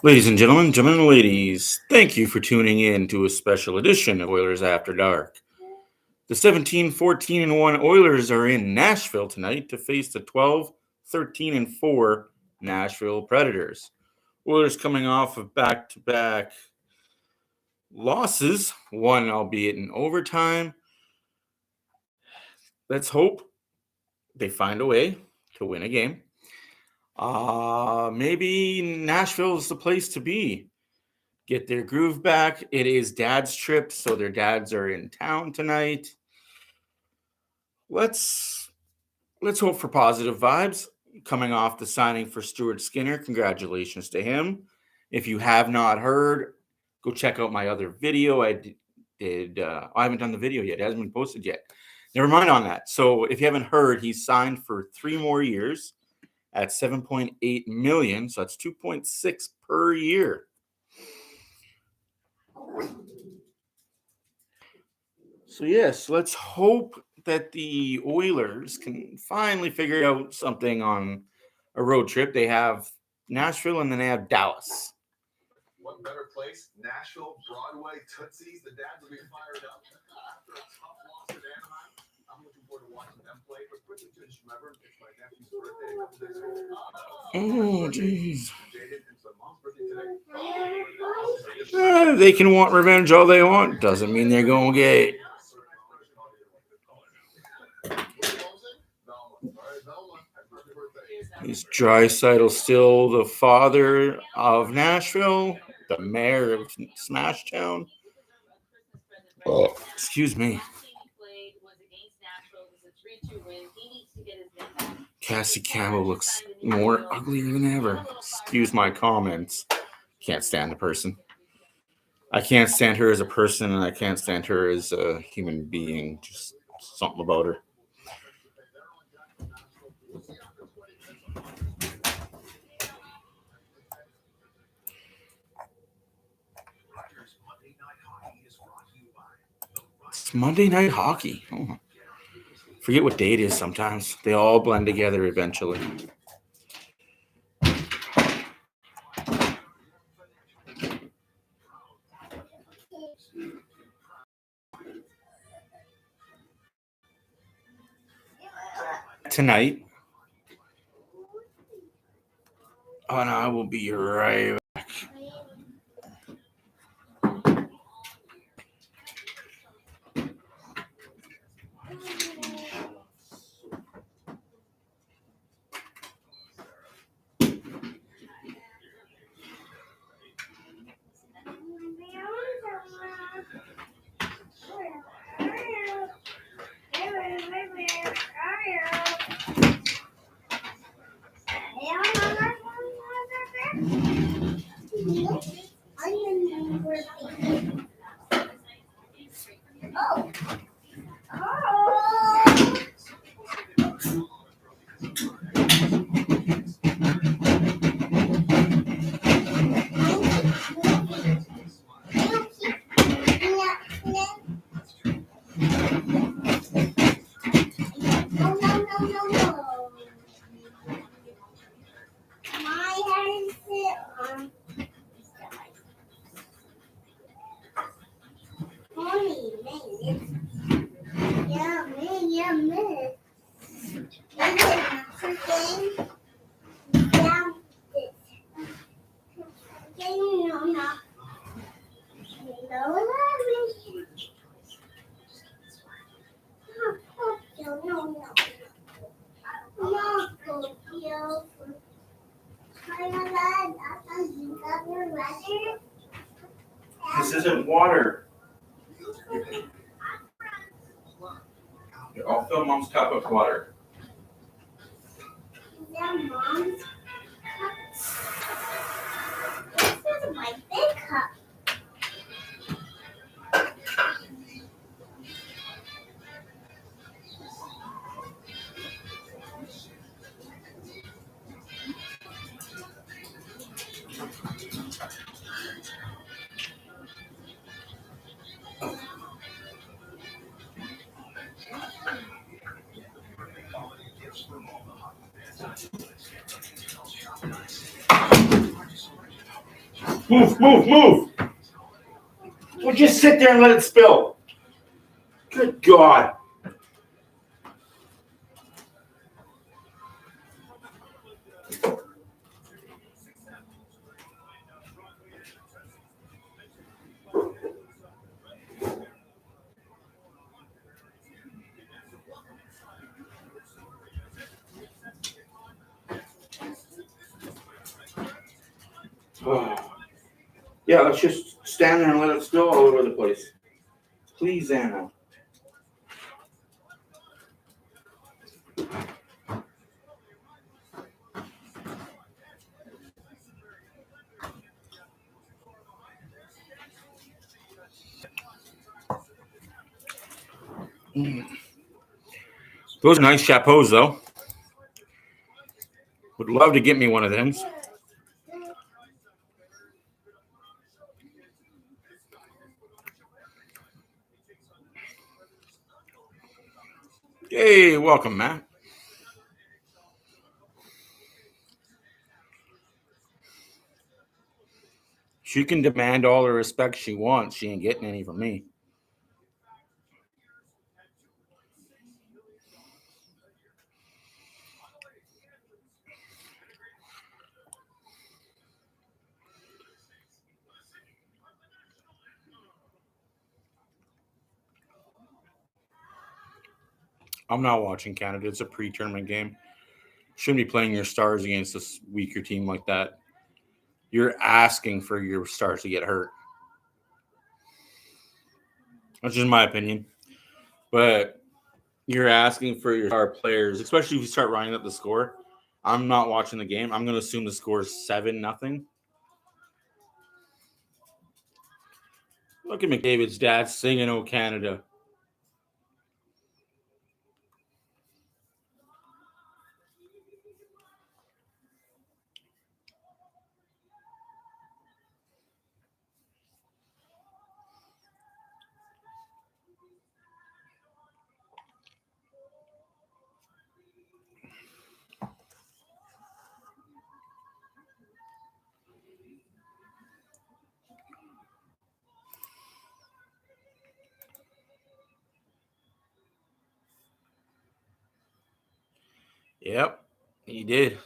Ladies and gentlemen and ladies, thank you for tuning in to a special edition of Oilers After Dark. The 17-14-1 Oilers are in Nashville tonight to face the 12-13-4 Nashville Predators. Oilers coming off of back-to-back losses, one albeit in overtime. Let's hope they find a way to win a game. Maybe Nashville is the place to be. Get their groove back. It is Dad's trip, so their dads are in town tonight. Let's hope for positive vibes. Coming off the signing for Stuart Skinner, congratulations to him. If you have not heard, go check out my other video. I haven't done the video yet. It hasn't been posted yet. Never mind on that. So if you haven't heard, he's signed for 3 more years at $7.8 million. So that's $2.6 per year. So yes, let's hope that the Oilers can finally figure out something on a road trip. They have Nashville and then they have Dallas. What better place? Nashville, Broadway, Tootsie's. The dads will be fired up after a tough loss at Anaheim. I'm looking forward to watching them play. But quickly to just remember, it's my nephew's birthday a couple days ago. Oh, jeez. Jaden, it's my mom's birthday today. They can want revenge all they want. Doesn't mean they're going to get it. Is Draisaitl still the father of Nashville? The mayor of Smashtown? Oh, excuse me. Jack Campbell looks more uglier than ever. Excuse my comments. Can't stand the person. I can't stand her as a person, and I can't stand her as a human being. Just something about her. It's Monday Night Hockey. Oh. Forget what day it is sometimes. They all blend together eventually. Tonight. Oh, and I will be right back. This isn't water. I'll fill Mom's cup with water. Is that Mom's cup? This is my big cup. Move, move, move. Well, just sit there and let it spill. Good God. Yeah, let's just stand there and let it spill all over the place. Please, Anna. Those are nice chapeaux, though. Would love to get me one of them. Hey, welcome, Matt. She can demand all the respect she wants. She ain't getting any from me. I'm not watching Canada. It's a pre-tournament game. Shouldn't be playing your stars against this weaker team like that. You're asking for your stars to get hurt. That's just my opinion. But you're asking for your star players, especially if you start running up the score. I'm not watching the game. I'm going to assume the score is 7-0. Look at McDavid's dad singing "Oh Canada." Yep, he did.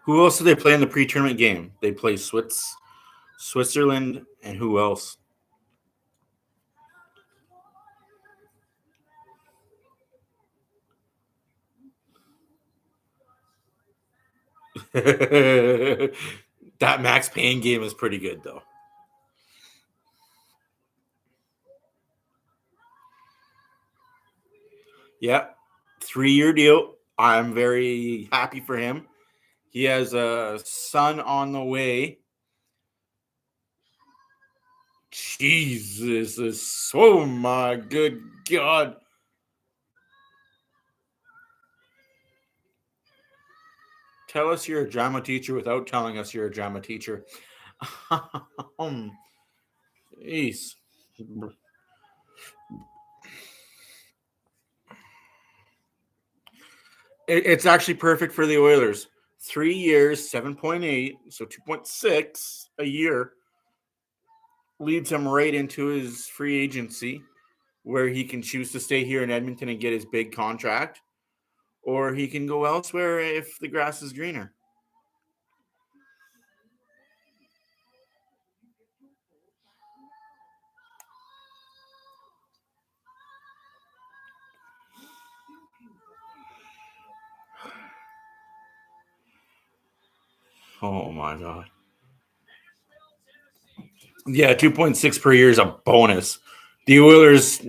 Who else did they play in the pre-tournament game? They play Switzerland, and who else? That Max Payne game is pretty good, though. Yep, 3-year deal. I'm very happy for him. He has a son on the way. Jesus. Oh, my good God. Tell us you're a drama teacher without telling us you're a drama teacher. Jeez. It's actually perfect for the Oilers. 3 years, 7.8, so 2.6 a year leads him right into his free agency, where he can choose to stay here in Edmonton and get his big contract, or he can go elsewhere if the grass is greener. Oh my God. Yeah, 2.6 per year is a bonus. The Oilers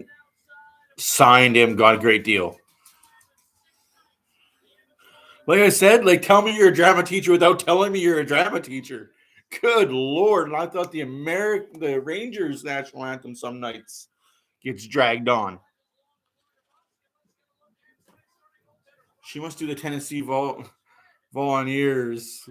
signed him, got a great deal. Like I said, tell me you're a drama teacher without telling me you're a drama teacher. Good Lord. And I thought the Rangers national anthem some nights gets dragged on. She must do the Tennessee Volunteers.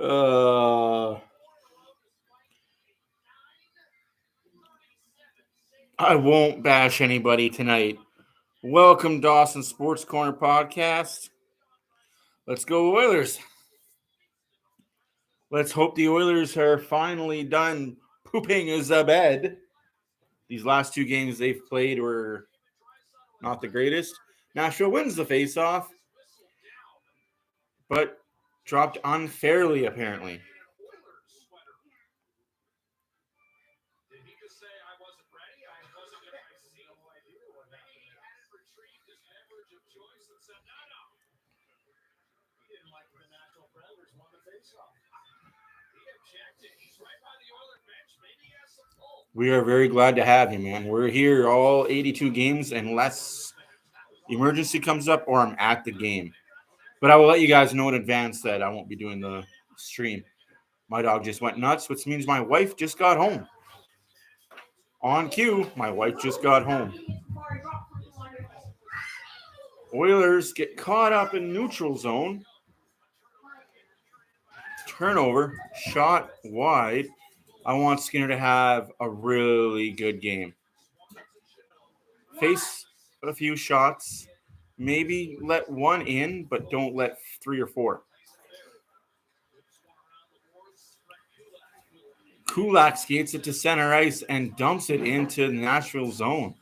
I won't bash anybody tonight. Welcome, Dawson Sports Corner Podcast. Let's go Oilers. Let's hope the Oilers are finally done pooping the bed. These last two games they've played were not the greatest. Nashville wins the faceoff, but dropped unfairly, apparently. We are very glad to have him, man. We're here all 82 games unless emergency comes up or I'm at the game. But I will let you guys know in advance that I won't be doing the stream. My dog just went nuts, which means my wife just got home. On cue, my wife just got home. Oilers get caught up in neutral zone. Turnover, shot wide. I want Skinner to have a really good game. Face a few shots. Maybe let one in, but don't let 3 or 4. Kulak skates it to center ice and dumps it into the Nashville zone.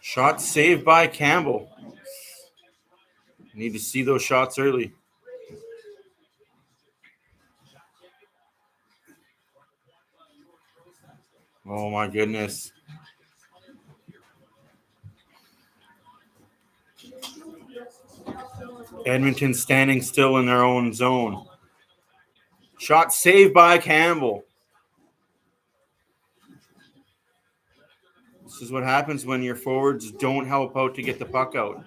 Shot saved by Campbell. Need to see those shots early. Oh, my goodness. Edmonton standing still in their own zone. Shot saved by Campbell. This is what happens when your forwards don't help out to get the puck out.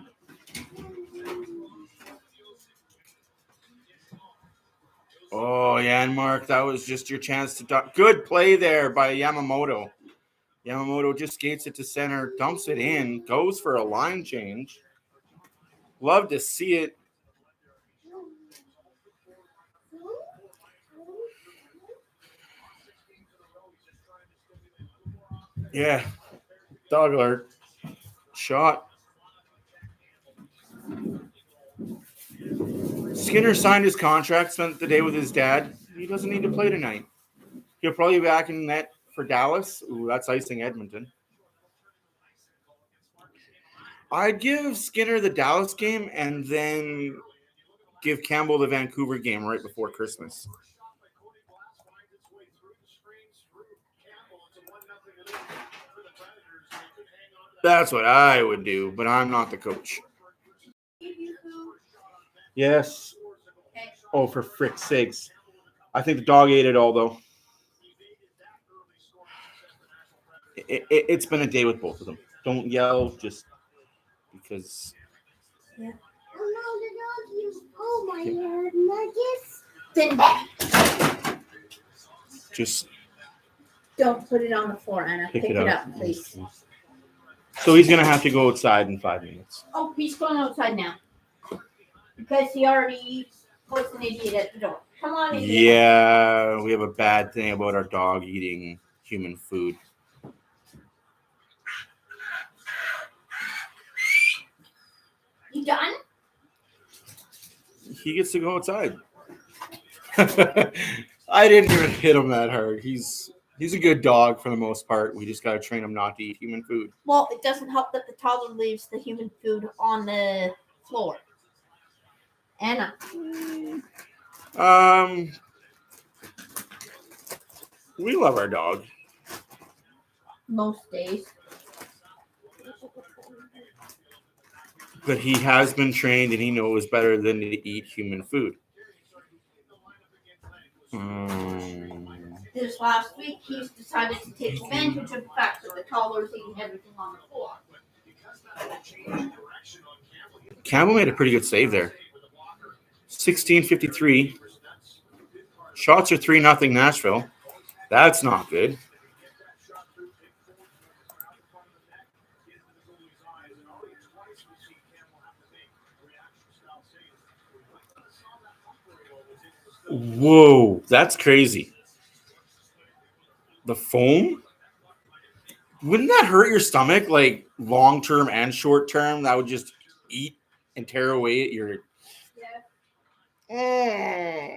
Oh, Janmark, that was just your chance to good play there by Yamamoto. Yamamoto just skates it to center, dumps it in, goes for a line change. Love to see it. Yeah, dog alert. Shot. Skinner signed his contract, spent the day with his dad. He doesn't need to play tonight. He'll probably be back in net for Dallas. Ooh, that's icing Edmonton. I'd give Skinner the Dallas game and then give Campbell the Vancouver game right before Christmas. That's what I would do, but I'm not the coach. Yes. Oh, for frick's sakes. I think the dog ate it all, though. It's been a day with both of them. Don't yell just because. Yeah. Oh my God, nuggets. Just don't put it on the floor, Anna. Pick it up, please. So he's going to have to go outside in 5 minutes. Oh, he's going outside now. Because he already was an idiot at the door. Come on, idiot. Yeah, we have a bad thing about our dog eating human food. You done? He gets to go outside. I didn't even hit him that hard. He's a good dog for the most part. We just got to train him not to eat human food. Well, it doesn't help that the toddler leaves the human food on the floor. Anna. We love our dog. Most days. But he has been trained and he knows better than to eat human food. This last week, he's decided to take advantage of the fact that the toddler's eating everything on the floor. Campbell made a pretty good save there. 16:53. Shots are 3-0 Nashville. That's not good. Whoa, that's crazy. The foam? Wouldn't that hurt your stomach, like long term and short term? That would just eat and tear away at your. Mm.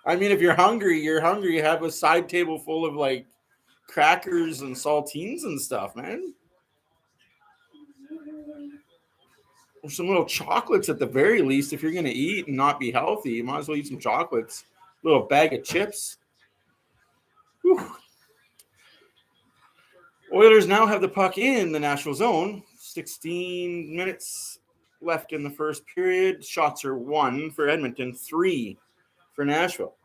I mean, if you're hungry, you're hungry. You have a side table full of like crackers and saltines and stuff, man. Or some little chocolates at the very least. If you're going to eat and not be healthy, you might as well eat some chocolates. A little bag of chips. Whew. Oilers now have the puck in the Nashville zone. 16 minutes left in the first period. Shots are 1 for Edmonton, 3 for Nashville.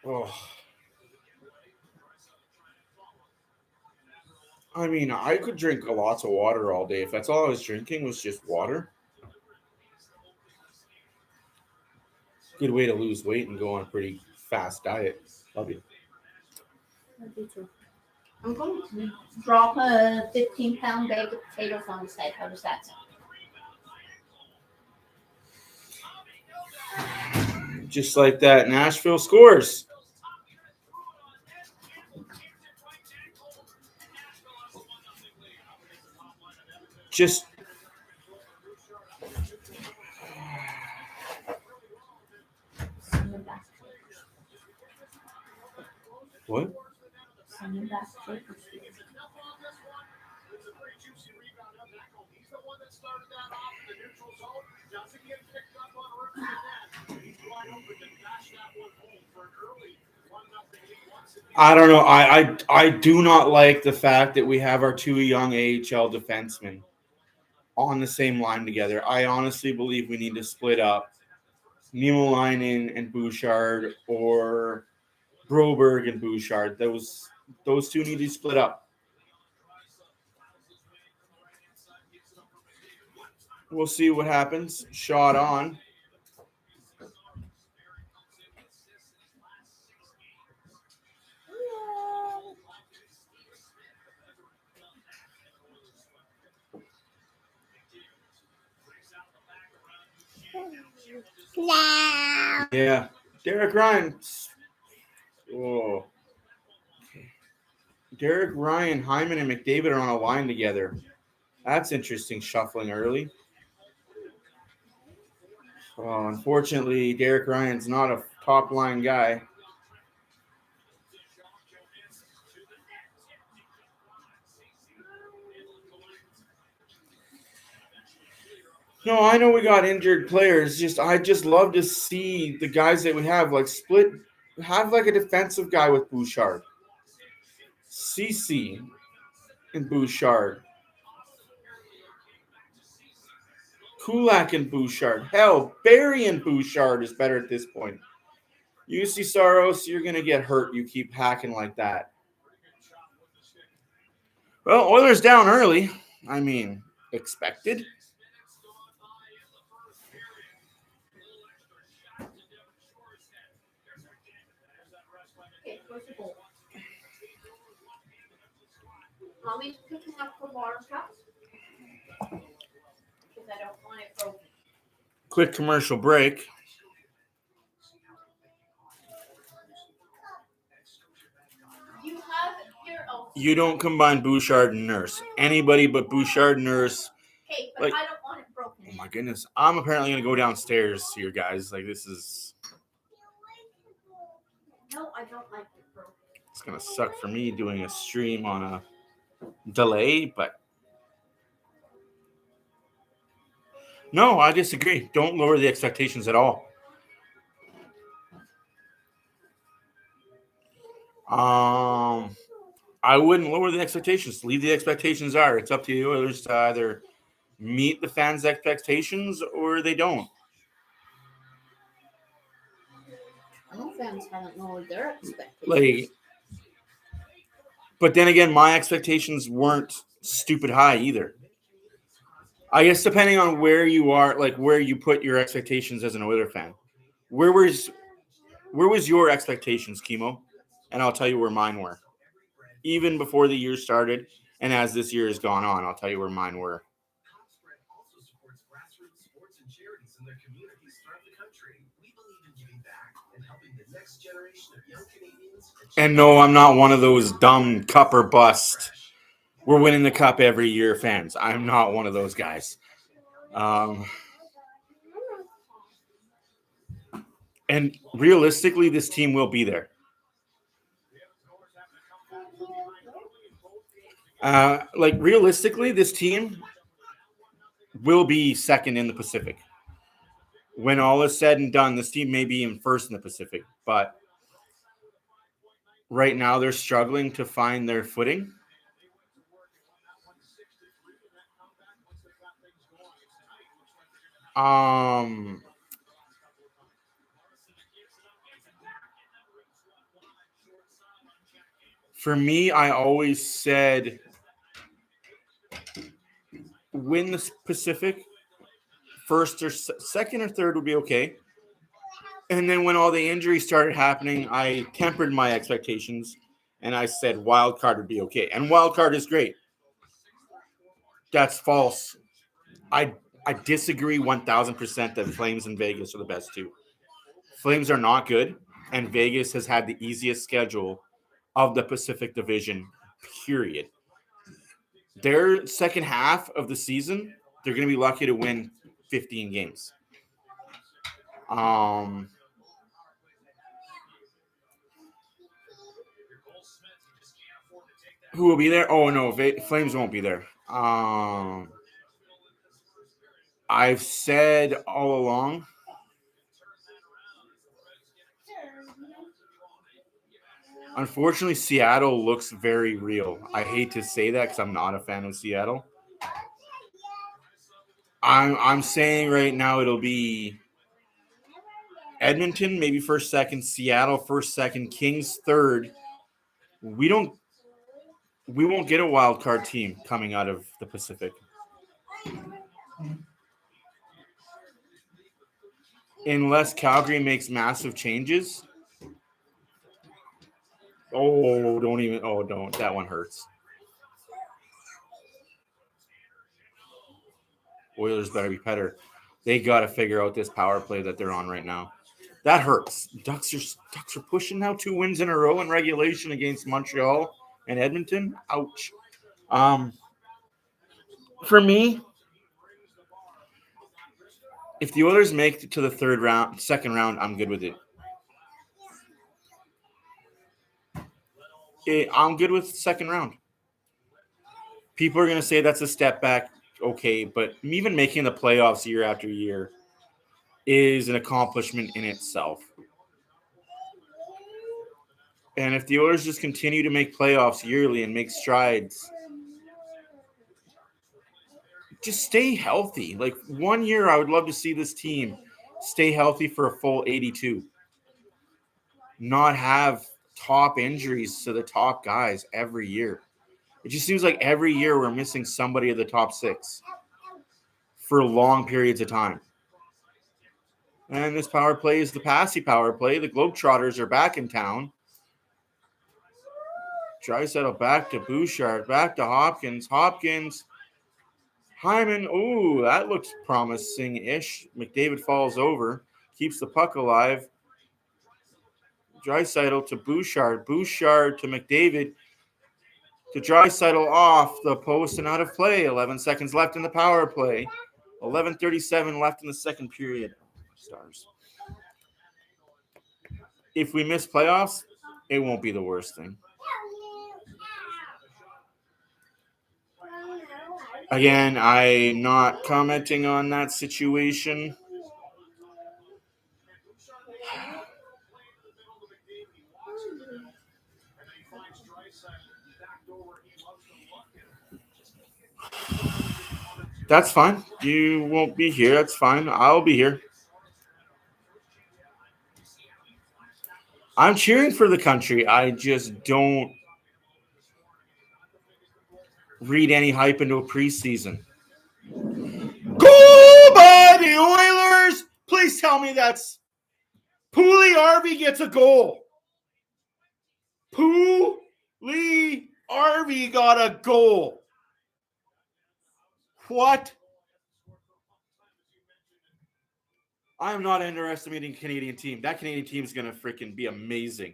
Oh. I mean, I could drink lots of water all day. If that's all I was drinking was just water. Good way to lose weight and go on a pretty fast diet. Love you. I'm going to drop a 15-pound bag of potatoes on his head. How does that sound? Just like that, Nashville scores. Just what? I don't know. I do not like the fact that we have our 2 young AHL defensemen on the same line together. I honestly believe we need to split up Niemelainen and Bouchard, or Broberg and Bouchard. Those two need to split up. We'll see what happens. Shot on. No. Yeah. Derek Ryan. Oh. Derek Ryan, Hyman, and McDavid are on a line together. That's interesting, shuffling early. Unfortunately, Derek Ryan's not a top line guy. No, I know we got injured players. I just love to see the guys that we have like split. Have like a defensive guy with Bouchard, CC, and Bouchard, Kulak and Bouchard. Hell, Barrie and Bouchard is better at this point. UC Saros, you're gonna get hurt. You keep hacking like that. Well, Oilers down early. I mean, expected. Mommy's picking up the water cup because I don't want it broken. Quick commercial break. You have your own. You don't combine Bouchard and Nurse. Anybody but Bouchard and Nurse. Okay, but like, I don't want it broken. Oh my goodness. I'm apparently going to go downstairs here, guys. Like, this is... No, I don't like it broken. It's going to suck for me doing a stream on a delay, but... No, I disagree. Don't lower the expectations at all. I wouldn't lower the expectations. Leave the expectations are. It's up to you Oilers to either meet the fans' expectations or they don't. No fans haven't lowered their expectations. Like, but then again, my expectations weren't stupid high either. I guess depending on where you are, like where you put your expectations as an Oiler fan. Where was your expectations, Chemo? And I'll tell you where mine were. Even before the year started And as this year has gone on, I'll tell you where mine were. Spread also supports grassroots sports and charities in their communities throughout the country. We believe in giving back and helping the next generation of young Canadians. And no, I'm not one of those dumb cup or bust. We're winning the cup every year fans. I'm not one of those guys. And realistically, this team will be there. Realistically, this team will be second in the Pacific. When all is said and done, this team may be in first in the Pacific, but right now they're struggling to find their footing. For me, I always said win the Pacific. First or second or third would be okay. And then when all the injuries started happening, I tempered my expectations and I said wild card would be okay. And wild card is great. That's false. I disagree 1,000% that Flames and Vegas are the best two. Flames are not good, and Vegas has had the easiest schedule of the Pacific Division, period. Their second half of the season, they're going to be lucky to win 15 games. Who will be there? Oh, no, Flames won't be there. I've said all along, unfortunately, Seattle looks very real. I hate to say that because I'm not a fan of Seattle. I'm saying right now it'll be Edmonton, maybe first, second, Seattle first, second, Kings third. We won't get a wild card team coming out of the Pacific. Unless Calgary makes massive changes. Don't. That one hurts. Oilers better be better. They got to figure out this power play that they're on right now. That hurts. Ducks are pushing now 2 wins in a row in regulation against Montreal and Edmonton. Ouch. For me, if the Oilers make it to the second round, I'm good with it. I'm good with the second round. People are going to say that's a step back. Okay, but even making the playoffs year after year is an accomplishment in itself. And if the Oilers just continue to make playoffs yearly and make strides, just stay healthy. Like 1 year, I would love to see this team stay healthy for a full 82. Not have top injuries to the top guys every year. It just seems like every year we're missing somebody of the top 6 for long periods of time. And this power play is the passy power play. The Globetrotters are back in town. Draisaitl back to Bouchard, back to Hopkins. Hyman, ooh, that looks promising-ish. McDavid falls over, keeps the puck alive. Draisaitl to Bouchard. Bouchard to McDavid. To Draisaitl off the post and out of play. 11 seconds left in the power play. 11:37 left in the second period. Stars. If we miss playoffs, it won't be the worst thing. Again, I'm not commenting on that situation. That's fine. You won't be here. That's fine. I'll be here. I'm cheering for the country. I just don't read any hype into a preseason. Goal by the Oilers! Please tell me that's Pulley-Arvey gets a goal. Pulley-Arvey. Arvey got a goal. What? I am not underestimating Canadian team. That Canadian team is going to freaking be amazing.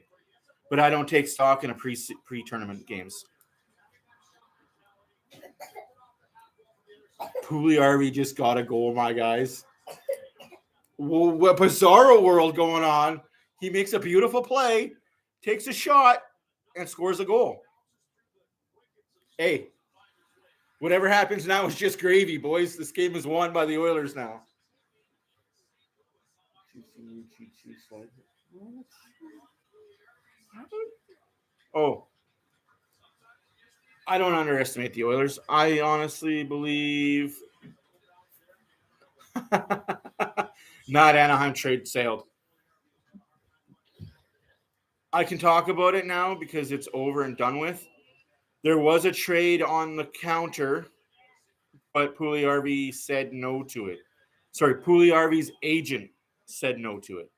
But I don't take stock in a pre-tournament games. Arvey just got a goal, my guys. Well, what bizarro world going on. He makes a beautiful play, takes a shot, and scores a goal. Hey, whatever happens now is just gravy, boys. This game is won by the Oilers now. Oh, I don't underestimate the Oilers. I honestly believe not Anaheim trade sailed. I can talk about it now because it's over and done with. There was a trade on the counter, but Arvey said no to it. Sorry, Arvey's agent said no to it.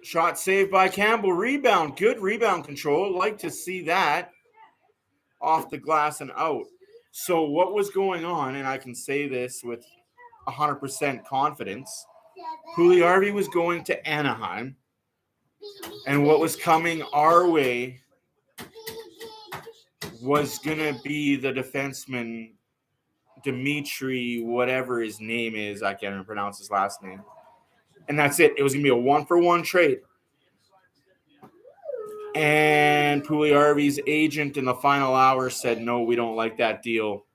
Shot saved by Campbell. Rebound. Good rebound control. Like to see that. Off the glass and out. So what was going on, and I can say this with 100% confidence, Arvey was going to Anaheim, and what was coming our way was going to be the defenseman Dimitri, whatever his name is. I can't even pronounce his last name. And that's it. It was going to be a 1-for-1 trade. And Arvey's agent in the final hour said, no, we don't like that deal.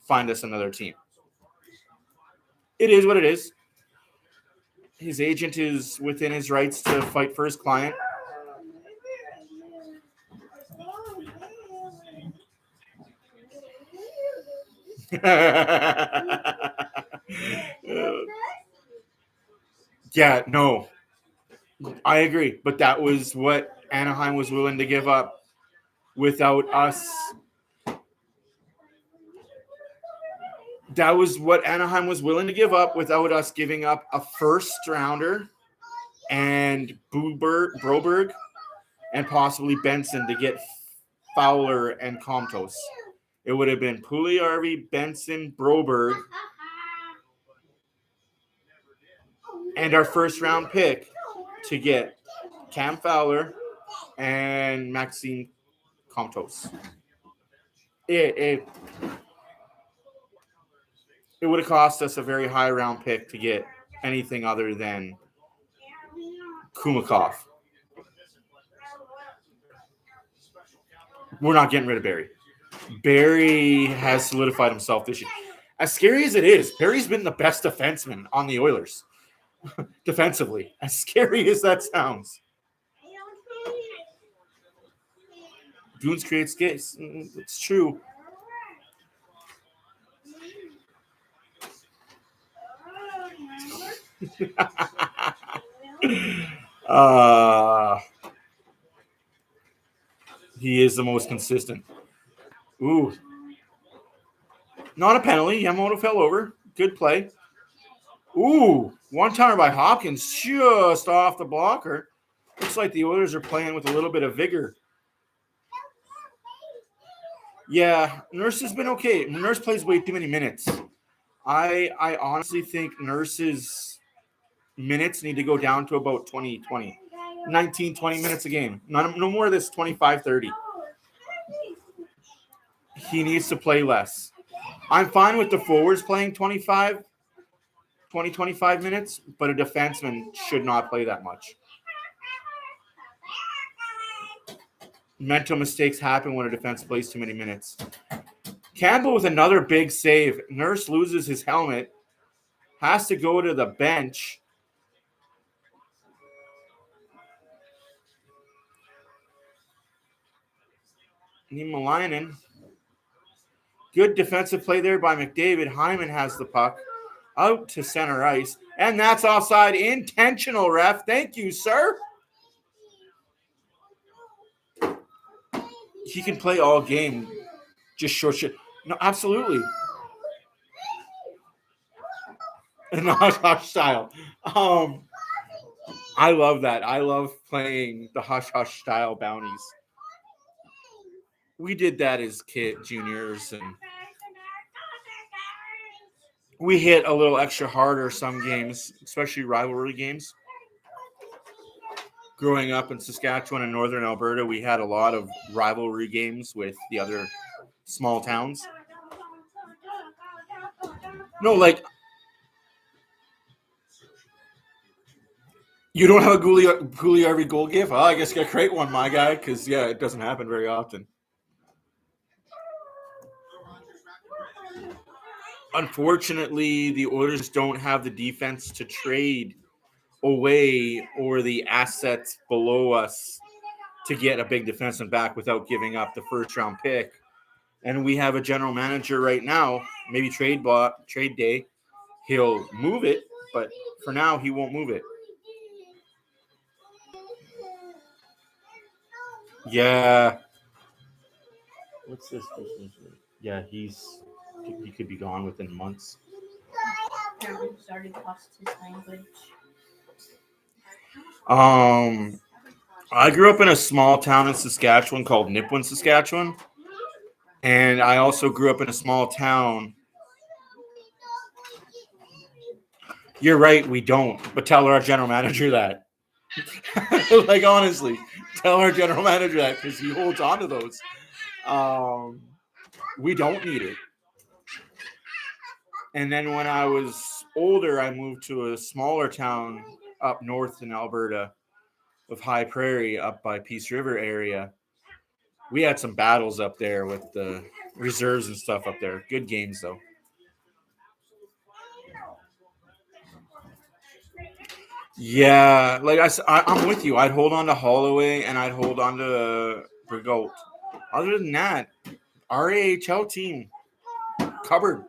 Find us another team. It is what it is. His agent is within his rights to fight for his client. Yeah, no. I agree. But that was what Anaheim was willing to give up without us. That was what Anaheim was willing to give up without us giving up a first rounder and Broberg and possibly Benson to get Fowler and Comtos. It would have been Arvey, Benson, Broberg, and our first round pick to get Cam Fowler and Maxime Comtos. It would have cost us a very high round pick to get anything other than Kumakov. We're not getting rid of Barrie. Barrie has solidified himself this year. As scary as it is, Barrie's been the best defenseman on the Oilers. Defensively. As scary as that sounds. Goons create skates. It's true. He is the most consistent. Ooh. Not a penalty. Yamamoto fell over. Good play. Ooh. One-timer by Hopkins just off the blocker. Looks like the Oilers are playing with a little bit of vigor. Yeah, Nurse has been okay. Nurse plays way too many minutes. I honestly think Nurse's minutes need to go down to about 20 minutes a game. No more of this 25, 30. He needs to play less. I'm fine with the forwards playing 25 minutes, but a defenseman should not play that much. Mental mistakes happen when a defense plays too many minutes. Campbell with another big save. Nurse loses his helmet. Has to go to the bench. Niemelainen. Good defensive play there by McDavid. Hyman has the puck. Out to center ice. And that's offside. Intentional, ref. Thank you, sir. He can play all game. Just short shit. No, absolutely. Not our style. I love that. I love playing the hush hush style bounties. We did that as juniors, and we hit a little extra harder some games, especially rivalry games. Growing up in Saskatchewan and northern Alberta, we had a lot of rivalry games with the other small towns. No, like, you don't have a Gooley every goal gift? Oh, I guess you got to create one, my guy, because, yeah, it doesn't happen very often. Unfortunately, the Oilers don't have the defense to trade away or the assets below us to get a big defenseman back without giving up the first-round pick. And we have a general manager right now, maybe trade day, he'll move it, but for now, he won't move it. Yeah. What's this person's name? Yeah, he could be gone within months. Apparently he's already lost his language. I grew up in a small town in Saskatchewan called Nipawin, Saskatchewan. And I also grew up in a small town. You're right, we don't. But tell our general manager that. Like, honestly, tell our general manager that because he holds on to those. We don't need it. And then when I was older, I moved to a smaller town up north in Alberta of High Prairie, up by Peace River area. We had some battles up there with the reserves and stuff up there. Good games, though. Yeah, like I'm with you. I'd hold on to Holloway and I'd hold on to Brigault. Other than that, our AHL team, cupboard,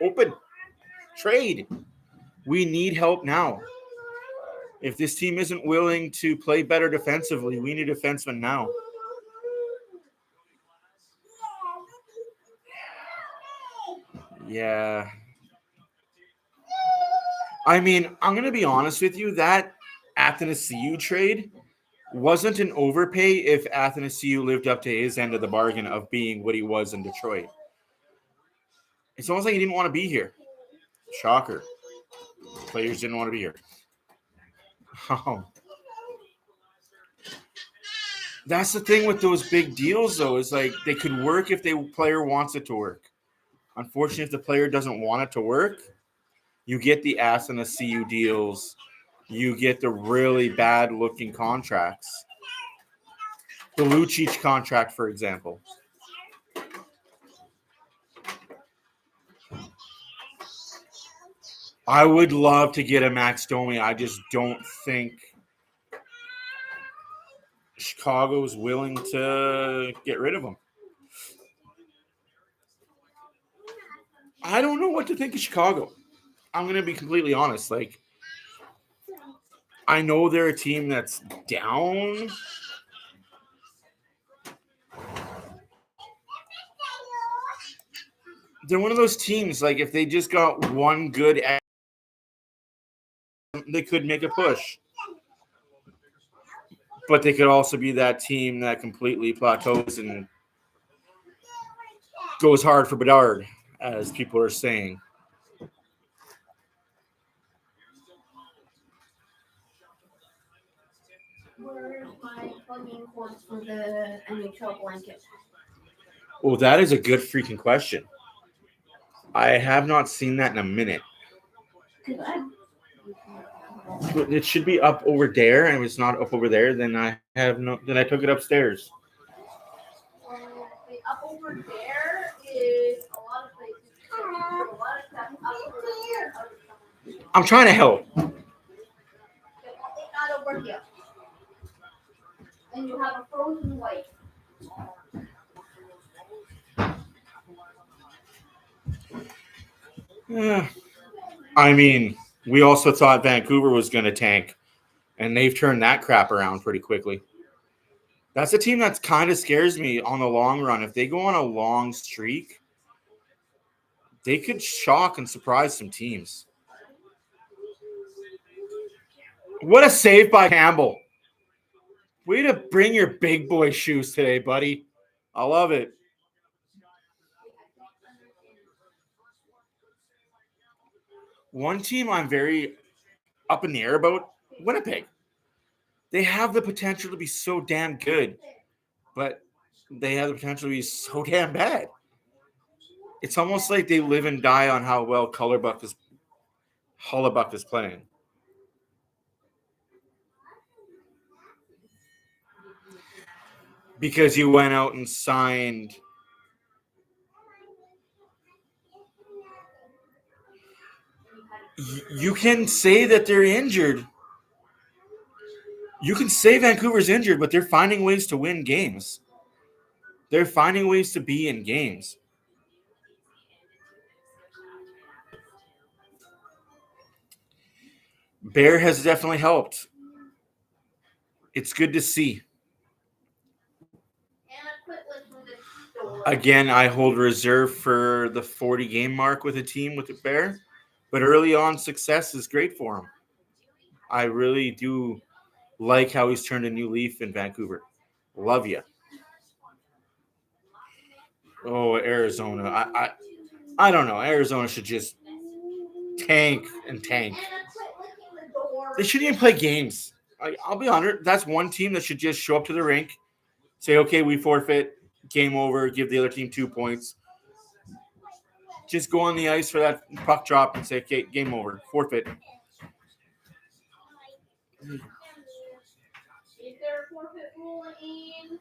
open, trade. We need help now. If this team isn't willing to play better defensively, we need a defenseman now. Yeah. I mean, I'm going to be honest with you. That Athanasiou trade wasn't an overpay if Athanasiou lived up to his end of the bargain of being what he was in Detroit. It's almost like he didn't want to be here. Shocker. Players didn't want to be here. That's the thing with those big deals, though, is like they could work if the player wants it to work. Unfortunately, if the player doesn't want it to work, you get the Athanasiou deals. You get the really bad-looking contracts. The Lucic contract, for example. I would love to get a Max Domi. I just don't think Chicago's willing to get rid of him. I don't know what to think of Chicago. I'm going to be completely honest. Like, I know they're a team that's down. They're one of those teams, like, if they just got one good, they could make a push. But they could also be that team that completely plateaus and goes hard for Bedard, as people are saying. Where's my plug-in cord for the NHL blanket? Well, that is a good freaking question. I have not seen that in a minute. It should be up over there, and if it's not up over there, then I took it upstairs. Up over there is a lot of places. A lot of stuff up over there. I'm trying to help. Not over here. And you have a frozen white. Yeah. I mean, we also thought Vancouver was going to tank, and they've turned that crap around pretty quickly. That's a team that kind of scares me on the long run. If they go on a long streak, they could shock and surprise some teams. What a save by Campbell. Way to bring your big boy shoes today, buddy. I love it. One team I'm very up in the air about, Winnipeg. They have the potential to be so damn good, but they have the potential to be so damn bad. It's almost like they live and die on how well Hollebuck is playing. Because you went out and signed you can say that they're injured. You can say Vancouver's injured, but they're finding ways to win games. They're finding ways to be in games. Bear has definitely helped. It's good to see. Again, I hold reserve for the 40-game mark with a team with a Bear, but early on success is great for him. I really do like how he's turned a new leaf in Vancouver. Love you. Oh, Arizona. I don't know. Arizona should just tank and tank. They shouldn't even play games. I'll be honest. That's one team that should just show up to the rink, say, okay, we forfeit, game over, give the other team 2 points. Just go on the ice for that puck drop and say, okay, game over, forfeit. Is there a forfeit rule in?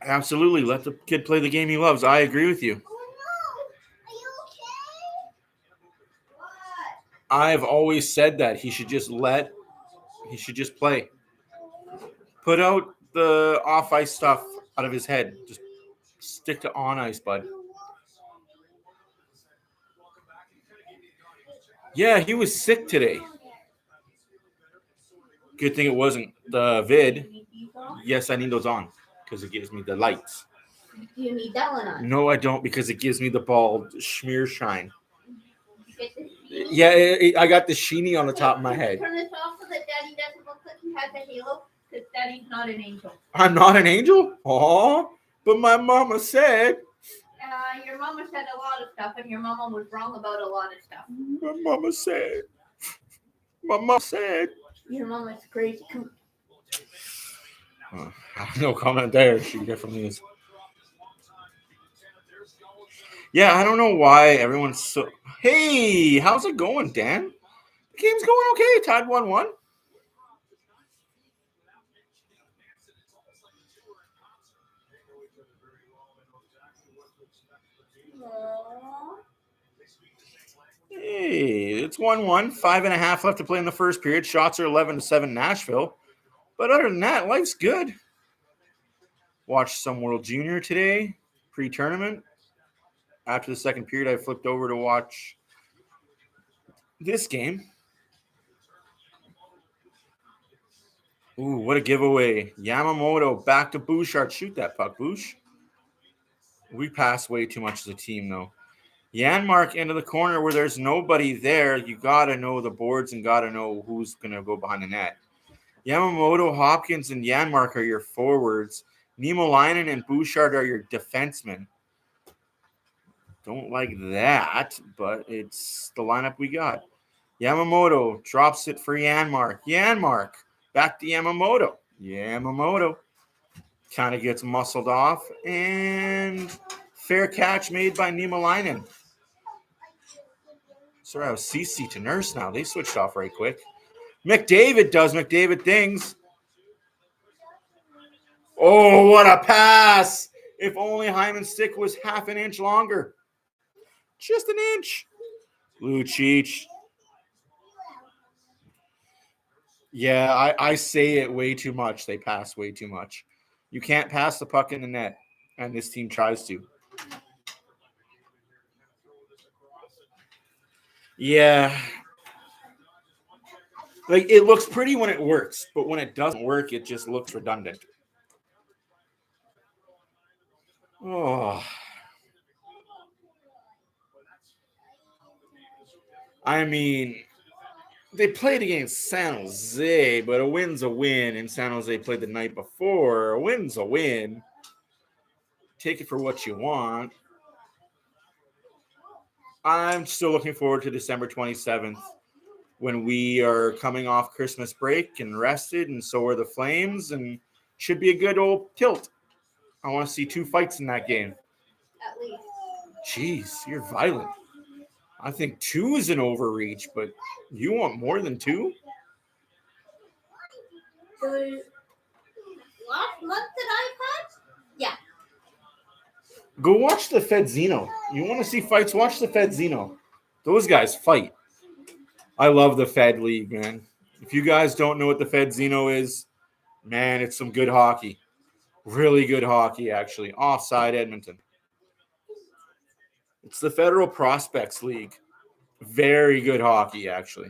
Absolutely. Let the kid play the game he loves. I agree with you. I've always said that he should just play. Put out the off ice stuff out of his head. Just stick to on ice, bud. Yeah, he was sick today. Good thing it wasn't the vid. Yes, I need those on because it gives me the lights. Do you need that one on? No, I don't, because it gives me the bald smear shine. Yeah, I got the sheeny on the top of my head. Turn this off so that Daddy doesn't look like he has a halo, because Daddy's not an angel. I'm not an angel? Aw, but my mama said. Your mama said a lot of stuff, and your mama was wrong about a lot of stuff. My mama said. My mom said. Your mama's crazy. No comment there. She definitely is. Yeah, I don't know why everyone's so. Hey, how's it going, Dan? The game's going okay. Tied 1-1. Hey, it's 1-1. 5.5 left to play in the first period. Shots are 11-7 Nashville. But other than that, life's good. Watched some World Junior today, pre-tournament. After the second period, I flipped over to watch this game. Ooh, what a giveaway. Yamamoto back to Bouchard. Shoot that puck, Bouch. We pass way too much as a team, though. Janmark into the corner where there's nobody there. You got to know the boards and got to know who's going to go behind the net. Yamamoto, Hopkins, and Janmark are your forwards. Niemelainen and Bouchard are your defensemen. Don't like that, but it's the lineup we got. Yamamoto drops it for Janmark. Janmark back to Yamamoto. Yamamoto kind of gets muscled off, and fair catch made by Niemelainen. Sorry, I was CC to Nurse now. They switched off right quick. McDavid does McDavid things. Oh, what a pass! If only Hyman's stick was half an inch longer. Just an inch. Lucic. Yeah, I say it way too much. They pass way too much. You can't pass the puck in the net, and this team tries to. Yeah. Like, it looks pretty when it works, but when it doesn't work, it just looks redundant. Oh. I mean, they played against San Jose, but a win's a win, and San Jose played the night before. A win's a win. Take it for what you want. I'm still looking forward to December 27th when we are coming off Christmas break and rested, and so are the Flames, and should be a good old tilt. I want to see 2 fights in that game. At least. Jeez, you're violent. I think 2 is an overreach, but you want more than 2? So last month that I had? Yeah. Go watch the Fedzino. You want to see fights? Watch the Fedzino. Those guys fight. I love the Fed League, man. If you guys don't know what the Fedzino is, man, it's some good hockey. Really good hockey, actually. Offside Edmonton. It's the Federal Prospects League. Very good hockey, actually.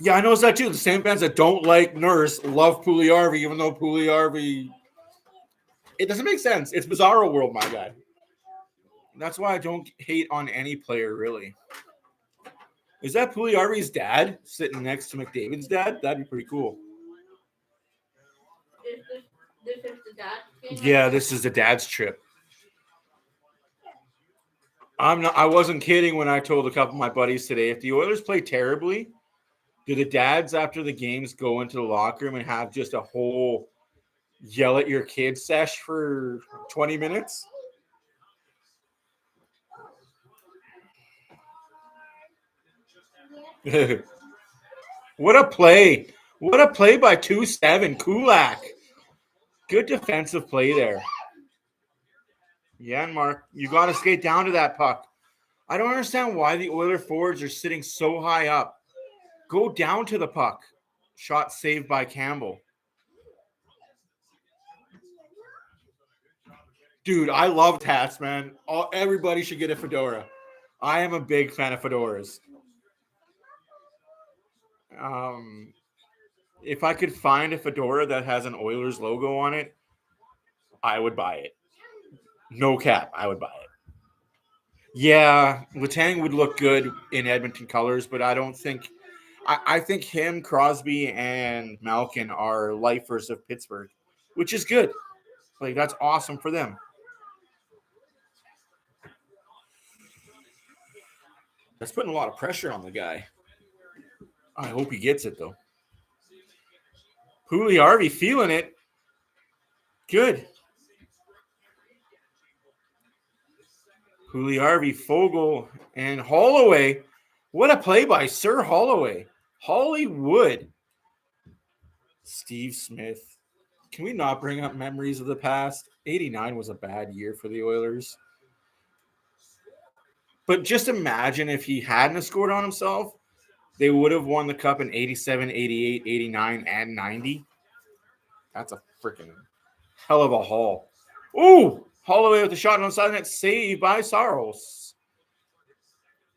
Yeah, I noticed that too. The same fans that don't like Nurse love Pugliarvi, even though Pugliarvi, it doesn't make sense. It's Bizarro World, my guy. That's why I don't hate on any player, really. Is that Pugliarvi's dad sitting next to McDavid's dad? That'd be pretty cool. This is the dad. Yeah, this is the dad's trip. I wasn't kidding when I told a couple of my buddies today, if the Oilers play terribly, do the dads after the games go into the locker room and have just a whole yell at your kid sesh for 20 minutes? What a play. What a play by 2-7 Kulak. Good defensive play there. Yeah, and Mark, you got to skate down to that puck. I don't understand why the Oiler forwards are sitting so high up. Go down to the puck. Shot saved by Campbell. Dude, I love hats, man. Everybody should get a fedora. I am a big fan of fedoras. If I could find a fedora that has an Oilers logo on it, I would buy it. No cap, I would buy it. Yeah, Letang would look good in Edmonton colors, but I don't think I think him, Crosby, and Malkin are lifers of Pittsburgh, which is good. Like, that's awesome for them. That's putting a lot of pressure on the guy. I hope he gets it, though. Pugliarvi feeling it. Good. Pugliarvi, Fogle, and Holloway. What a play by Sir Holloway. Hollywood. Steve Smith. Can we not bring up memories of the past? 89 was a bad year for the Oilers. But just imagine if he hadn't scored on himself, they would have won the cup in 87, 88, 89, and 90. That's a freaking hell of a haul. Ooh, Holloway with a shot on the side of the net, saved by Saros.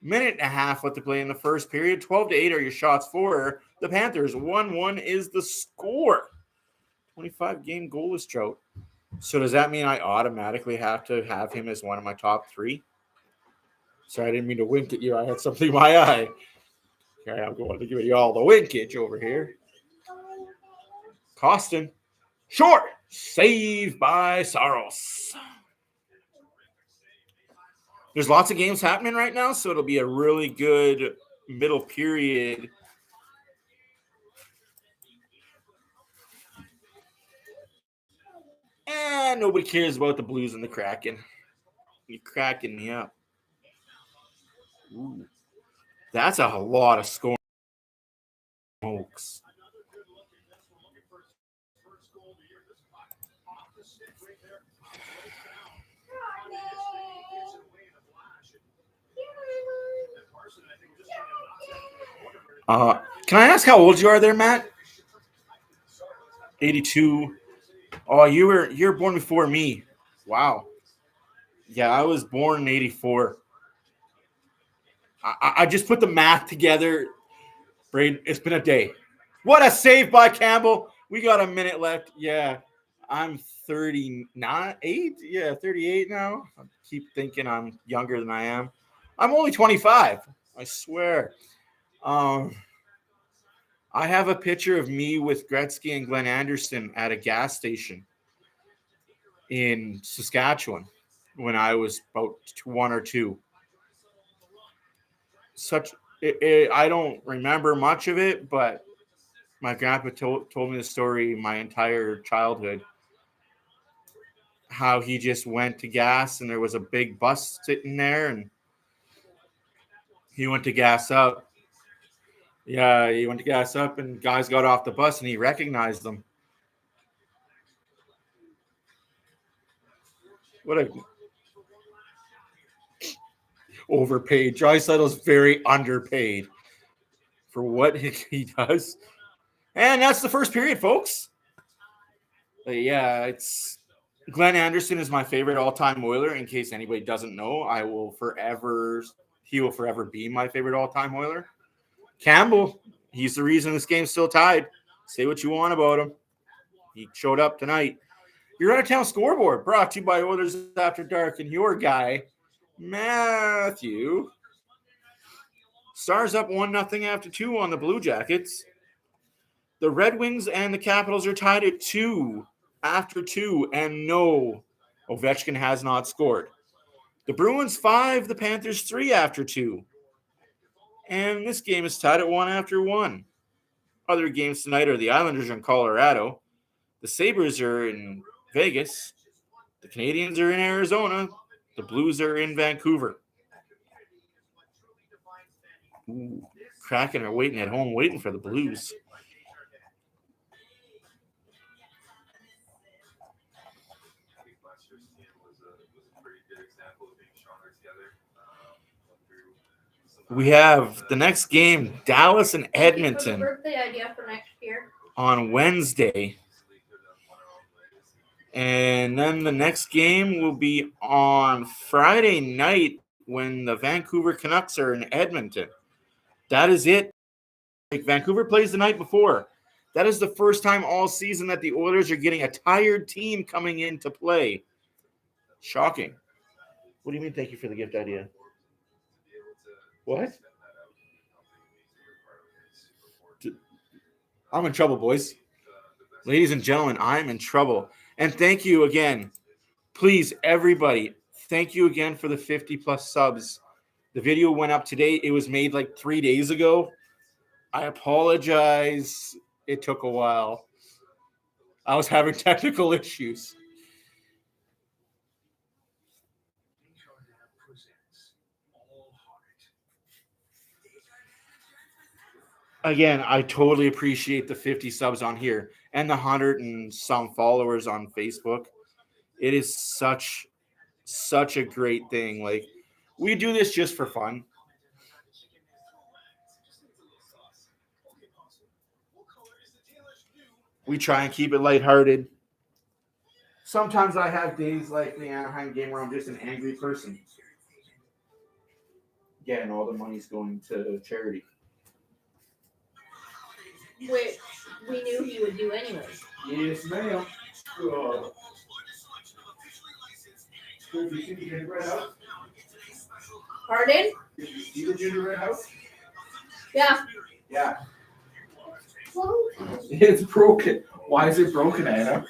Minute and a half left to play in the first period. 12-8 are your shots for the Panthers. 1-1 is the score. 25-game goalless drought. So does that mean I automatically have to have him as one of my top 3? Sorry, I didn't mean to wink at you. I had something in my eye. Okay, I'm going to give you all the winkage over here. Costin. Short. Saved by Saros. There's lots of games happening right now, so it'll be a really good middle period. And nobody cares about the Blues and the Kraken. You're cracking me up. Ooh. That's a lot of scoring. Smokes. Can I ask how old you are there, Matt? 82. Oh, you're born before me. Wow. Yeah, I was born in 84. I just put the math together. Braden, it's been a day. What a save by Campbell. We got a minute left. Yeah. I'm 38. Yeah, 38 now. I keep thinking I'm younger than I am. I'm only 25. I swear. I have a picture of me with Gretzky and Glenn Anderson at a gas station in Saskatchewan when I was about 1 or 2. I don't remember much of it, but my grandpa told me the story my entire childhood. How he just went to gas and there was a big bus sitting there and he went to gas up. Yeah, he went to gas up and guys got off the bus and he recognized them. What a overpaid. Draisaitl's very underpaid for what he does. And that's the first period, folks. But yeah, it's Glenn Anderson is my favorite all-time Oiler. In case anybody doesn't know, he will forever be my favorite all-time Oiler. Campbell, he's the reason this game's still tied. Say what you want about him. He showed up tonight. Your out-of-town scoreboard brought to you by Oilers After Dark and your guy, Matthew. Stars up 1-0 after 2 on the Blue Jackets. The Red Wings and the Capitals are tied at 2 after 2, and no, Ovechkin has not scored. The Bruins 5, the Panthers 3 after 2. And this game is tied at 1 after 1. Other games tonight are the Islanders in Colorado. The Sabres are in Vegas. The Canadiens are in Arizona. The Blues are in Vancouver. Ooh, Kraken are waiting at home, waiting for the Blues. We have the next game, Dallas and Edmonton. Birthday idea for next year. On Wednesday. And then the next game will be on Friday night when the Vancouver Canucks are in Edmonton. That is it. Vancouver plays the night before. That is the first time all season that the Oilers are getting a tired team coming in to play. Shocking. What do you mean, thank you for the gift idea? What? I'm in trouble, boys. Ladies and gentlemen, I'm in trouble. And thank you again. Please, everybody, thank you again for the 50-plus subs. The video went up today. It was made like 3 days ago. I apologize. It took a while. I was having technical issues. Again, I totally appreciate the 50 subs on here and the 100 and some followers on Facebook. It is such a great thing. Like, we do this just for fun. We try and keep it lighthearted. Sometimes I have days like the Anaheim game where I'm just an angry person. Yeah, and all the money's going to charity. Which we knew he would do anyway. Yes, ma'am. Oh. Did you see the gingerbread house? Pardon? Did you see the gingerbread house? Yeah. Yeah. It's broken. Why is it broken, Anna?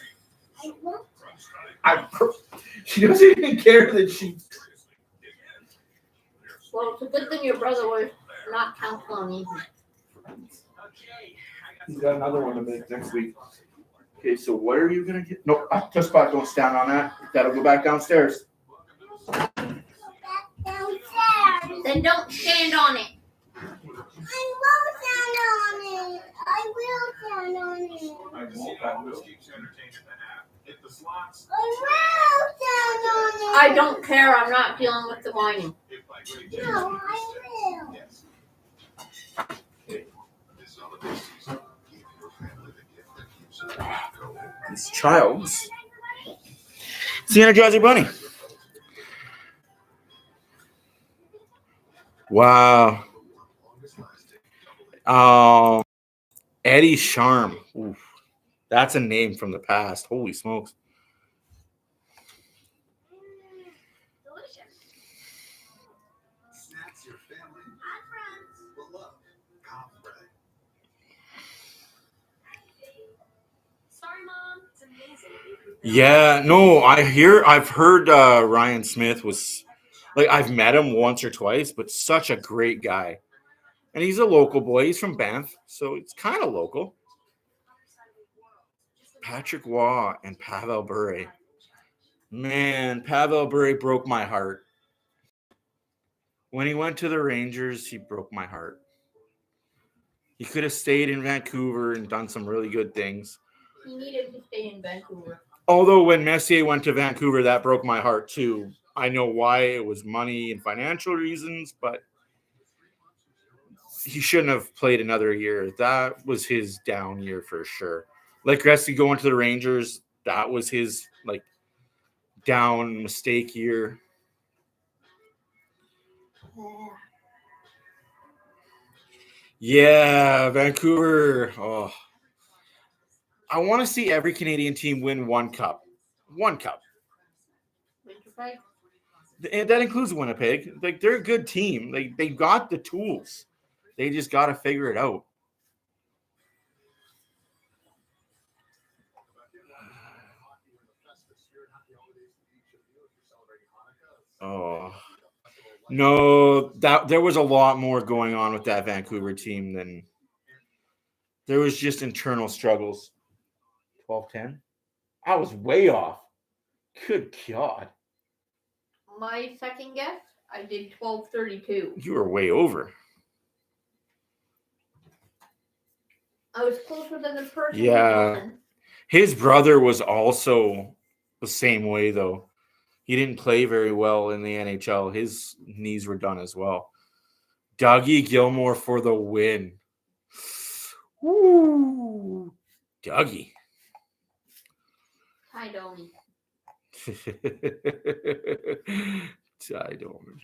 She doesn't even care that she. Well, it's a good thing your brother was not counting on you. He's got another one to make next week. Okay, so what are you gonna get? No, just back. Don't stand on that. That'll go back downstairs. Then don't stand on it. I won't stand on it. I will stand on it. I will stand on it. I don't care. I'm not dealing with the whining. No, I will. This child's. It's the Energizer Bunny. Wow. Eddie Sharm. Oof. That's a name from the past. Holy smokes. Delicious. Snacks your family will love. Coffee bread. Sorry, Mom. It's amazing. Yeah, no, I've heard Ryan Smith was like, I've met him once or twice, but such a great guy. And he's a local boy. He's from Banff, so it's kind of local. Patrick Waugh and Pavel Bure. Man, Pavel Bure broke my heart. When he went to the Rangers, he broke my heart. He could have stayed in Vancouver and done some really good things. He needed to stay in Vancouver. Although when Messier went to Vancouver, that broke my heart too. I know why. It was money and financial reasons, but he shouldn't have played another year. That was his down year for sure. Like Gretzky going to the Rangers, that was his like down mistake year. Yeah, Vancouver. Oh, I want to see every Canadian team win one cup. One cup. Winnipeg? And that includes Winnipeg. Like, they're a good team. They got the tools. They just got to figure it out. Oh. No, that there was a lot more going on with that Vancouver team than there was just internal struggles. 12-10? I was way off. Good God. My second guess, I did 12:32. You were way over. I was closer than the person. Yeah. His brother was also the same way, though. He didn't play very well in the NHL. His knees were done as well. Dougie Gilmore for the win. Woo! Dougie. Ty Domi. I don't.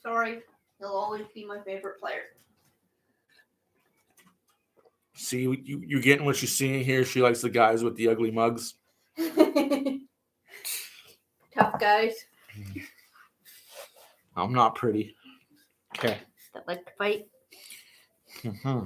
Sorry, he'll always be my favorite player. See, you getting what you're seeing here? She likes the guys with the ugly mugs. Tough guys I'm not pretty. Okay. that like to fight. Mm-hmm.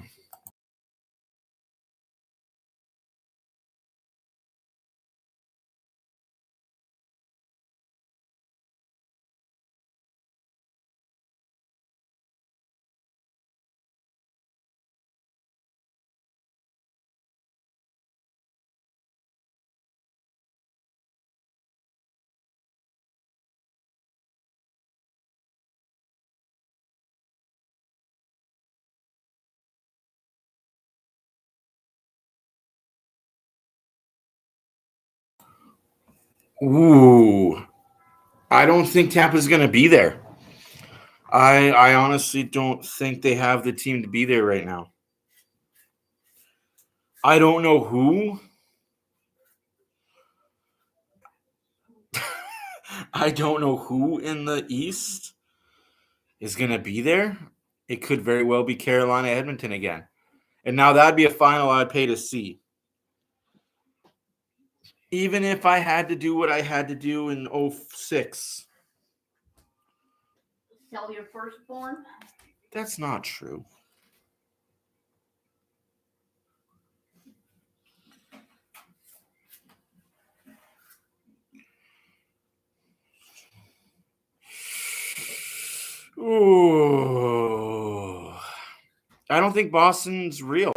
Ooh. I don't think Tampa's going to be there. I honestly don't think they have the team to be there right now. I don't know who. I don't know who in the East is going to be there. It could very well be Carolina Edmonton again. And now that'd be a final I'd pay to see. Even if I had to do what I had to do in 06. Sell your firstborn. That's not true. Ooh. I don't think Boston's real.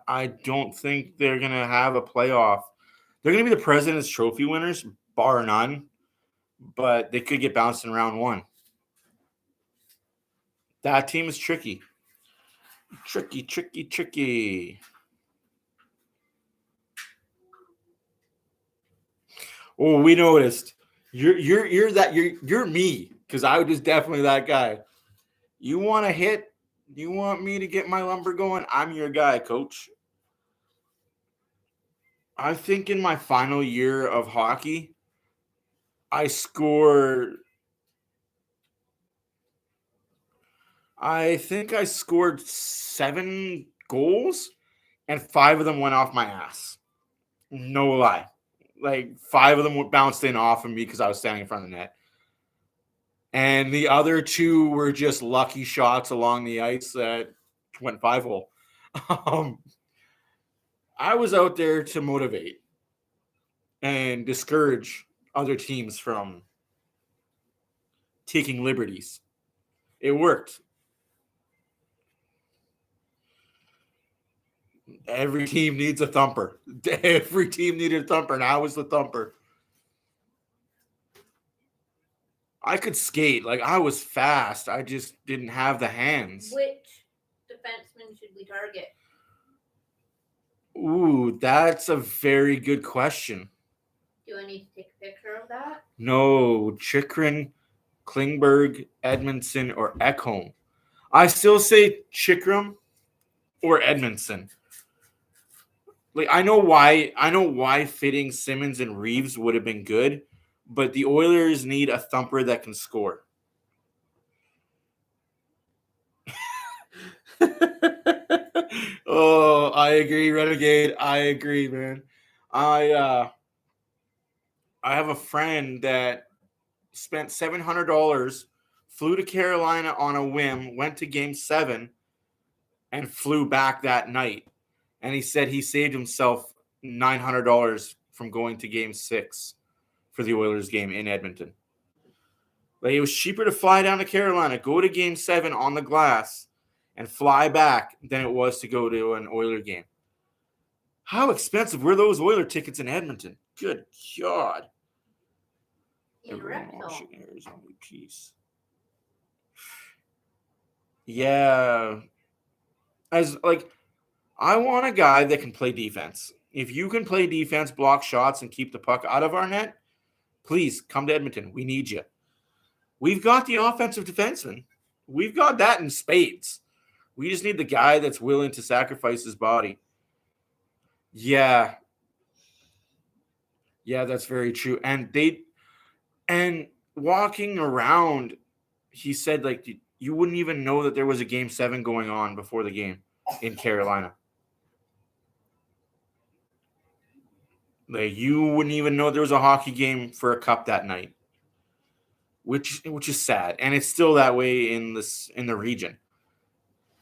I don't think they're going to have a playoff. They're going to be the President's Trophy winners, bar none, but they could get bounced in round one. That team is tricky. Tricky. Oh, we noticed. You're me, because I was definitely that guy. You want to hit? You want me to get my lumber going? I'm your guy, coach. I think in my final year of hockey, I scored 7 goals, and 5 of them went off my ass. No lie. Like 5 of them bounced in off of me because I was standing in front of the net. And the other 2 were just lucky shots along the ice that went 5-hole. I was out there to motivate and discourage other teams from taking liberties. It worked. Every team needs a thumper. Every team needed a thumper, and I was the thumper. I could skate. Like, I was fast. I just didn't have the hands. Which defenseman should we target? Ooh, that's a very good question. Do I need to take a picture of that? No, Chikrin, Klingberg, Edmondson, or Ekholm. I still say Chikrin or Edmondson. Like, I know why fitting Simmons and Reeves would have been good, but the Oilers need a thumper that can score. Oh, I agree, Renegade. I agree, man. I have a friend that spent $700, flew to Carolina on a whim, went to Game 7, and flew back that night. And he said he saved himself $900 from going to Game 6 for the Oilers game in Edmonton. Like, it was cheaper to fly down to Carolina, go to Game 7 on the glass, and fly back than it was to go to an Oiler game. How expensive were those Oiler tickets in Edmonton? Good God. In Reptile. Piece. Yeah. I want a guy that can play defense. If you can play defense, block shots, and keep the puck out of our net, please come to Edmonton. We need you. We've got the offensive defenseman. We've got that in spades. We just need the guy that's willing to sacrifice his body. Yeah. Yeah, that's very true. And walking around, he said, like, you wouldn't even know that there was a Game 7 going on before the game in Carolina. Like, you wouldn't even know there was a hockey game for a cup that night, which is sad, and it's still that way in the region.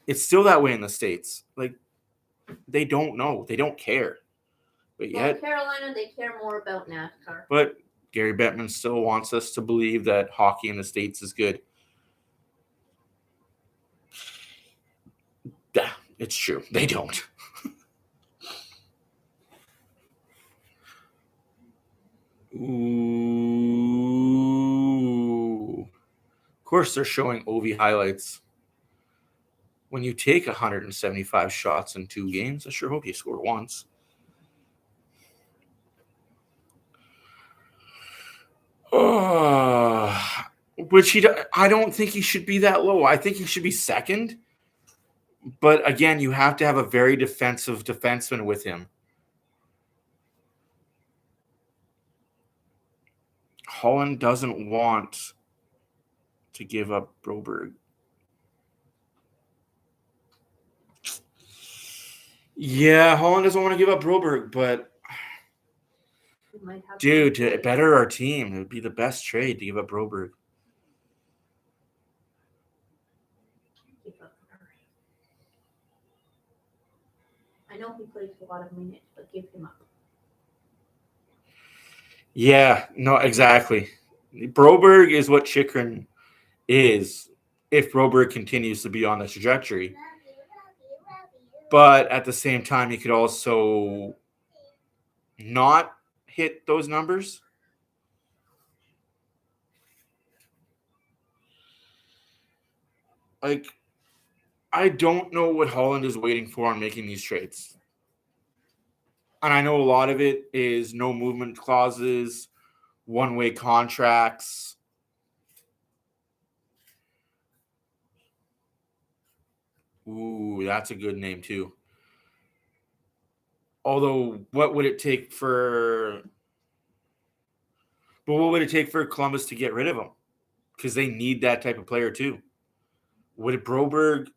It's still that way in the States. Like, they don't know, they don't care, but Well, yet in Carolina, they care more about NASCAR. But Gary Bettman still wants us to believe that hockey in the States is good. Yeah, it's true. They don't. Ooh. Of course, they're showing OV highlights. When you take 175 shots in 2 games, I sure hope you score once. I don't think he should be that low. I think he should be second. But again, you have to have a very defensive defenseman with him. Holland doesn't want to give up Broberg. Yeah, Holland doesn't want to give up Broberg, but dude, to better our team, it would be the best trade to give up Broberg. I know he plays a lot of minutes, but give him up. Yeah, no, exactly. Broberg is what Chikrin is if Broberg continues to be on the trajectory. But at the same time, he could also not hit those numbers. Like, I don't know what Holland is waiting for on making these trades. And I know a lot of it is no movement clauses, one-way contracts. Ooh, that's a good name too. Although, what would it take for Columbus to get rid of him? Because they need that type of player too. Would Broberg...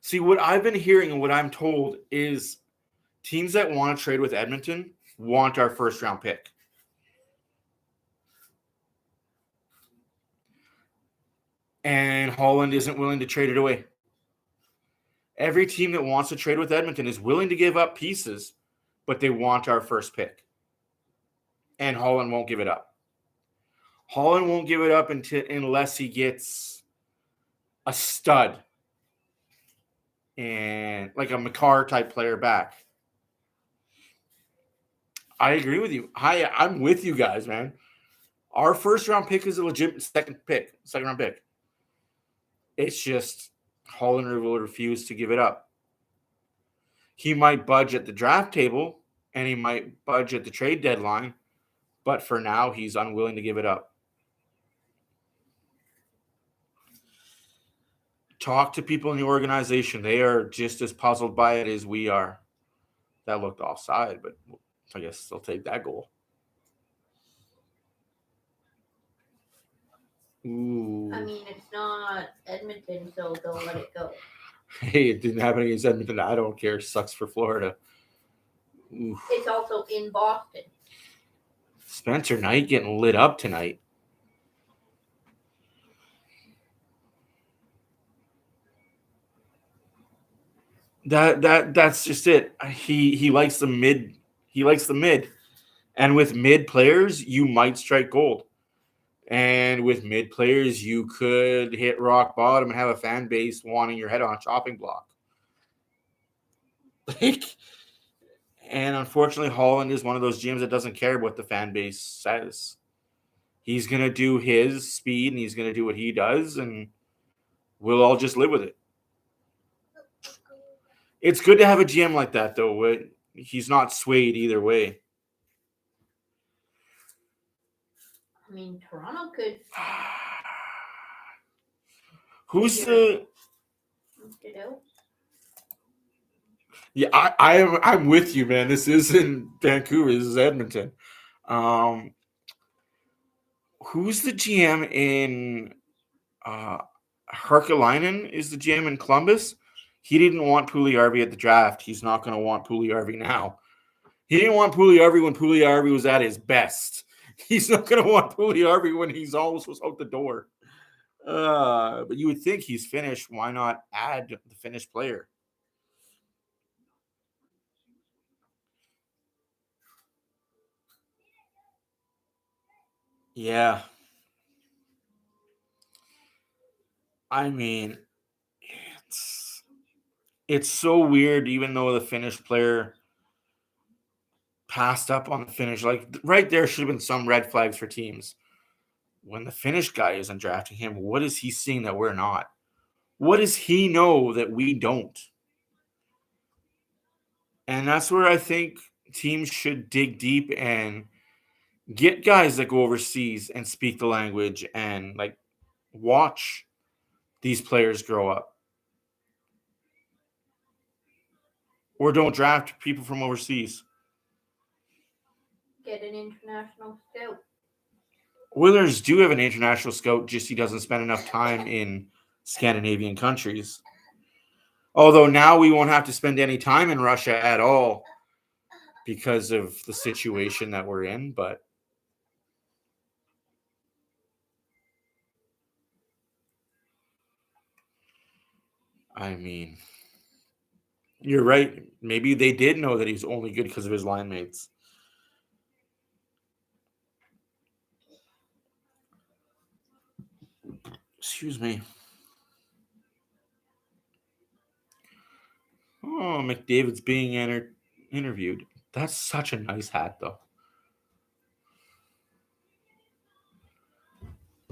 See, what I've been hearing and what I'm told is teams that want to trade with Edmonton want our first round pick. And Holland isn't willing to trade it away. Every team that wants to trade with Edmonton is willing to give up pieces, but they want our first pick. And Holland won't give it up. Holland won't give it up unless he gets a stud and like a McCarr type player back. I agree with you. I'm with you guys, man. Our first round pick is a legit second round pick. It's just Holland will refuse to give it up. He might budge at the draft table and he might budge at the trade deadline, but for now, he's unwilling to give it up. Talk to people in the organization. They are just as puzzled by it as we are. That looked offside, but I guess they'll take that goal. Ooh. I mean, it's not Edmonton, so they'll let it go. Hey, it didn't happen against Edmonton. I don't care. Sucks for Florida. Ooh. It's also in Boston. Spencer Knight getting lit up tonight. That's just it. He likes the mid. He likes the mid. And with mid players, you might strike gold. And with mid players, you could hit rock bottom and have a fan base wanting your head on a chopping block. And unfortunately, Holland is one of those GMs that doesn't care what the fan base says. He's going to do his speed and he's going to do what he does, and we'll all just live with it. It's good to have a GM like that, though. He's not swayed either way. I mean, Toronto could. Who's the? You know? Yeah, I'm with you, man. This isn't Vancouver. This is Edmonton. Who's the GM in? Harkelainen is the GM in Columbus. He didn't want Puljujärvi at the draft. He's not going to want Puljujärvi now. He didn't want Puljujärvi when Puljujärvi was at his best. He's not going to want Puljujärvi when he's almost was out the door. But you would think he's finished. Why not add the finished player? Yeah. I mean, it's so weird, even though the finished player passed up on the finish. Like, right there should have been some red flags for teams. When the Finnish guy isn't drafting him, what is he seeing that we're not? What does he know that we don't? And that's where I think teams should dig deep and get guys that go overseas and speak the language and, like, watch these players grow up. Or don't draft people from overseas. Get an international scout. Oilers do have an international scout, just he doesn't spend enough time in Scandinavian countries. Although now we won't have to spend any time in Russia at all because of the situation that we're in. But I mean, you're right. Maybe they did know that he's only good because of his line mates. Excuse me. Oh, McDavid's being interviewed. That's such a nice hat, though.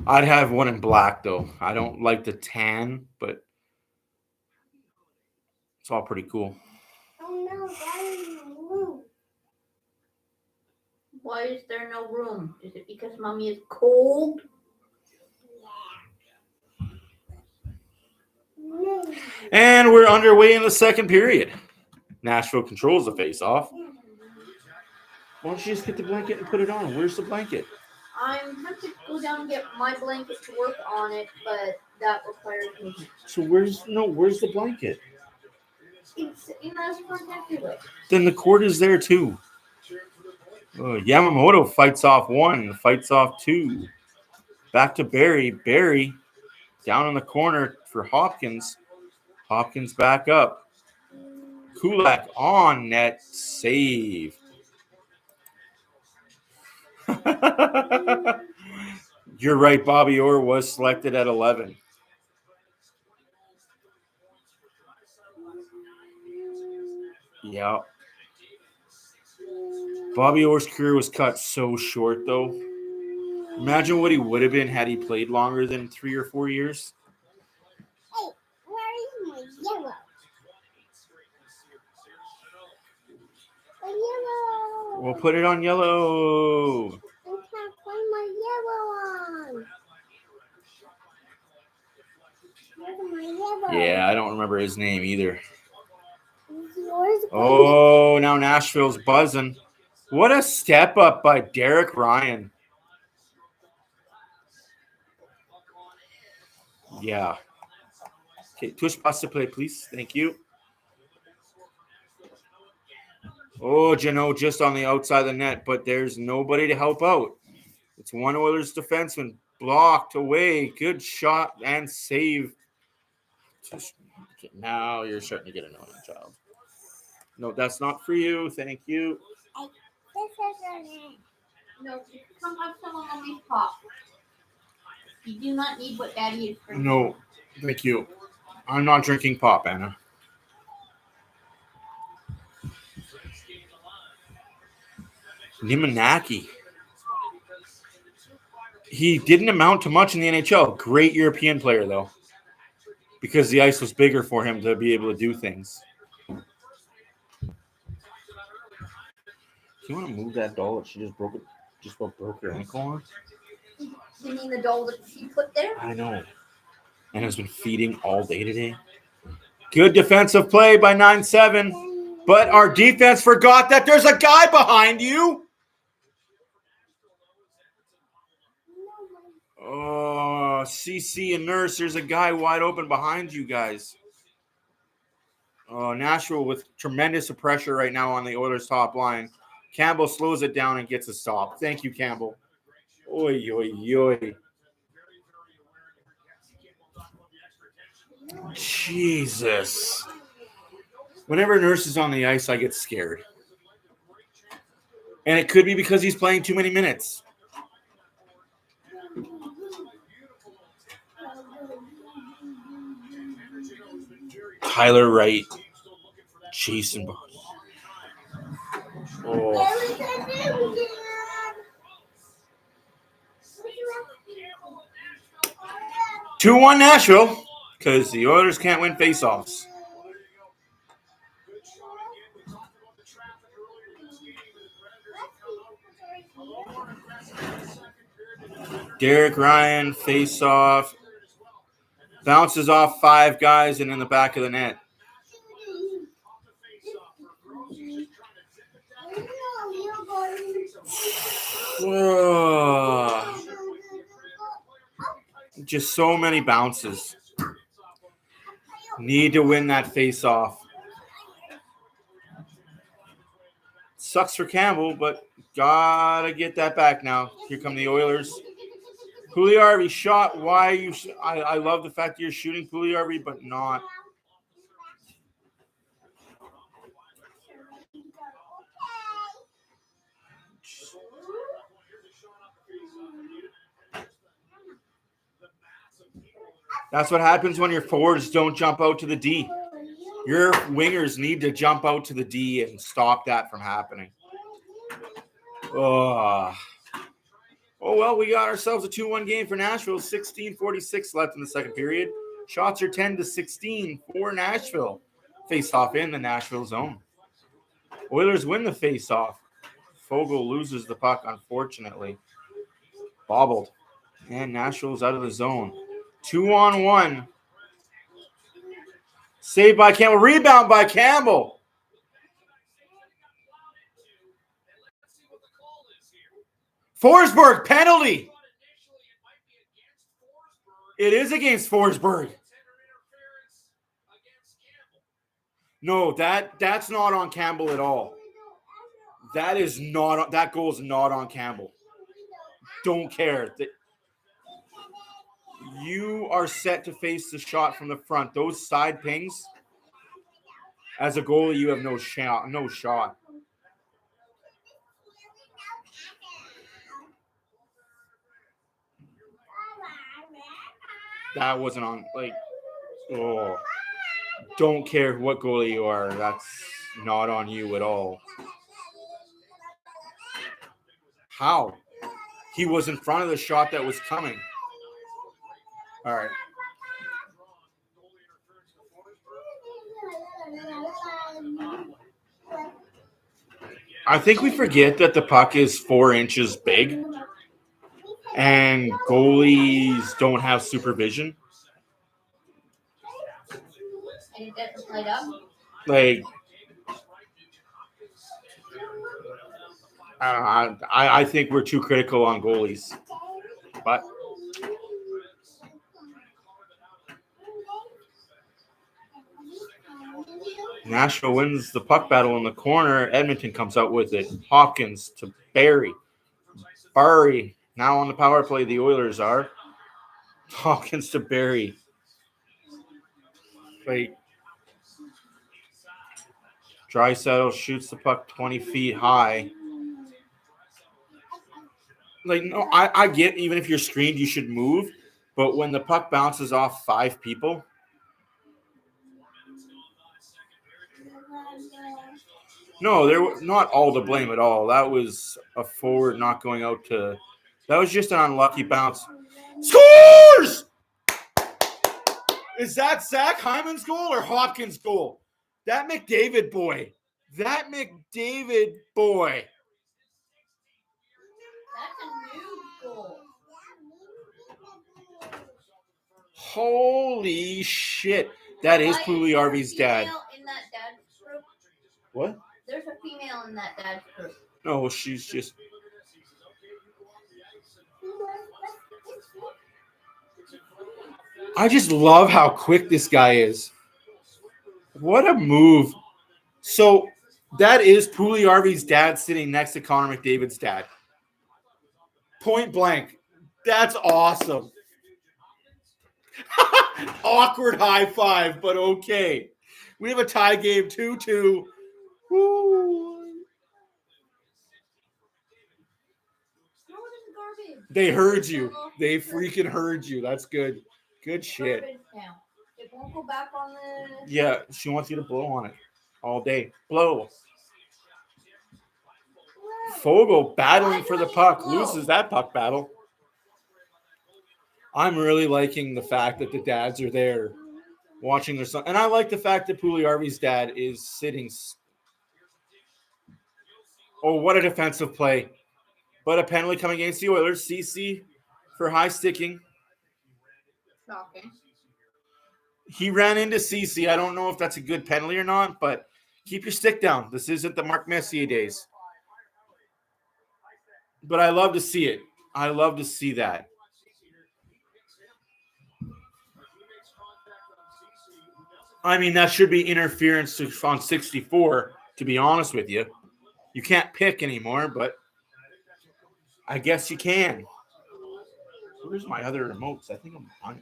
I'd have one in black, though. I don't like the tan, but it's all pretty cool. Oh no, why is there no room? Why is there no room? Is it because mommy is cold? No. And we're underway in the second period. Nashville controls the face-off. Why don't you just get the blanket and put it on? Where's the blanket? I'm tempted to go down and get my blanket to work on it, but that requires me. So where's the blanket? It's in those protected. Then the court is there too. Yamamoto fights off one, fights off two. Back to Barrie. Barrie down in the corner for Hopkins. Hopkins back up. Kulak on net. Save. You're right. Bobby Orr was selected at 11. Yeah. Bobby Orr's career was cut so short, though. Imagine what he would have been had he played longer than 3 or 4 years. Hey, where is my yellow? The yellow. We'll put it on yellow. I can't find my yellow one. Where's my yellow? Yeah, I don't remember his name either. Is yours? Oh, now Nashville's buzzing. What a step up by Derek Ryan. Yeah. Okay, touch pass to play, please. Thank you. Oh, Janot just on the outside of the net, but there's nobody to help out. It's one Oilers defenseman blocked away. Good shot and save. Now you're starting to get annoying, child. No, that's not for you. Thank you. This is it. No, come have some on these pop. You do not need what Daddy is drinking. No, thank you. I'm not drinking pop, Anna. Nimanaki. He didn't amount to much in the NHL. Great European player, though, because the ice was bigger for him to be able to do things. Do you want to move that doll that she just broke her ankle on? You mean the doll that she put there? I know. And has been feeding all day today. Good defensive play by 9-7. But our defense forgot that there's a guy behind you. Oh, CC and Nurse, there's a guy wide open behind you guys. Oh, Nashville with tremendous pressure right now on the Oilers' top line. Campbell slows it down and gets a stop. Thank you, Campbell. Oy, oy, oy. Jesus. Whenever Nurse is on the ice, I get scared. And it could be because he's playing too many minutes. Tyler Wright. Jason Boss. Oh. 2-1 Nashville, because the Oilers can't win faceoffs. Derek Ryan, faceoff. Bounces off 5 guys and in the back of the net. Whoa. Just so many bounces. Need to win that face-off. Sucks for Campbell, but gotta get that back now. Here come the Oilers. Pugliarvi shot. Why you? I love the fact that you're shooting Pugliarvi, but not. That's what happens when your forwards don't jump out to the D. Your wingers need to jump out to the D and stop that from happening. Oh, well, we got ourselves a 2-1 game for Nashville. 16:46 left in the second period. Shots are 10-16 for Nashville. Face-off in the Nashville zone. Oilers win the face-off. Fogle loses the puck, unfortunately. Bobbled. And Nashville's out of the zone. 2-on-1. Saved by Campbell. Rebound by Campbell. Forsberg, penalty. It is against Forsberg. No, that's not on Campbell at all. That is not. That goal is not on Campbell. Don't care. You are set to face the shot from the front. Those side pings, as a goalie, you have no shot. No shot. That wasn't on. Like, oh, don't care what goalie you are. That's not on you at all. How? He was in front of the shot that was coming. All right. I think we forget that the puck is 4 inches big and goalies don't have supervision. And it doesn't light up. Like, I think we're too critical on goalies. But Nashville wins the puck battle in the corner. Edmonton comes out with it. Hopkins to Barrie. Barrie now on the power play. The Oilers are. Hopkins to Barrie. Like, Draisaitl shoots the puck 20 feet high. Like, no, I get even if you're screened, you should move. But when the puck bounces off 5 people, no, there was not all to blame at all. That was a forward not going out to. That was just an unlucky bounce. Scores! Is that Zach Hyman's goal or Hopkins' goal? That McDavid boy. That McDavid boy. That's a new goal. Holy shit. That is Pugliarvi's dad. Female in that dad's group? What? There's a female in that dad's group. No, she's just. I just love how quick this guy is. What a move. So that is Pugliarvi's dad sitting next to Connor McDavid's dad. Point blank. That's awesome. Awkward high five, but okay. We have a tie game 2-2. Woo. They heard you. They freaking heard you. That's good. Good shit. It won't go back on the. Yeah, she wants you to blow on it all day. Blow. Fogle battling for the puck. Loses that puck battle. I'm really liking the fact that the dads are there watching their son. And I like the fact that Pugliarvi's dad is sitting. Oh, what a defensive play. But a penalty coming against the Oilers. CC for high sticking. Shocking. He ran into CC. I don't know if that's a good penalty or not, but keep your stick down. This isn't the Mark Messier days. But I love to see it. I love to see that. I mean, that should be interference on 64, to be honest with you. You can't pick anymore, but I guess you can. Where's my other remotes? I think I'm on.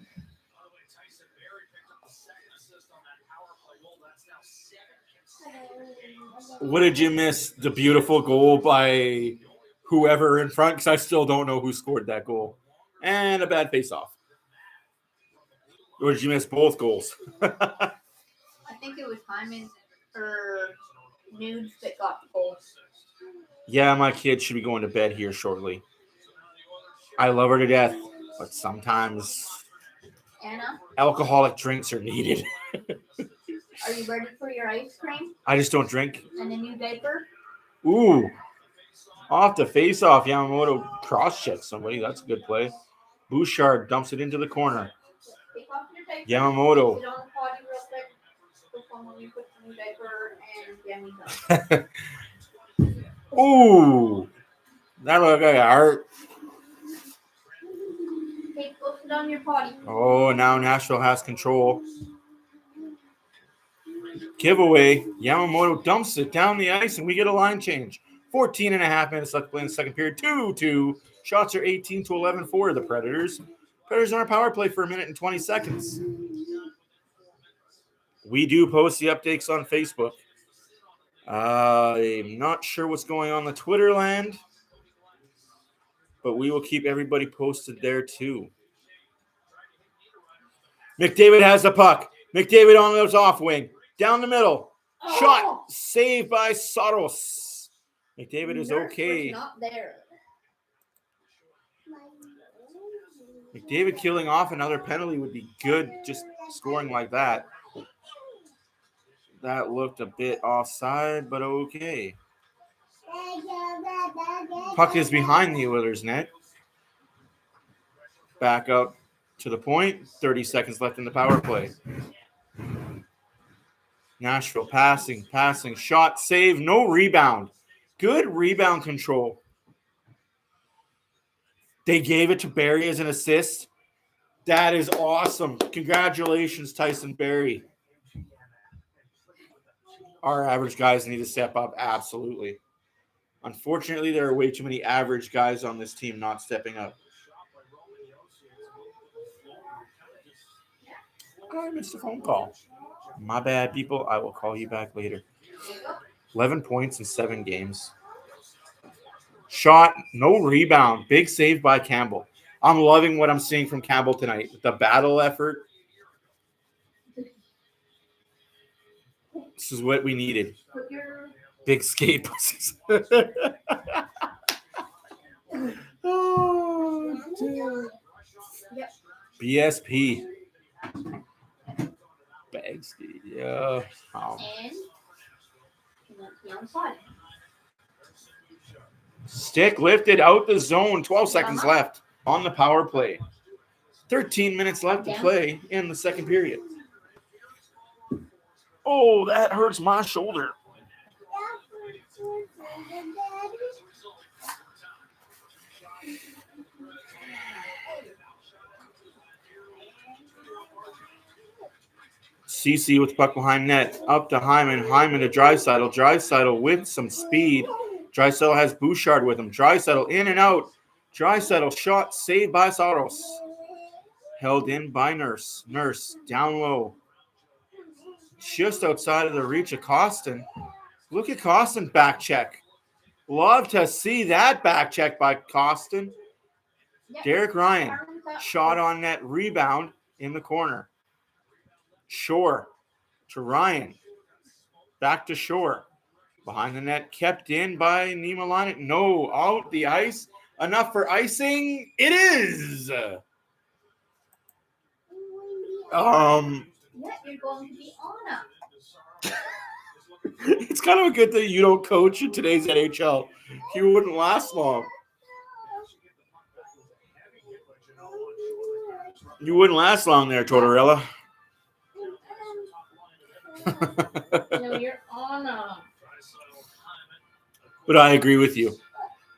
What did you miss? The beautiful goal by whoever in front? Because I still don't know who scored that goal. And a bad face-off. Or did you miss both goals? I think it was Hyman or Nuge that got the goal. Yeah, my kid should be going to bed here shortly. I love her to death, but sometimes Anna, alcoholic drinks are needed. are you ready for your ice cream I just don't drink. and a new diaper? Ooh. Off the face-off, Yamamoto cross-checks somebody. That's a good play. Bouchard dumps it into the corner. Take off your diaper. Yamamoto. Sit on the potty real quick. Before when you put the new diaper and Yami's on. Ooh. That looked like a heart. Okay, go sit on your potty. Oh, now Nashville has control. Giveaway. Yamamoto dumps it down the ice, and we get a line change. 14 and a half minutes left to play in the second period. 2-2. Shots are 18-11 for the Predators. Predators on our power play for a minute and 20 seconds. We do post the updates on Facebook. I'm not sure what's going on in the Twitter land, but we will keep everybody posted there too. McDavid has the puck. McDavid on those off wing. Down the middle. Shot. Saved by Saros. McDavid is okay. Not there. McDavid killing off another penalty would be good, just scoring like that. That looked a bit offside, but okay. Puck is behind the Oilers' net. Back up to the point. 30 seconds left in the power play. Nashville passing, shot, save, no rebound. Good rebound control. They gave it to Barrie as an assist. That is awesome. Congratulations, Tyson Barrie. Our average guys need to step up, absolutely. Unfortunately, there are way too many average guys on this team not stepping up. I missed a phone call. My bad, people. I will call you back later. 11 points in 7 games. Shot, no rebound. Big save by Campbell. I'm loving what I'm seeing from Campbell tonight. The battle effort. This is what we needed. Big skate pussies. Oh, dude. BSP. Bag skate. Yeah. Stick lifted out the zone. 12 seconds left on the power play. 13 minutes left to play in the second period. Oh, that hurts my shoulder. CC with the puck behind net. Up to Hyman. Hyman to Draisaitl. Draisaitl with some speed. Draisaitl has Bouchard with him. Draisaitl in and out. Draisaitl shot saved by Saros. Held in by Nurse. Nurse down low. Just outside of the reach of Costin. Look at Costin back check. Love to see that back check by Costin. Derek Ryan. Shot on net. Rebound in the corner. Shore to Ryan. Back to Shore. Behind the net, kept in by Niemelainen. No, out the ice. Enough for icing. It is. You're going to be on up. It's kind of a good thing you don't coach in today's NHL. You wouldn't last long. You wouldn't last long there, Tortorella. No, you're on up. But I agree with you.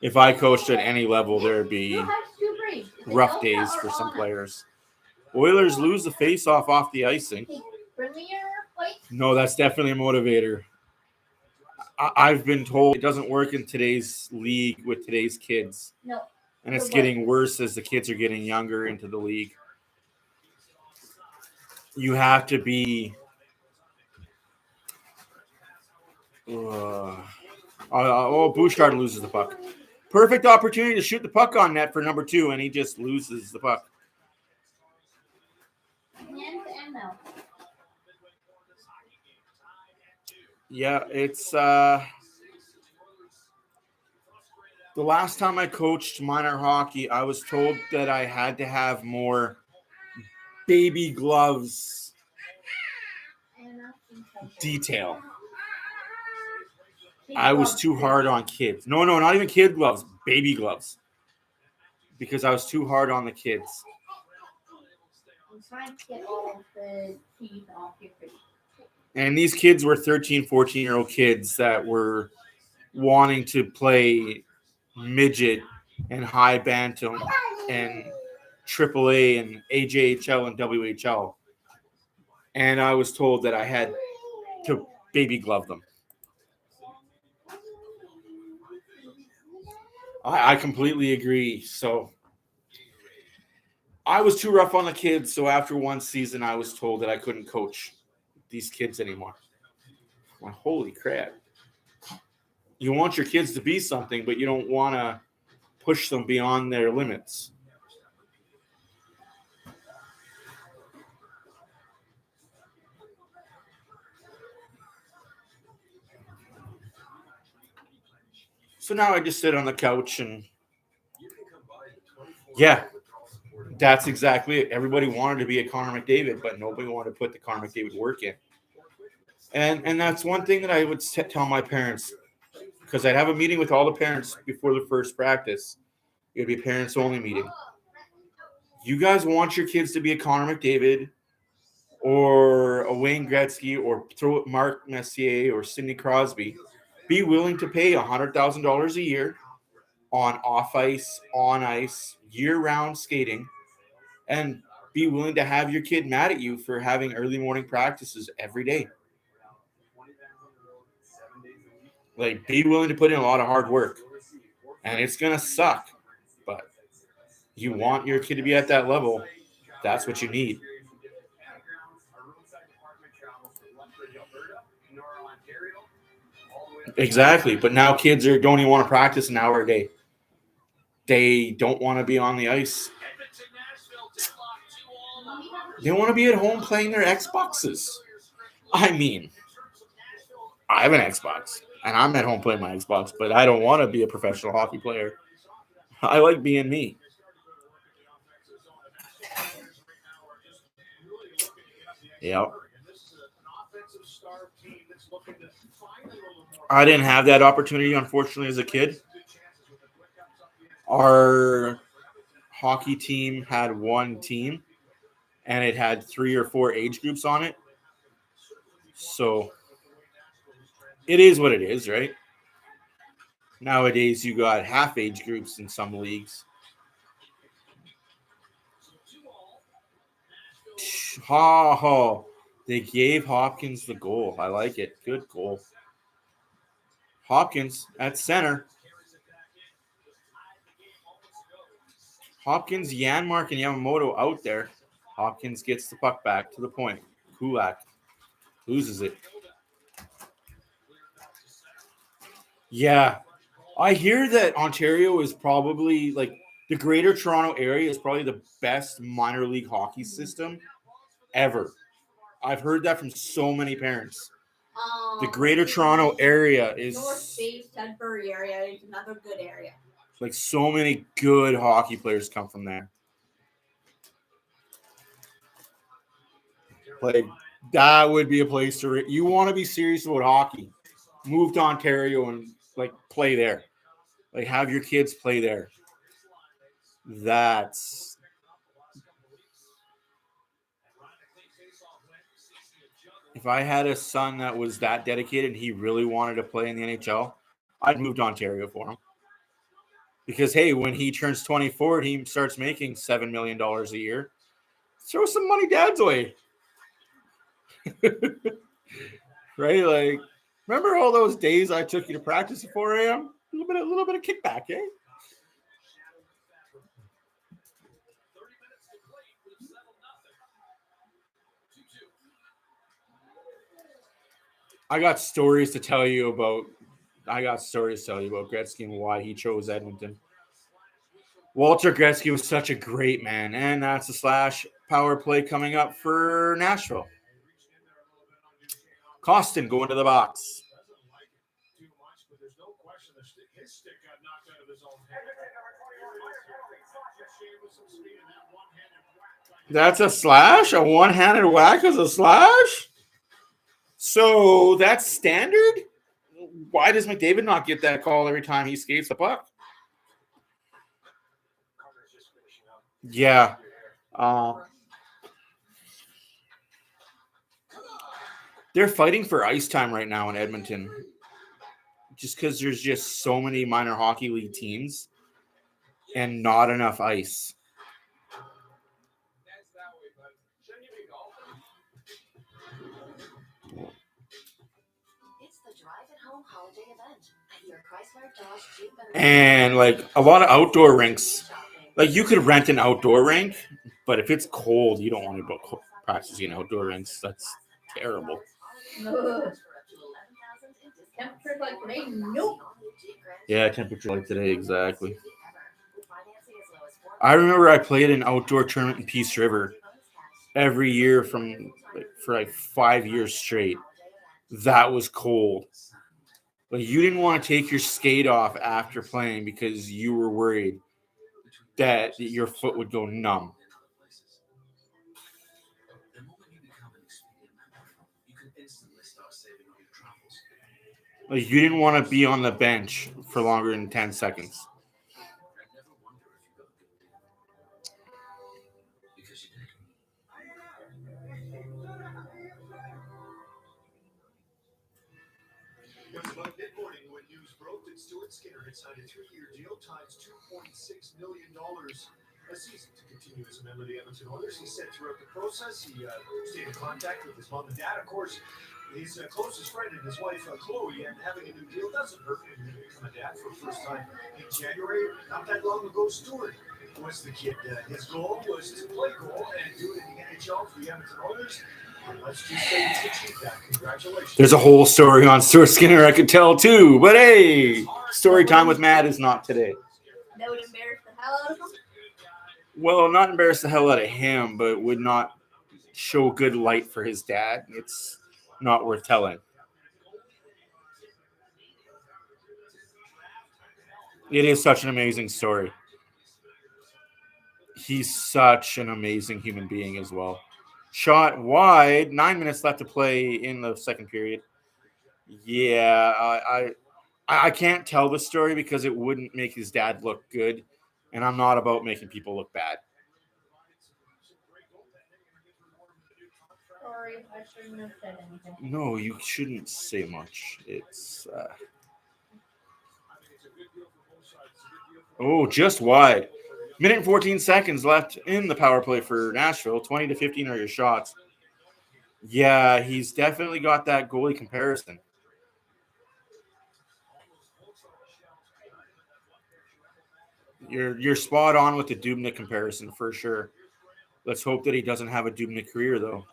If I coached at any level, there would be rough days for some players. Oilers lose the face-off off the icing. No, that's definitely a motivator. I've been told it doesn't work in today's league with today's kids. No. And it's getting worse as the kids are getting younger into the league. You have to be... Bouchard loses the puck. Perfect opportunity to shoot the puck on net for number 2, and he just loses the puck. Yeah, it's the last time I coached minor hockey, I was told that I had to have more baby gloves detail. I was too hard on kids. No, not even kid gloves, baby gloves. Because I was too hard on the kids. I'm trying to get all of the teeth off your face. And these kids were 13, 14-year-old kids that were wanting to play midget and high bantam and AAA and AJHL and WHL. And I was told that I had to baby glove them. I completely agree. So I was too rough on the kids. So after one season, I was told that I couldn't coach these kids anymore. Well, holy crap. You want your kids to be something, but you don't want to push them beyond their limits. So now I just sit on the couch and yeah, that's exactly it. Everybody wanted to be a Connor McDavid, but nobody wanted to put the Connor McDavid work in. And that's one thing that I would tell my parents, because I'd have a meeting with all the parents before the first practice. It would be a parents-only meeting. You guys want your kids to be a Connor McDavid or a Wayne Gretzky or throw it Mark Messier or Sidney Crosby. Be willing to pay $100,000 a year on off ice, on ice, year-round skating, and be willing to have your kid mad at you for having early morning practices every day. Like, be willing to put in a lot of hard work. And it's going to suck, but you want your kid to be at that level. That's what you need. Exactly. But now kids don't even want to practice an hour a day. They don't want to be on the ice. They want to be at home playing their Xboxes. I mean, I have an Xbox, and I'm at home playing my Xbox, but I don't want to be a professional hockey player. I like being me. Yep. I didn't have that opportunity, unfortunately, as a kid. Our hockey team had one team, and it had 3 or 4 age groups on it. So it is what it is, right? Nowadays, you got half age groups in some leagues. Oh, they gave Hopkins the goal. I like it. Good goal. Hopkins at center. Hopkins, Janmark, and Yamamoto out there. Hopkins gets the puck back to the point. Kulak loses it. Yeah. I hear that Ontario is probably, like, the Greater Toronto area is probably the best minor league hockey system ever. I've heard that from so many parents. The Greater Toronto area is North Bay, Sudbury area is another good area. Like, so many good hockey players come from there. Like, that would be a place to you want to be serious about hockey. Move to Ontario and, like, play there. Like, have your kids play there. That's if I had a son that was that dedicated and he really wanted to play in the NHL, I'd move to Ontario for him. Because, hey, when he turns 24 and he starts making $7 million a year, throw some money dad's way. Right? Like, remember all those days I took you to practice at 4 a.m.? A little bit of kickback, eh? I got stories to tell you about Gretzky and why he chose Edmonton. Walter Gretzky was such a great man, and that's the slash power play coming up for Nashville. Costin going to the box. That's a slash? A one-handed whack is a slash? So that's standard? Why does McDavid not get that call every time he skates the puck? Yeah. They're fighting for ice time right now in Edmonton. Just because there's just so many minor hockey league teams and not enough ice. And like a lot of outdoor rinks, like you could rent an outdoor rink, but if it's cold, you don't want to go practicing outdoor rinks. That's terrible. Ugh. Temperatures like today, nope. Yeah, temperature like today, exactly. I remember I played an outdoor tournament in Peace River every year for like 5 years straight. That was cold. Like you didn't want to take your skate off after playing because you were worried that your foot would go numb. Like you didn't want to be on the bench for longer than 10 seconds. It was about mid-morning when news broke that Stuart Skinner had signed a 3-year deal times $2.6 million a season to continue his member of the Edmonton Oilers. He said throughout the process, he stayed in contact with his mom and dad. Of course, his closest friend and his wife, Chloe, and having a new deal doesn't hurt him to become a dad for the first time in January. Not that long ago, Stuart was the kid. His goal was to play goal and do it in the NHL for the Edmonton Oilers. Let's just say he's achieved that. Congratulations. There's a whole story on Stuart Skinner I could tell too, but hey, story time with Matt is not today. That would embarrass the hell out of him. Well, not embarrass the hell out of him, but would not show good light for his dad. It's not worth telling. It is such an amazing story. He's such an amazing human being as well. Shot wide, 9 minutes left to play in the second period. Yeah, I can't tell the story because it wouldn't make his dad look good, and I'm not about making people look bad. Sorry, I shouldn't have said anything. No, you shouldn't say much. It's just wide. Minute and 14 seconds left in the power play for Nashville. 20 to 15 are your shots. Yeah, he's definitely got that goalie comparison. You're spot on with the Dubnyk comparison for sure. Let's hope that he doesn't have a Dubnyk career, though.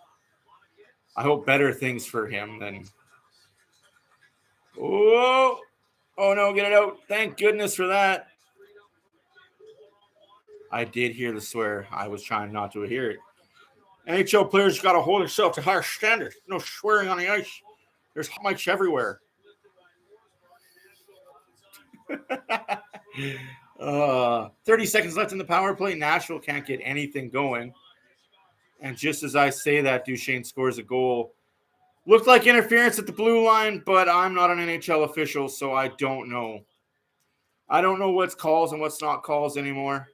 I hope better things for him than. Oh no, get it out. Thank goodness for that. I did hear the swear. I was trying not to hear it. NHL players got to hold themselves to higher standards. No swearing on the ice. There's mics everywhere. 30 seconds left in the power play. Nashville can't get anything going. And just as I say that, Duchesne scores a goal. Looked like interference at the blue line, but I'm not an NHL official, so I don't know. I don't know what's calls and what's not calls anymore.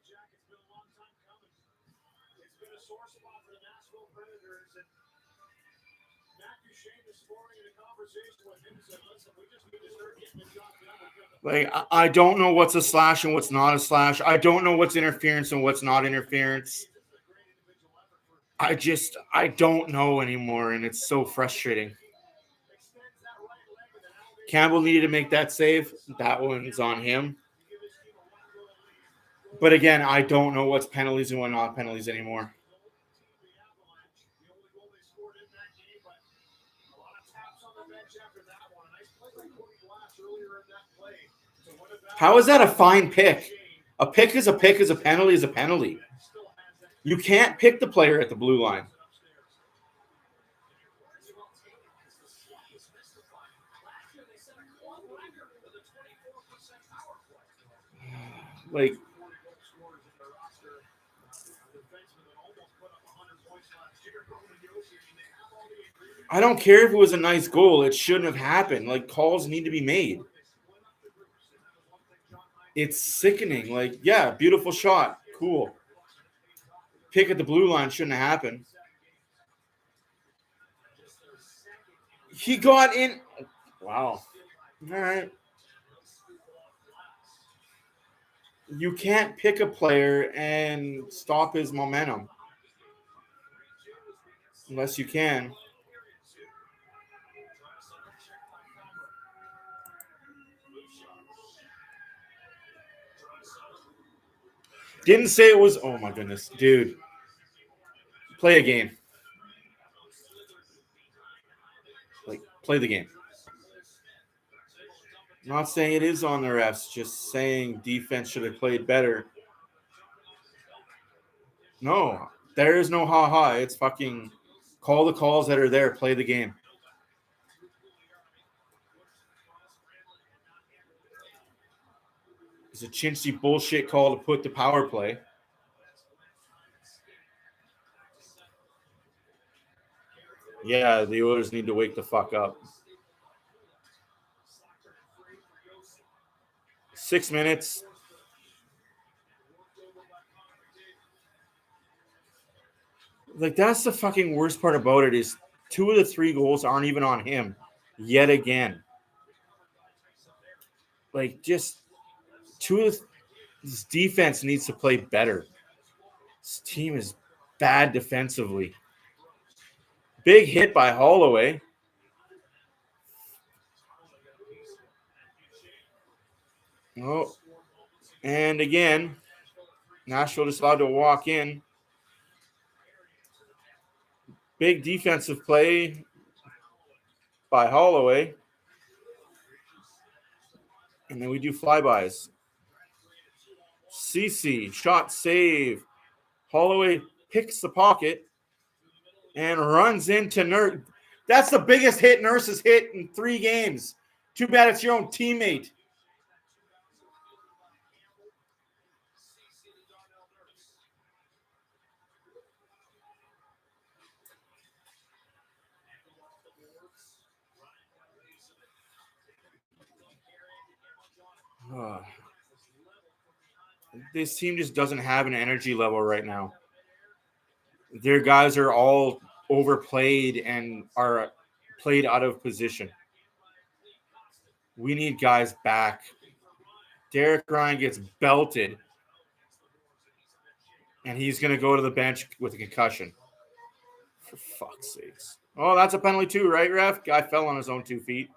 Like, I don't know what's a slash and what's not a slash. I don't know what's interference and what's not interference. I don't know anymore, and it's so frustrating. Campbell needed to make that save. That one's on him. But again, I don't know what's penalties and what not penalties anymore. How is that a fine pick? A pick is a pick, is a penalty is a penalty. You can't pick the player at the blue line. Like, I don't care if it was a nice goal. It shouldn't have happened. Like, calls need to be made. It's sickening. Like, yeah, beautiful shot. Cool. Pick at the blue line shouldn't have happened. He got in. Wow. All right. You can't pick a player and stop his momentum. Unless you can. Didn't say it was. Oh my goodness, dude. Play a game. Like, play the game. I'm not saying it is on the refs, just saying defense should have played better. No, there is no ha-ha. It's fucking call the calls that are there. Play the game. It's a chintzy bullshit call to put the power play. Yeah, the Oilers need to wake the fuck up. 6 minutes. Like, that's the fucking worst part about it is 2 of the 3 goals aren't even on him yet again. Like, just 2 of this defense needs to play better. This team is bad defensively. Big hit by Holloway. Oh, and again, Nashville just allowed to walk in. Big defensive play by Holloway. And then we do flybys. CC, shot save. Holloway picks the pocket and runs into Nurse. That's the biggest hit Nurse has hit in 3 games. Too bad it's your own teammate. This team just doesn't have an energy level right now. Their guys are all overplayed and are played out of position. We need guys back. Derek Ryan gets belted, and he's going to go to the bench with a concussion. For fuck's sakes. Oh, that's a penalty too, right, ref? Guy fell on his own 2 feet.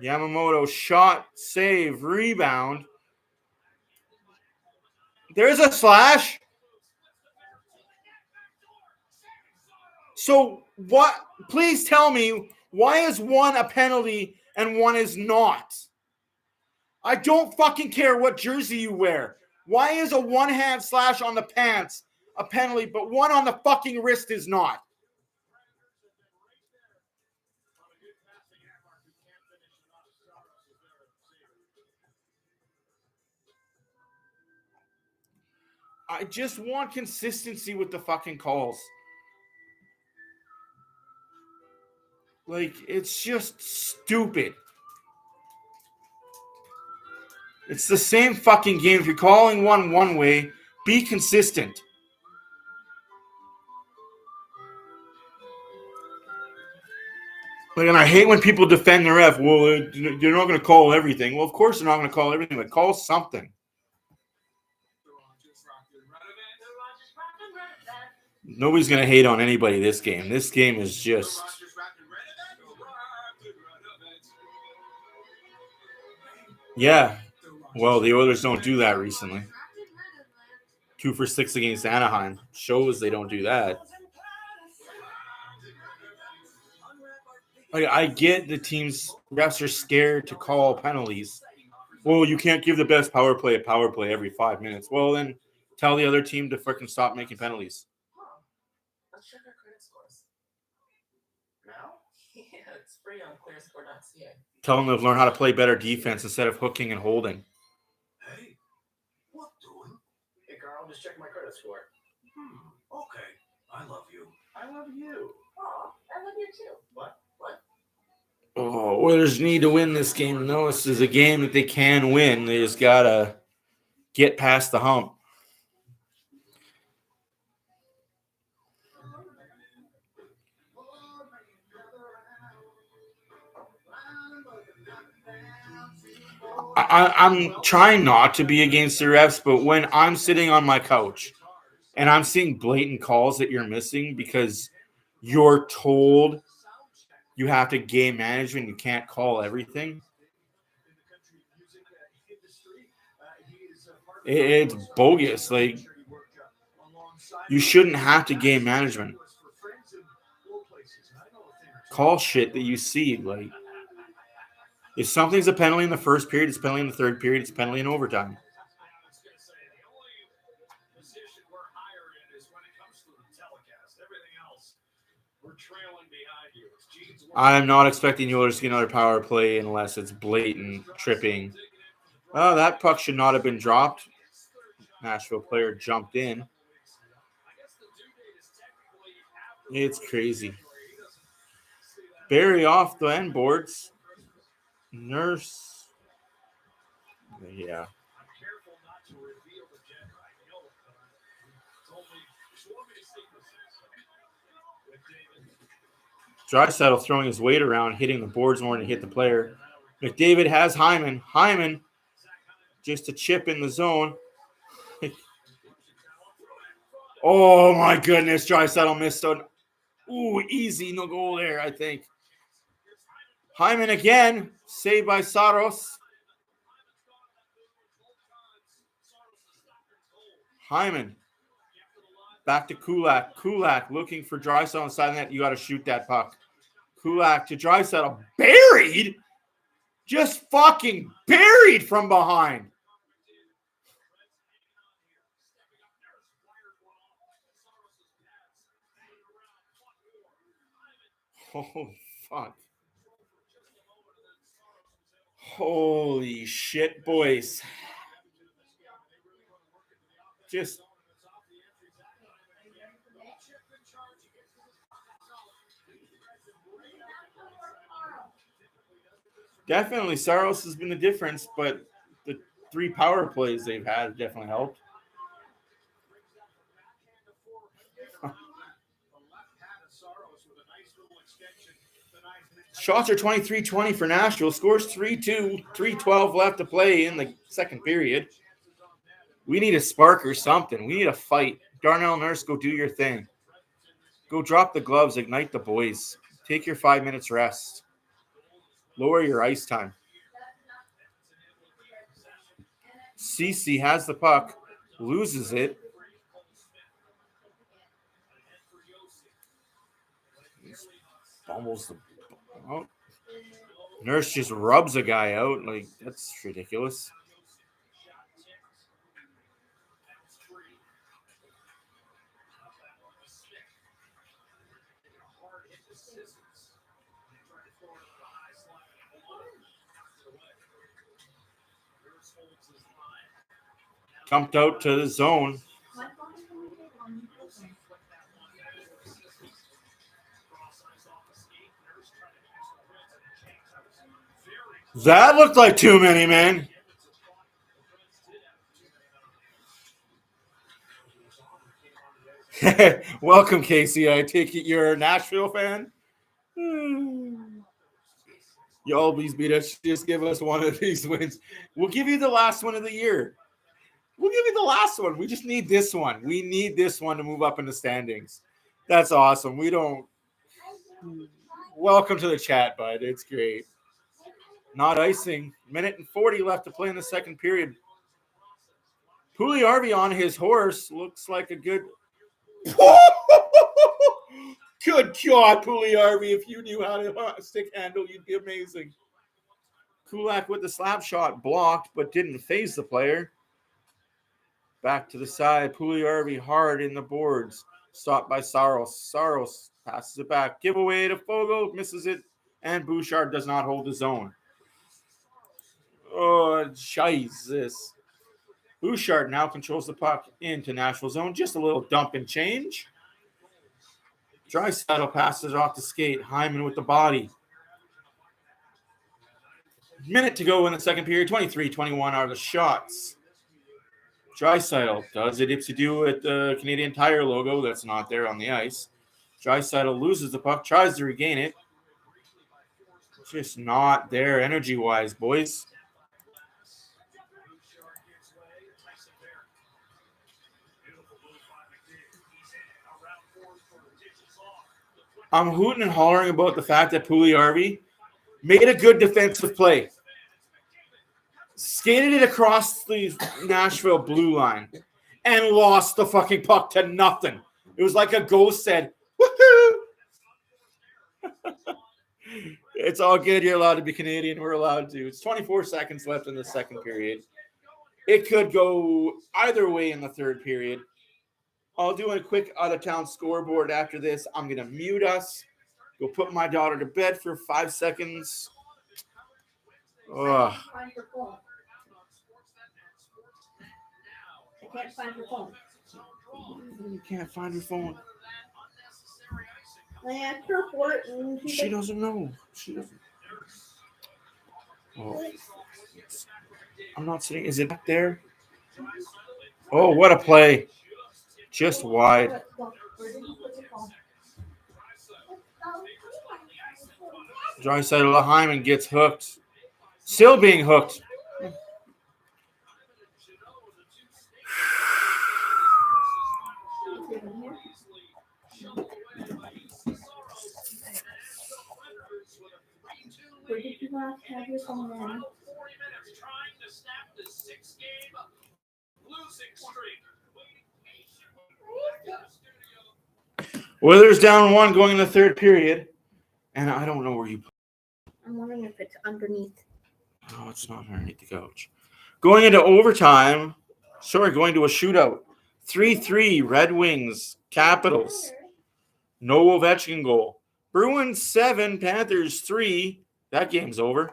Yamamoto shot, save, rebound. There's a slash. So what? Please tell me, why is one a penalty and one is not? I don't fucking care what jersey you wear. Why is a one-hand slash on the pants a penalty, but one on the fucking wrist is not? I just want consistency with the fucking calls. Like, it's just stupid. It's the same fucking game. If you're calling one way, be consistent. Like, and I hate when people defend the ref. Well, you're not going to call everything. Well, of course they're not going to call everything, but call something. Nobody's going to hate on anybody this game. This game is just... Yeah. Well, the Oilers don't do that recently. 2 for 6 against Anaheim. Shows they don't do that. Like, I get the teams, refs are scared to call penalties. Well, you can't give the best power play a power play every 5 minutes. Well, then tell the other team to freaking stop making penalties. Let's check our credit scores. Now? Yeah, it's free on clearscore.ca. Tell them to learn how to play better defense instead of hooking and holding. Hey, what doing? Hey, Carl, just check my credit score. Okay, I love you. I love you. Aw, I love you too. What? Oh, Oilers need to win this game. No, this is a game that they can win. They just got to get past the hump. I'm trying not to be against the refs, but when I'm sitting on my couch and I'm seeing blatant calls that you're missing because you're told you have to game manage and you can't call everything. It's bogus. Like, you shouldn't have to game management. Call shit that you see. Like, if something's a penalty in the first period, it's penalty in the third period, it's penalty in overtime. I'm not expecting you to see another power play unless it's blatant tripping. Oh, that puck should not have been dropped. Nashville player jumped in. It's crazy. Barrie off the end boards. Nurse. Yeah. Draisaitl throwing his weight around, hitting the boards more than hit the player. McDavid has Hyman. Hyman just a chip in the zone. Oh my goodness, Draisaitl missed on. Ooh, easy, no goal there, I think. Hyman again, saved by Saros. Hyman. Back to Kulak. Kulak looking for Draisaitl inside the net. You got to shoot that puck. Kulak to Draisaitl. Buried? Just fucking buried from behind. Oh, fuck. Holy shit, boys. Just... definitely, Saros has been the difference, but the 3 power plays they've had definitely helped. Shots are 23-20 for Nashville. Scores 3-2, 3:12 left to play in the second period. We need a spark or something. We need a fight. Darnell Nurse, go do your thing. Go drop the gloves, ignite the boys. Take your 5 minutes rest. Lower your ice time. Cece has the puck, loses it. Fumbles the... Oh. Nurse just rubs a guy out. Like, that's ridiculous. Dumped out to the zone. That looked like too many, man. Welcome, Casey. I take it you're a Nashville fan? You always beat us. Just give us one of these wins. We'll give you the last one of the year. We'll give you the last one. We just need this one. We need this one to move up in the standings. That's awesome. We don't... Welcome to the chat, bud. It's great. Not icing. Minute and 40 left to play in the second period. Pugliarvi on his horse looks like a good... Good God, Pugliarvi. If you knew how to stick handle, you'd be amazing. Kulak with the slap shot blocked, but didn't phase the player. Back to the side. Pugliarvi hard in the boards. Stopped by Saros. Saros passes it back. Giveaway to Fogo. Misses it. And Bouchard does not hold the zone. Oh, Jesus. Bouchard now controls the puck into Nashville zone. Just a little dump and change. Draisaitl passes off the skate. Hyman with the body. Minute to go in the second period. 23-21 are the shots. Draisaitl does it. Ipsy-do at the Canadian Tire logo. That's not there on the ice. Draisaitl loses the puck. Tries to regain it. Just not there energy-wise, boys. I'm hooting and hollering about the fact that Pugliarvi made a good defensive play. skated it across the Nashville blue line, and lost the fucking puck to nothing. It was like a ghost said, woohoo! It's all good. You're allowed to be Canadian. We're allowed to. It's 24 seconds left in the second period. It could go either way in the third period. I'll do a quick out-of-town scoreboard after this. I'm going to mute us. Go put my daughter to bed for 5 seconds. Ugh. Find her phone. I can't find her phone. You can't find her phone. I asked her for it, and She doesn't know. She doesn't. Oh. I'm not sitting. Is it back there? Oh, what a play. Just wide. Draisaitl to Hyman gets hooked. Still being hooked. Where did you last have your phone then? Oilers down 1 going in the third period. And I don't know where you. I'm wondering if it's underneath. Oh, it's not underneath the couch. Going into overtime. Going to a shootout. 3-3 Red Wings, Capitals. No Ovechkin goal. Bruins 7, Panthers 3. That game's over.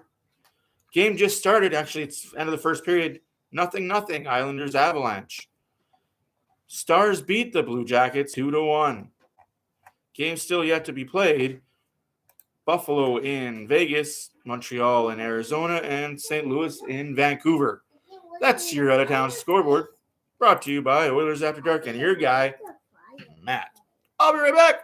Game just started. Actually, it's end of the first period. 0-0. Islanders Avalanche. Stars beat the Blue Jackets 2-1. Game still yet to be played. Buffalo in Vegas, Montreal in Arizona, and St. Louis in Vancouver. That's your out-of-town scoreboard. Brought to you by Oilers After Dark and your guy, Matt. I'll be right back.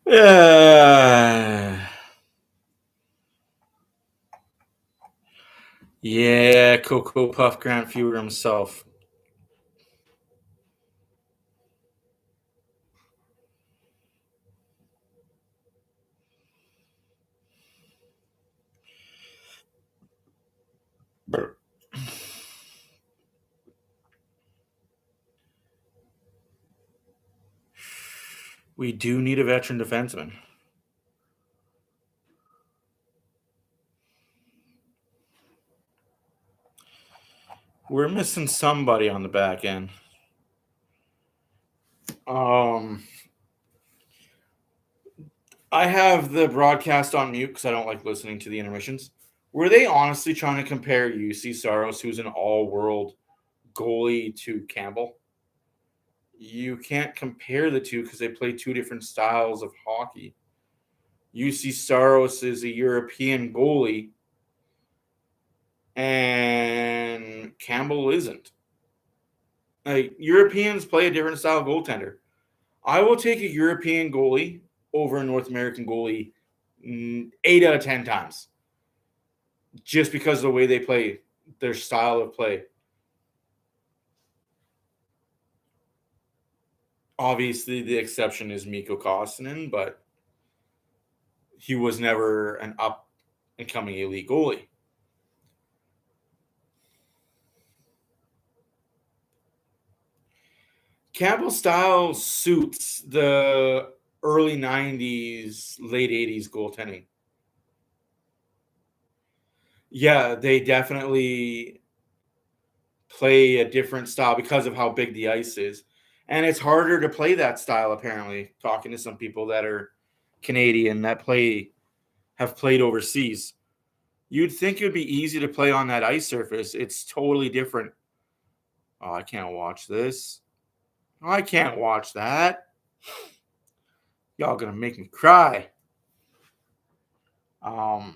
Yeah, Cocoa Puff Grant Fuhrer himself. We do need a veteran defenseman. We're missing somebody on the back end. I have the broadcast on mute because I don't like listening to the intermissions. Were they honestly trying to compare UC Saros, who's an all-world goalie, to Campbell? You can't compare the two because they play two different styles of hockey. UC Saros is a European goalie, and Campbell isn't. Like, Europeans play a different style of goaltender. I will take a European goalie over a North American goalie 8 out of 10 times, just because of the way they play, their style of play. Obviously, the exception is Mikko Koskinen, but he was never an up-and-coming elite goalie. Campbell's style suits the early 90s, late 80s goaltending. Yeah, they definitely play a different style because of how big the ice is. And it's harder to play that style, apparently, talking to some people that are Canadian that have played overseas. You'd think it would be easy to play on that ice surface. It's totally different. Oh, I can't watch this. Oh, I can't watch that. Y'all gonna make me cry. Like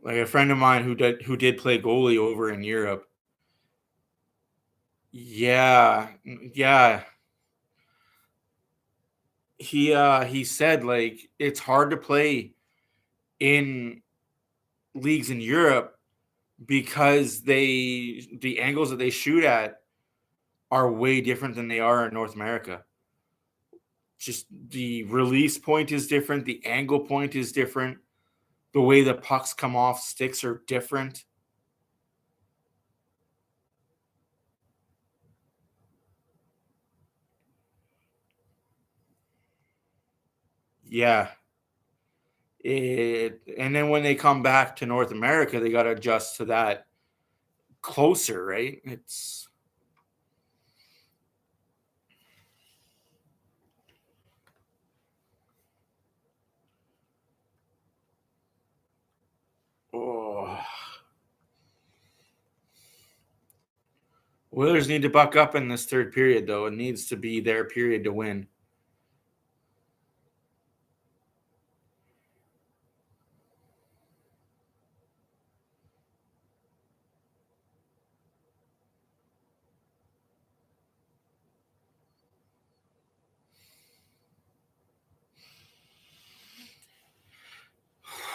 a friend of mine who did play goalie over in Europe. Yeah. He said, like, it's hard to play in leagues in Europe because the angles that they shoot at are way different than they are in North America. Just the release point is different, the angle point is different, the way the pucks come off sticks are different. Yeah. And then when they come back to North America, they got to adjust to that closer, right? It's oh. Oilers need to buck up in this third period, though. It needs to be their period to win.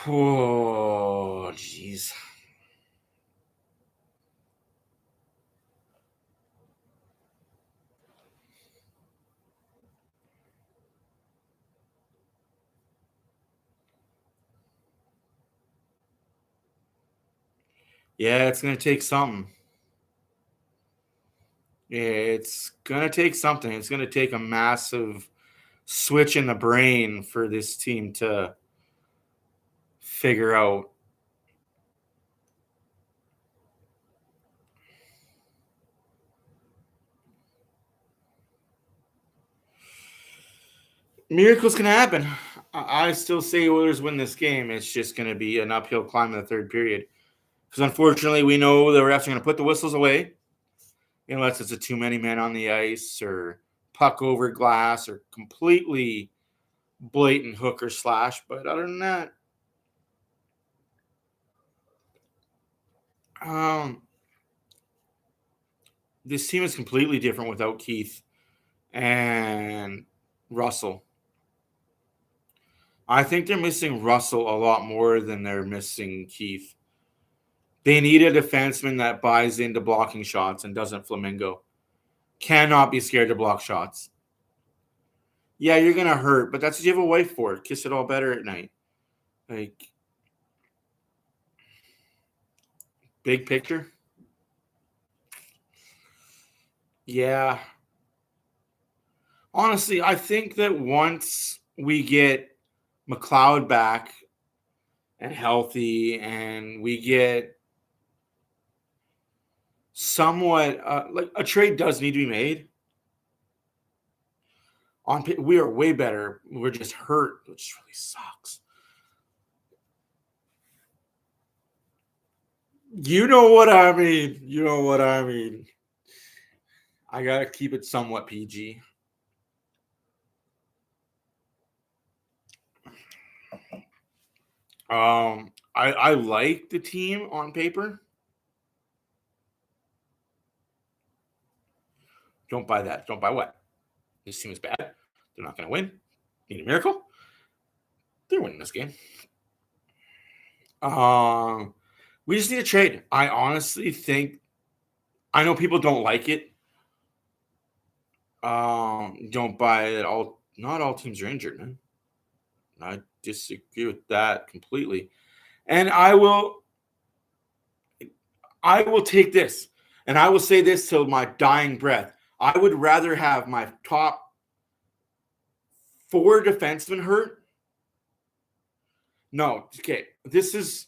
Oh, jeez. Yeah, it's going to take something. It's going to take something. It's going to take a massive switch in the brain for this team to figure out. Miracles can happen. I still say Oilers win this game. It's just going to be an uphill climb in the third period. Because unfortunately, we know the refs are going to put the whistles away unless it's a too many men on the ice or puck over glass or completely blatant hook or slash. But other than that, this team is completely different without Keith. And Russell. I think they're missing Russell a lot more than they're missing Keith. They need a defenseman that buys into blocking shots and doesn't flamingo. Cannot be scared to block shots. Yeah, you're going to hurt, but that's what you have a wife for. Kiss it all better at night. Like, big picture. Yeah. Honestly, I think that once we get McLeod back and healthy and we get somewhat like a trade does need to be made. We are way better. We're just hurt, which really sucks. You know what I mean. You know what I mean. I gotta keep it somewhat PG. I like the team on paper. Don't buy that. Don't buy what? This team is bad. They're not going to win. Need a miracle. They're winning this game. We just need a trade. I honestly think. I know people don't like it. Don't buy it. Not all teams are injured, man. I disagree with that completely. And I will take this, and I will say this till my dying breath. I would rather have my top 4 defensemen hurt. No, okay. This is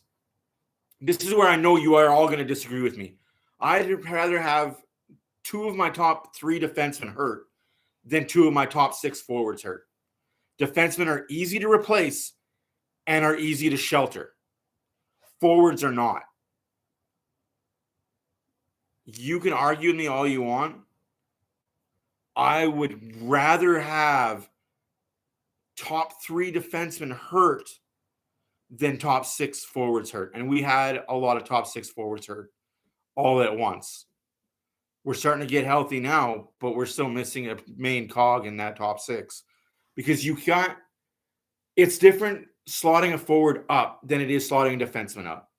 where I know you are all going to disagree with me. I'd rather have 2 of my top 3 defensemen hurt than 2 of my top 6 forwards hurt. Defensemen are easy to replace and are easy to shelter. Forwards are not. You can argue with me all you want. I would rather have top 3 defensemen hurt than top 6 forwards hurt. And we had a lot of top 6 forwards hurt all at once. We're starting to get healthy now, but we're still missing a main cog in that top 6. Because you can't – it's different slotting a forward up than it is slotting a defenseman up.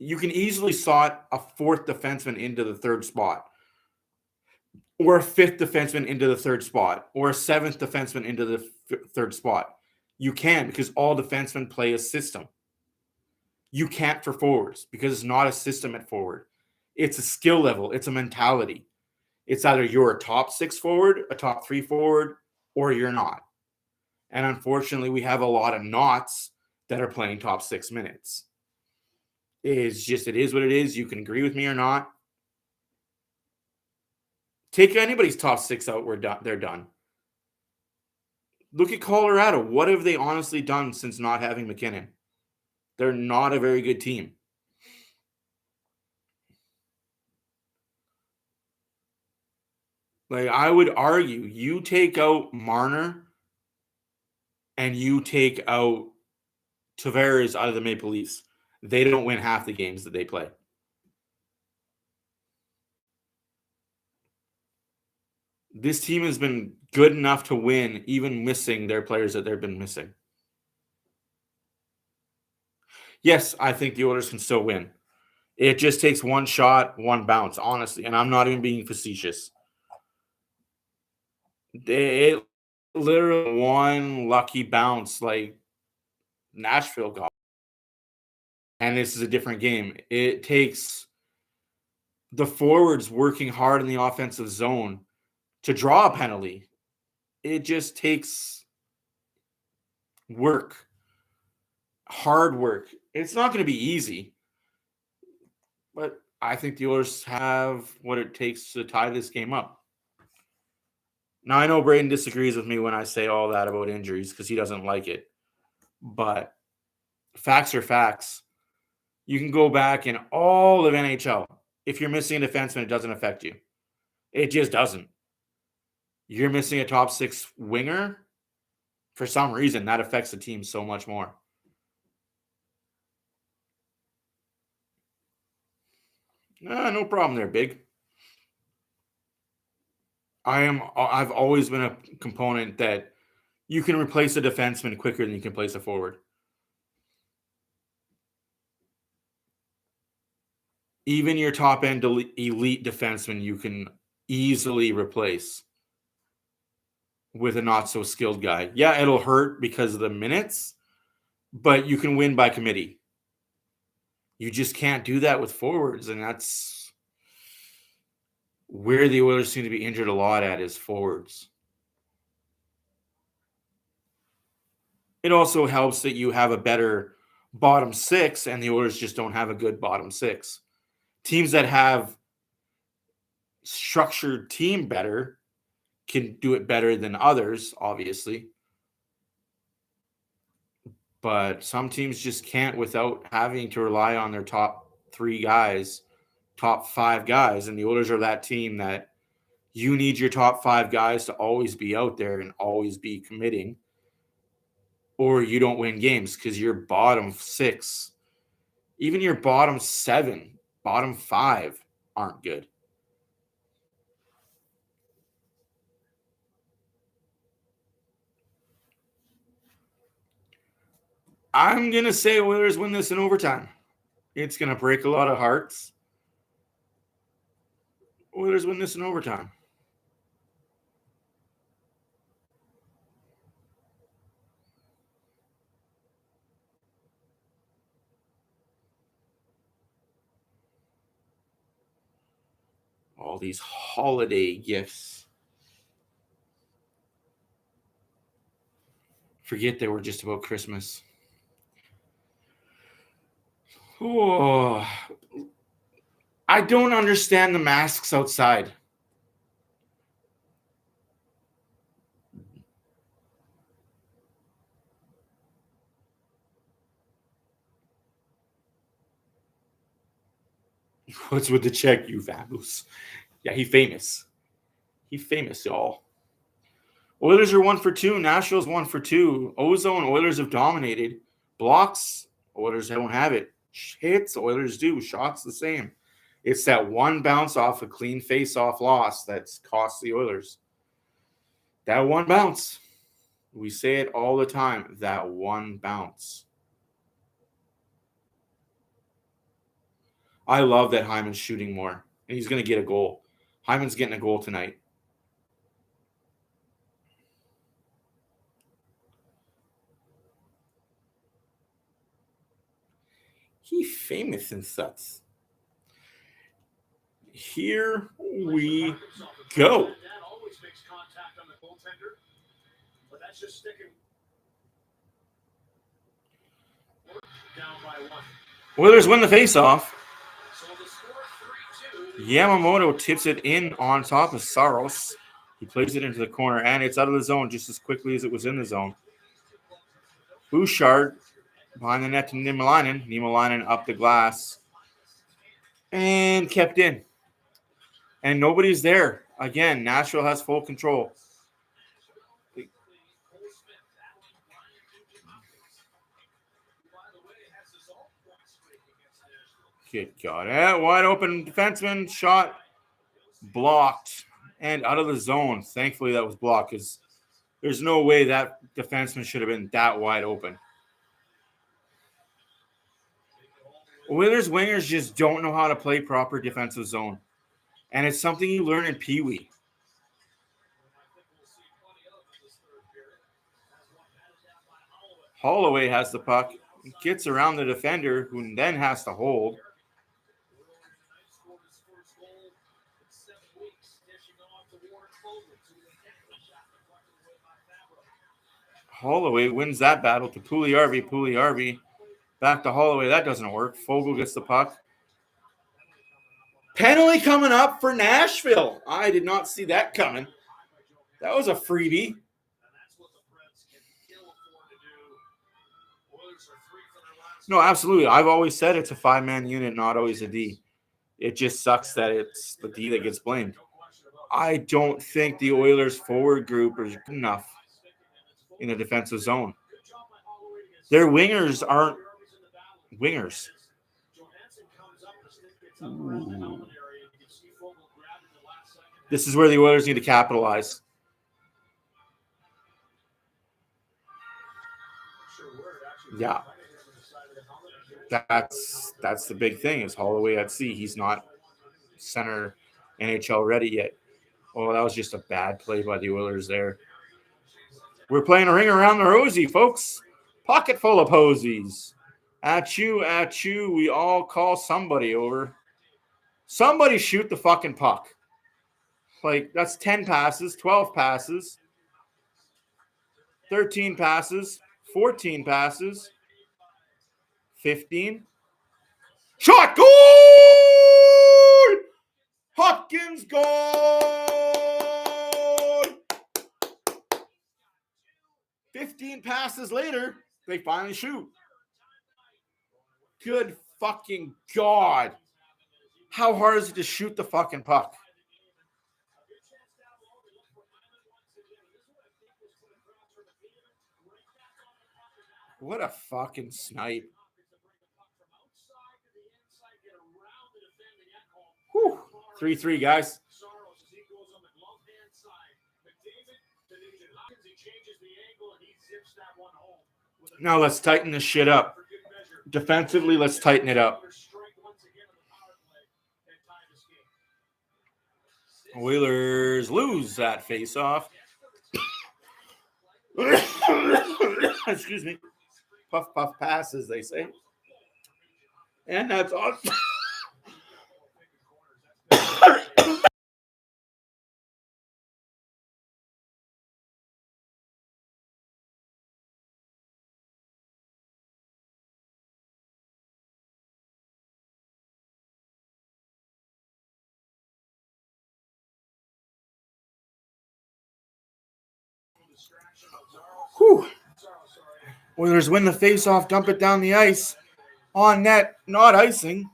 You can easily slot a 4th defenseman into the 3rd spot, or a 5th defenseman into the 3rd spot, or a 7th defenseman into the 3rd spot. You can, because all defensemen play a system. You can't for forwards because it's not a system at forward. It's a skill level. It's a mentality. It's either you're a top 6 forward, a top 3 forward, or you're not. And unfortunately, we have a lot of knots that are playing top 6 minutes. It is what it is. You can agree with me or not. Take anybody's top 6 out. They're done. Look at Colorado. What have they honestly done since not having McKinnon? They're not a very good team. Like, I would argue, you take out Marner and you take out Tavares out of the Maple Leafs, they don't win half the games that they play. This team has been good enough to win, even missing their players that they've been missing. Yes, I think the Oilers can still win. It just takes one shot, one bounce, honestly. And I'm not even being facetious. It literally one lucky bounce like Nashville got. And this is a different game. It takes the forwards working hard in the offensive zone to draw a penalty. It just takes work, hard work. It's not going to be easy. But I think the Oilers have what it takes to tie this game up. Now, I know Braden disagrees with me when I say all that about injuries because he doesn't like it. But facts are facts. You can go back in all of NHL. If you're missing a defenseman, it doesn't affect you. It just doesn't. You're missing a top 6 winger. For some reason, that affects the team so much more. No problem there, Big. I've always been a component that you can replace a defenseman quicker than you can replace a forward. Even your top end elite defenseman, you can easily replace with a not so skilled guy. Yeah, it'll hurt because of the minutes, but you can win by committee. You just can't do that with forwards, and that's where the Oilers seem to be injured a lot at, is forwards. It also helps that you have a better bottom six, and the Oilers just don't have a good bottom six. Teams that have structured team better can do it better than others, obviously. But some teams just can't without having to rely on their top 3 guys, top 5 guys. And the Oilers are that team that you need your top 5 guys to always be out there and always be committing, or you don't win games, because your bottom 6, even your bottom 7, bottom 5 aren't good. I'm going to say Oilers win this in overtime. It's going to break a lot of hearts. Oilers win this in overtime. All these holiday gifts. Forget they were just about Christmas. Oh, I don't understand the masks outside. What's with the check, you fabulous? Yeah, he famous. He famous, y'all. Oilers are 1 for 2. Nashville's 1 for 2. Ozone, Oilers have dominated. Blocks, Oilers don't have it. Hits, Oilers do. Shots, the same. It's that one bounce off a clean face-off loss that's cost the Oilers. That one bounce. We say it all the time. That one bounce. I love that Hyman's shooting more, and he's going to get a goal. Hyman's getting a goal tonight. He famous and such. Here we go. Oilers win the faceoff. Yamamoto tips it in on top of Saros. He plays it into the corner, and it's out of the zone just as quickly as it was in the zone. Bouchard behind the net to Niemelainen. Niemelainen up the glass and kept in. And nobody's there. Again, Nashville has full control. Kid got it. Wide open defenseman. Shot blocked and out of the zone. Thankfully, that was blocked, because there's no way that defenseman should have been that wide open. Oilers wingers just don't know how to play proper defensive zone. And it's something you learn in Pee Wee. Holloway has the puck. Gets around the defender, who then has to hold. Holloway wins that battle to Puljujarvi. Puljujarvi back to Holloway. That doesn't work. Fogle gets the puck. Penalty coming up for Nashville. I did not see that coming. That was a freebie. No, absolutely. I've always said it's a 5-man unit, not always a D. It just sucks that it's the D that gets blamed. I don't think the Oilers forward group is good enough in the defensive zone. Their wingers aren't wingers. Ooh. This is where the Oilers need to capitalize. Yeah. That's the big thing is Holloway at sea. He's not center NHL ready yet. Oh, that was just a bad play by the Oilers there. We're playing a ring around the rosy, folks. Pocket full of posies. At you. We all call somebody over. Somebody shoot the fucking puck. Like, that's 10 passes, 12 passes, 13 passes, 14 passes, 15. Shot! Goal! Hopkins goal! 15 passes later, they finally shoot. Good fucking God. How hard is it to shoot the fucking puck? What a fucking snipe. Whew. 3-3, guys. Now let's tighten this shit up. Defensively, let's tighten it up. Oilers lose that face-off. Excuse me. Puff, puff pass, as they say. And that's awesome. Whew. Oilers win the face-off, dump it down the ice. On net, not icing.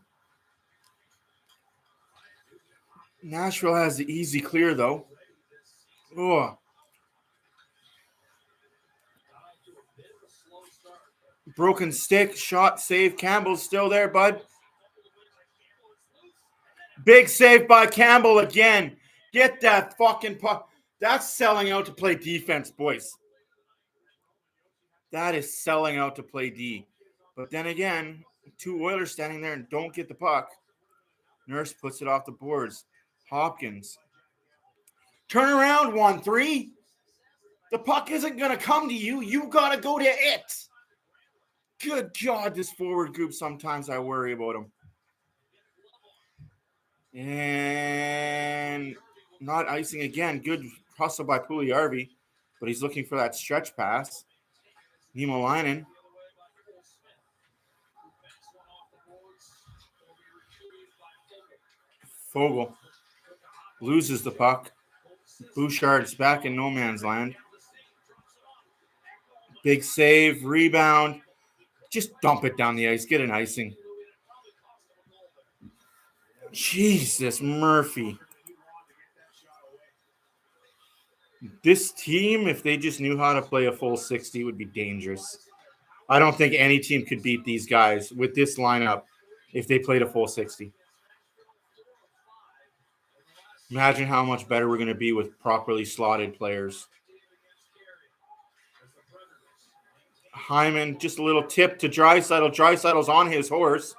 Nashville has the easy clear, though. Oh. Broken stick, shot, save. Campbell's still there, bud. Big save by Campbell again. Get that fucking puck. That's selling out to play defense, boys. That is selling out to play D. But then again, two Oilers standing there and don't get the puck. Nurse puts it off the boards. Hopkins. Turn around, 1-3. The puck isn't going to come to you. You got to go to it. Good God, this forward group, sometimes I worry about them. And not icing again. Good hustle by Puljujärvi, but he's looking for that stretch pass. Niemelainen. Fogle loses the puck. Bouchard's back in no man's land. Big save, rebound. Just dump it down the ice. Get an icing. Jesus, Murphy. This team, if they just knew how to play a full 60, would be dangerous. I don't think any team could beat these guys with this lineup if they played a full 60. Imagine how much better we're going to be with properly slotted players. Hyman, just a little tip to Draisaitl. Draisaitl's on his horse.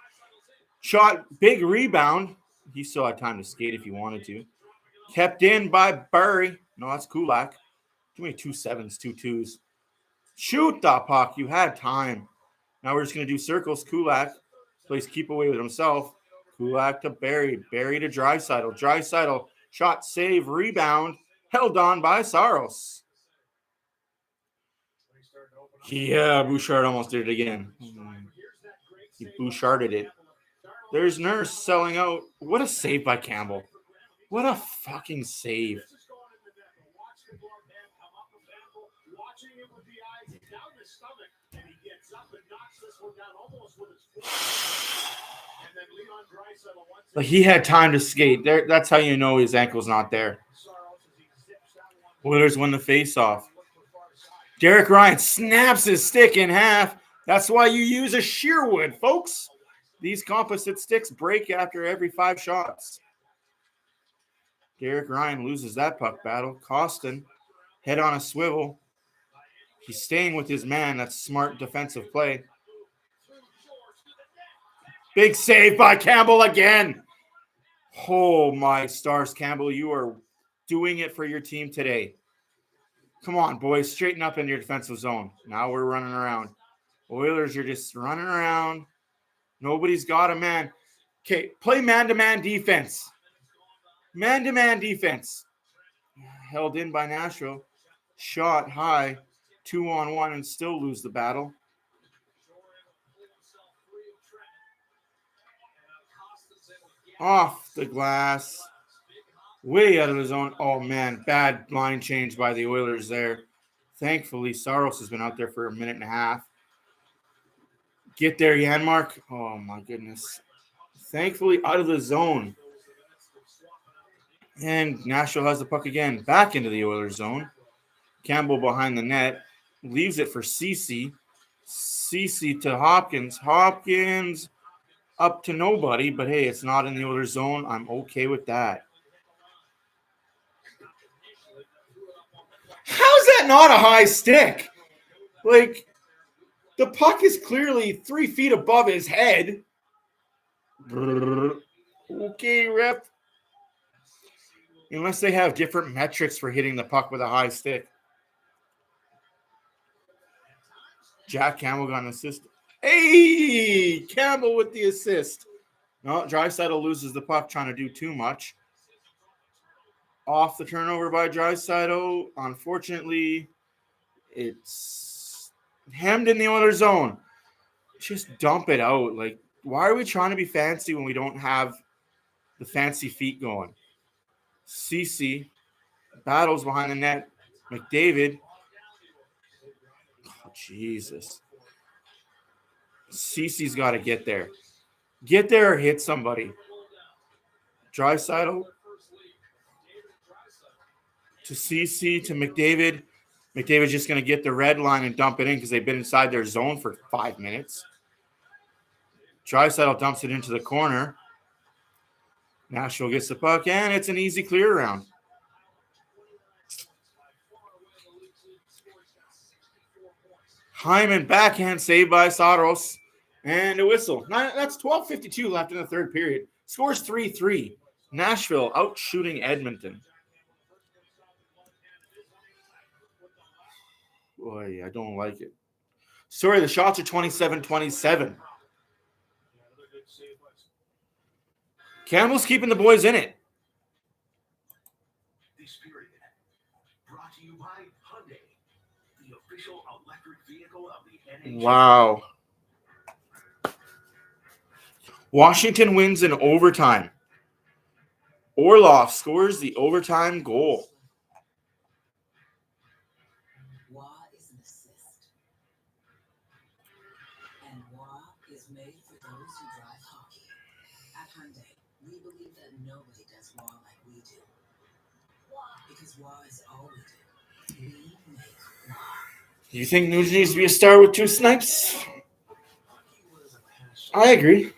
Shot, big rebound. He still had time to skate if he wanted to. Kept in by Barrie. No, that's Kulak. Too many 2-7s, 2-2s. Shoot the puck. You had time. Now we're just going to do circles. Kulak plays keep away with himself. Kulak to Barrie. Barrie to Draisaitl. Draisaitl. Shot, save, rebound. Held on by Saros. Yeah, Bouchard almost did it again. He Boucharded it. There's Nurse selling out. What a save by Campbell. What a fucking save. But he had time to skate. That's how you know his ankle's not there. Oilers win the faceoff. Derek Ryan snaps his stick in half. That's why you use a shearwood, folks. These composite sticks break after every 5 shots. Derek Ryan loses that puck battle. Costin, head on a swivel. He's staying with his man. That's smart defensive play. Big save by Campbell again. Oh, my stars, Campbell. You are doing it for your team today. Come on, boys. Straighten up in your defensive zone. Now we're running around. Oilers are just running around. Nobody's got a man. Okay, play man-to-man defense. Man-to-man defense. Held in by Nashville. Shot high. 2-on-1 and still lose the battle. Off the glass. Way out of the zone. Oh, man. Bad line change by the Oilers there. Thankfully, Saros has been out there for a minute and a half. Get there, Janmark. Oh, my goodness. Thankfully, out of the zone. And Nashville has the puck again. Back into the Oilers zone. Campbell behind the net. Leaves it for Ceci. Ceci to Hopkins. Hopkins up to nobody. But, hey, it's not in the Oilers zone. I'm okay with that. How's that not a high stick? Like, the puck is clearly 3 feet above his head. Okay, ref. Unless they have different metrics for hitting the puck with a high stick. Jack Campbell got an assist. Hey, Campbell with the assist. No, Draisaitl loses the puck trying to do too much. Off the turnover by Draisaitl. Unfortunately, it's hemmed in the Oilers zone. Just dump it out. Like, why are we trying to be fancy when we don't have the fancy feet going? Ceci battles behind the net. McDavid. Oh, Jesus. Ceci's got to get there. Get there or hit somebody. Draisaitl to Ceci to McDavid. McDavid's just going to get the red line and dump it in because they've been inside their zone for 5 minutes. Draisaitl dumps it into the corner. Nashville gets the puck, and it's an easy clear round. Hyman backhand saved by Saros. And a whistle. That's 12:52 left in the third period. Scores 3-3. Nashville out shooting Edmonton. Boy, I don't like it. Sorry, the shots are 27-27. Campbell's keeping the boys in it. This period brought to you by Hyundai, the official electric vehicle of the NHL. Wow. Washington wins in overtime. Orlov scores the overtime goal. Wa is an assist. And Wa is made for those who drive hockey. At Hyundai, we believe that nobody does Wa like we do. Because Wa is all we do. We make Wa. You think Nuge needs to be a star with 2 snipes? I agree.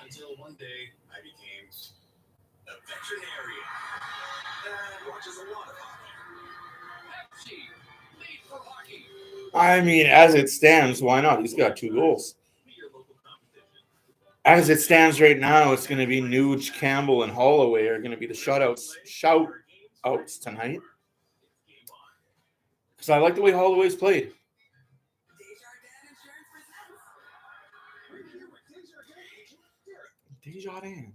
Until one day I became a veterinarian that watches a lot of hockey. Lead for hockey. I mean, as it stands, why not? He's got 2 goals. As it stands right now, it's going to be Nuge, Campbell, and Holloway are going to be the shout-outs tonight. Because I like the way Holloway's played. Desjardins.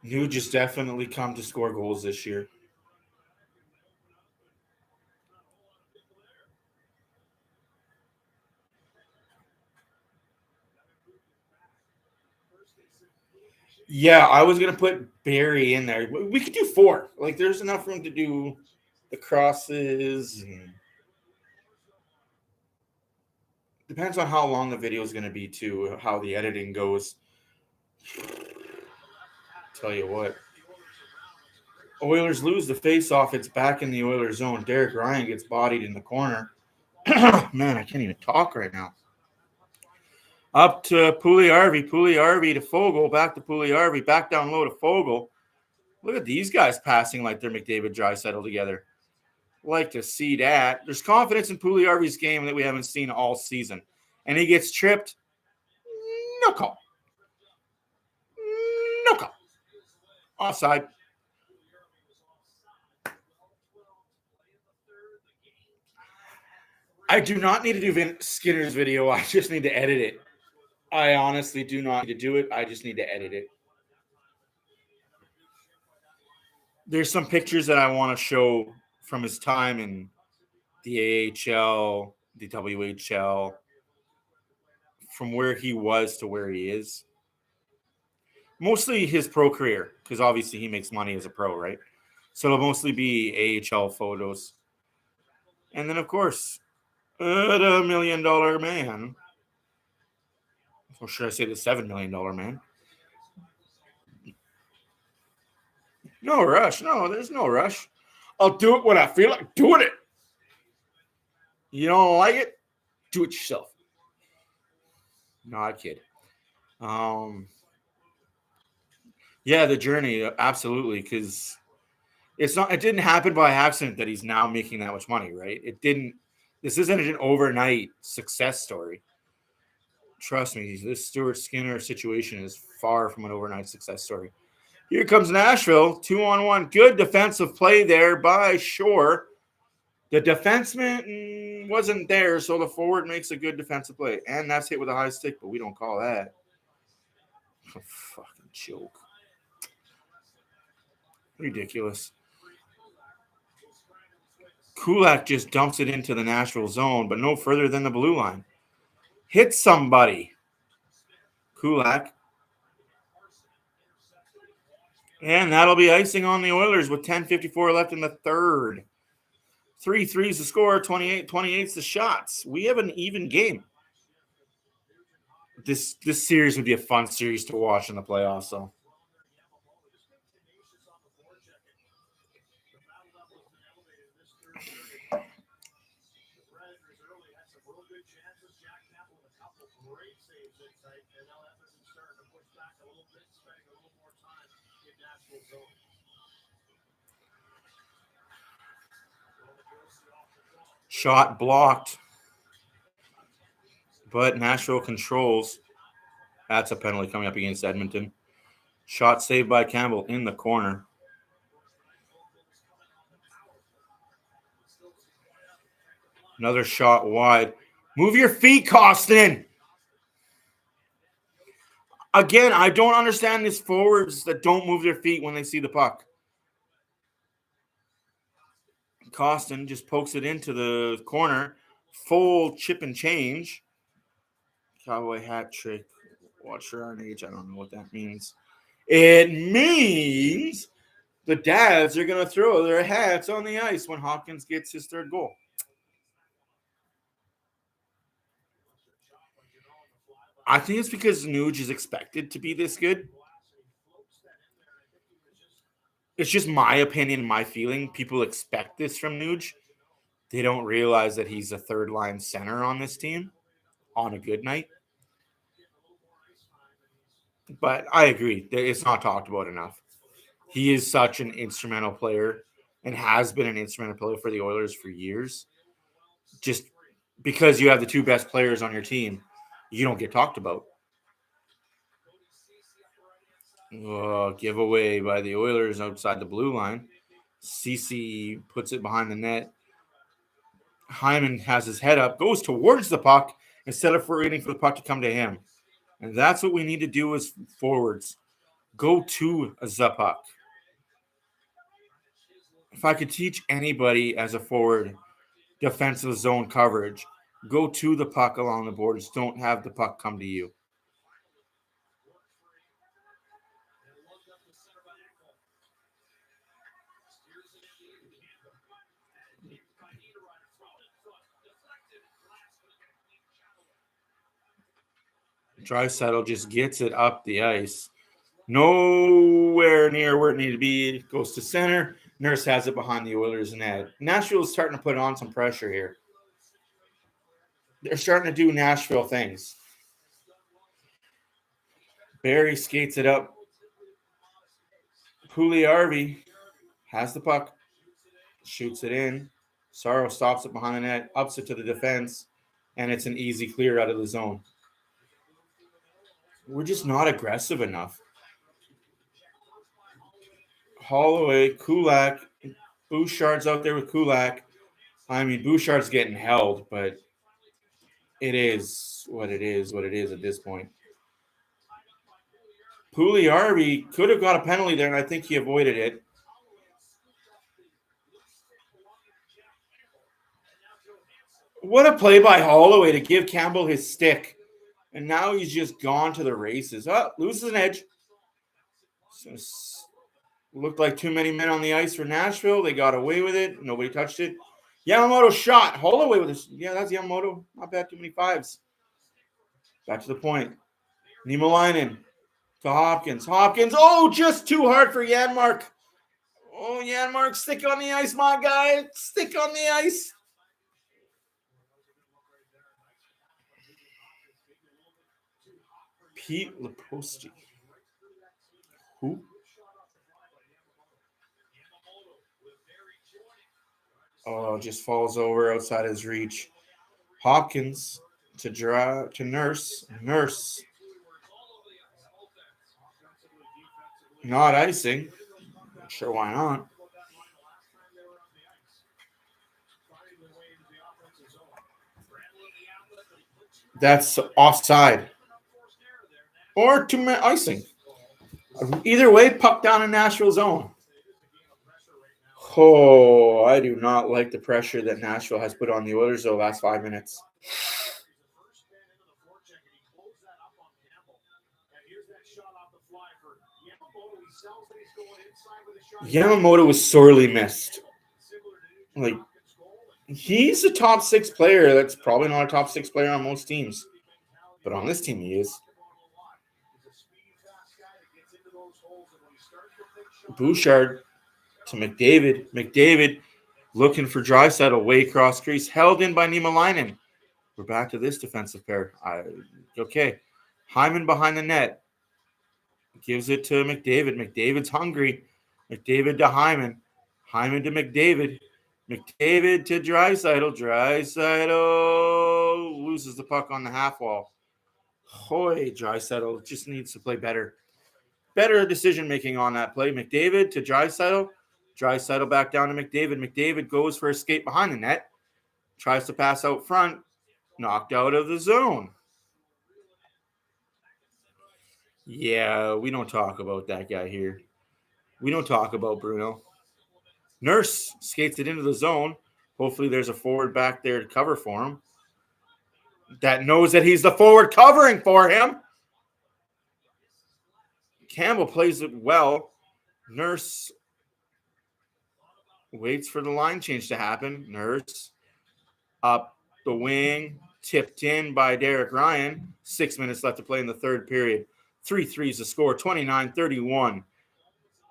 Nuge has definitely come to score goals this year. Yeah, I was going to put Barrie in there. We could do 4. Like, there's enough room to do the crosses. And depends on how long the video is going to be, too, how the editing goes. Tell you what. Oilers lose the face-off. It's back in the Oilers zone. Derek Ryan gets bodied in the corner. Man, I can't even talk right now. Up to Pugliarvi to Fogle, back to Pugliarvi, back down low to Fogle. Look at these guys passing like they're McDavid, Draisaitl together. Like to see that. There's confidence in Pugliarvi's game that we haven't seen all season. And he gets tripped. No call. No call. Offside. I do not need to do Skinner's video. I just need to edit it. I honestly do not need to do it. I just need to edit it. There's some pictures that I want to show from his time in the AHL, the WHL, from where he was to where he is. Mostly his pro career, because obviously he makes money as a pro, right? So it'll mostly be AHL photos. And then, of course, the $1 million man. Or should I say the $7 million man? No rush. No, there's no rush. I'll do it when I feel like doing it. You don't like it? Do it yourself. No, I kid. Yeah, the journey, absolutely, because it didn't happen by accident that he's now making that much money, right? This isn't an overnight success story. Trust me, this Stuart Skinner situation is far from an overnight success story. Here comes Nashville, 2-on-1. Good defensive play there by Shore. The defenseman wasn't there, so the forward makes a good defensive play. And that's hit with a high stick, but we don't call that. Oh, fucking joke. Ridiculous. Kulak just dumps it into the Nashville zone, but no further than the blue line. Hit somebody. Kulak. And that'll be icing on the Oilers with 10:54 left in the third. 3-3's the score, 28-28's the shots. We have an even game. This series would be a fun series to watch in the playoffs, so. Jack Campbell with a couple great saves inside, and now Edmonton starting to push back a little bit, spending a little more time in Nashville zone. Shot blocked. But Nashville controls. That's a penalty coming up against Edmonton. Shot saved by Campbell in the corner. Another shot wide. Move your feet, Costin. Again, I don't understand these forwards that don't move their feet when they see the puck. Costin just pokes it into the corner. Full chip and change. Cowboy hat trick. Watch your age. I don't know what that means. It means the dads are going to throw their hats on the ice when Hopkins gets his third goal. I think it's because Nuge is expected to be this good. It's just my opinion, my feeling. People expect this from Nuge. They don't realize that he's a third-line center on this team on a good night. But I agree. It's not talked about enough. He is such an instrumental player and has been an instrumental player for the Oilers for years. Just because you have the two best players on your team, you don't get talked about. Oh, giveaway by the Oilers outside the blue line. Cece puts it behind the net. Hyman has his head up, goes towards the puck instead of waiting for the puck to come to him. And that's what we need to do as forwards. Go to the puck. If I could teach anybody as a forward defensive zone coverage, go to the puck along the borders. Don't have the puck come to you. Draisaitl just gets it up the ice. Nowhere near where it needed to be. It goes to center. Nurse has it behind the Oilers' net. Nashville is starting to put on some pressure here. They're starting to do Nashville things. Barrie skates it up. Puljujärvi has the puck. Shoots it in. Sorrow stops it behind the net. Ups it to the defense. And it's an easy clear out of the zone. We're just not aggressive enough. Holloway, Kulak. Bouchard's out there with Kulak. I mean, Bouchard's getting held, but it is what it is at this point. Puljujärvi could have got a penalty there, and I think he avoided it. What a play by Holloway to give Campbell his stick. And now he's just gone to the races. Oh, loses an edge. Looked like too many men on the ice for Nashville. They got away with it. Nobody touched it. Yamamoto shot. Holloway with this. Yeah, that's Yamamoto. Not bad. Too many fives. Back to the point. Niemelainen to Hopkins. Hopkins. Oh, just too hard for Janmark. Oh, Janmark, stick on the ice, my guy. Stick on the ice. Pete Leposti. Who? Oh, just falls over outside his reach. Hopkins to Nurse. Nurse. Not icing. Not sure why not. That's offside. Or icing. Either way, puck down in Nashville zone. Oh, I do not like the pressure that Nashville has put on the Oilers the last 5 minutes. Yamamoto was sorely missed. Like, he's a top 6 player. That's probably not a top 6 player on most teams. But on this team, he is. Bouchard to McDavid. McDavid looking for Draisaitl way across crease. Held in by Niemelainen. We're back to this defensive pair. Okay. Hyman behind the net. Gives it to McDavid. McDavid's hungry. McDavid to Hyman. Hyman to McDavid. McDavid to Draisaitl. Draisaitl loses the puck on the half wall. Hoy, Draisaitl just needs to play better. Better decision-making on that play. McDavid to Draisaitl. Draisaitl back down to McDavid. McDavid goes for a skate behind the net. Tries to pass out front. Knocked out of the zone. Yeah, we don't talk about that guy here. We don't talk about Bruno. Nurse skates it into the zone. Hopefully there's a forward back there to cover for him. That knows that he's the forward covering for him. Campbell plays it well. Nurse waits for the line change to happen. Nurse up the wing. Tipped in by Derek Ryan. 6 minutes left to play in the third period. 3-3 is the score. 29-31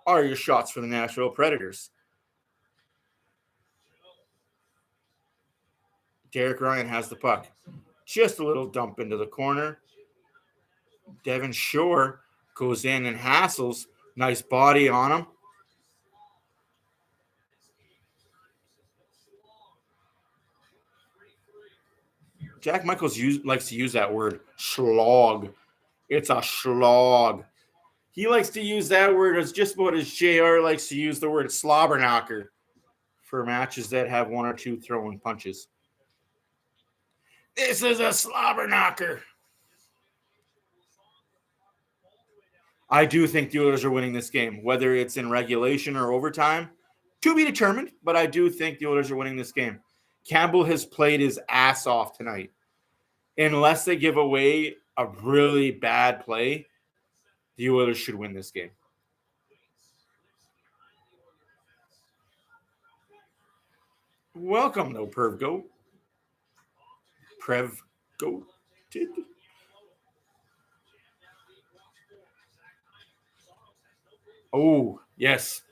are your shots for the Nashville Predators. Derek Ryan has the puck. Just a little dump into the corner. Devin Shore goes in and hassles. Nice body on him. Jack Michaels likes to use that word, schlog. It's a schlog. He likes to use that word as just about as JR likes to use the word slobberknocker for matches that have one or two throwing punches. This is a slobberknocker. I do think the Oilers are winning this game, whether it's in regulation or overtime, to be determined, but I do think the Oilers are winning this game. Campbell has played his ass off tonight. Unless they give away a really bad play, the Oilers should win this game. Welcome, though, Prevgo. Oh, yes.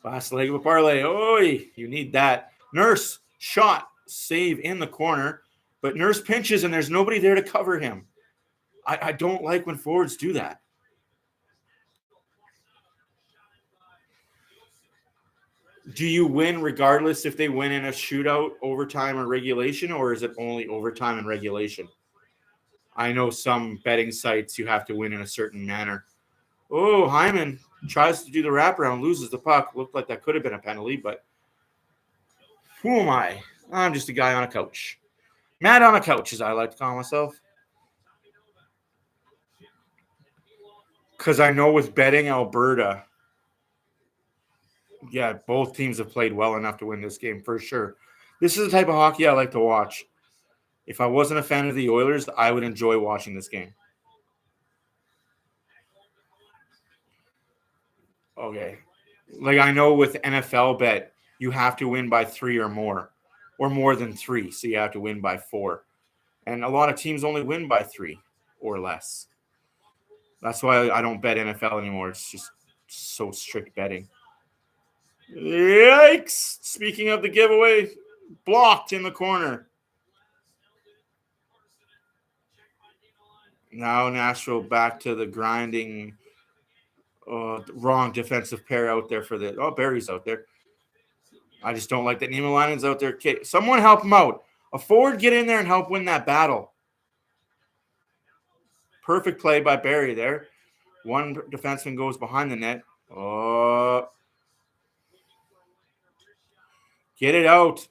Last leg of a parlay. Oi, you need that. Nurse, shot, save in the corner, but Nurse pinches and there's nobody there to cover him. I don't like when forwards do that. Do you win regardless if they win in a shootout, overtime, or regulation, or is it only overtime and regulation? I know some betting sites you have to win in a certain manner. Oh, Hyman tries to do the wraparound, loses the puck. Looked like that could have been a penalty, but who am I? I'm just a guy on a couch. Mad on a couch, as I like to call myself. Because I know with betting Alberta, yeah, both teams have played well enough to win this game for sure. This is the type of hockey I like to watch. If I wasn't a fan of the Oilers, I would enjoy watching this game. Okay. Like I know with NFL bet, you have to win by 3 or more than 3. So you have to win by 4. And a lot of teams only win by 3 or less. That's why I don't bet NFL anymore. It's just so strict betting. Yikes! Speaking of the giveaway, blocked in the corner. Now Nashville back to the grinding. Wrong defensive pair out there for the. Oh, Barrie's out there. I just don't like that Niemelainen's out there. Someone help him out. A forward get in there and help win that battle. Perfect play by Barrie there. One defenseman goes behind the net. Oh. Get it out.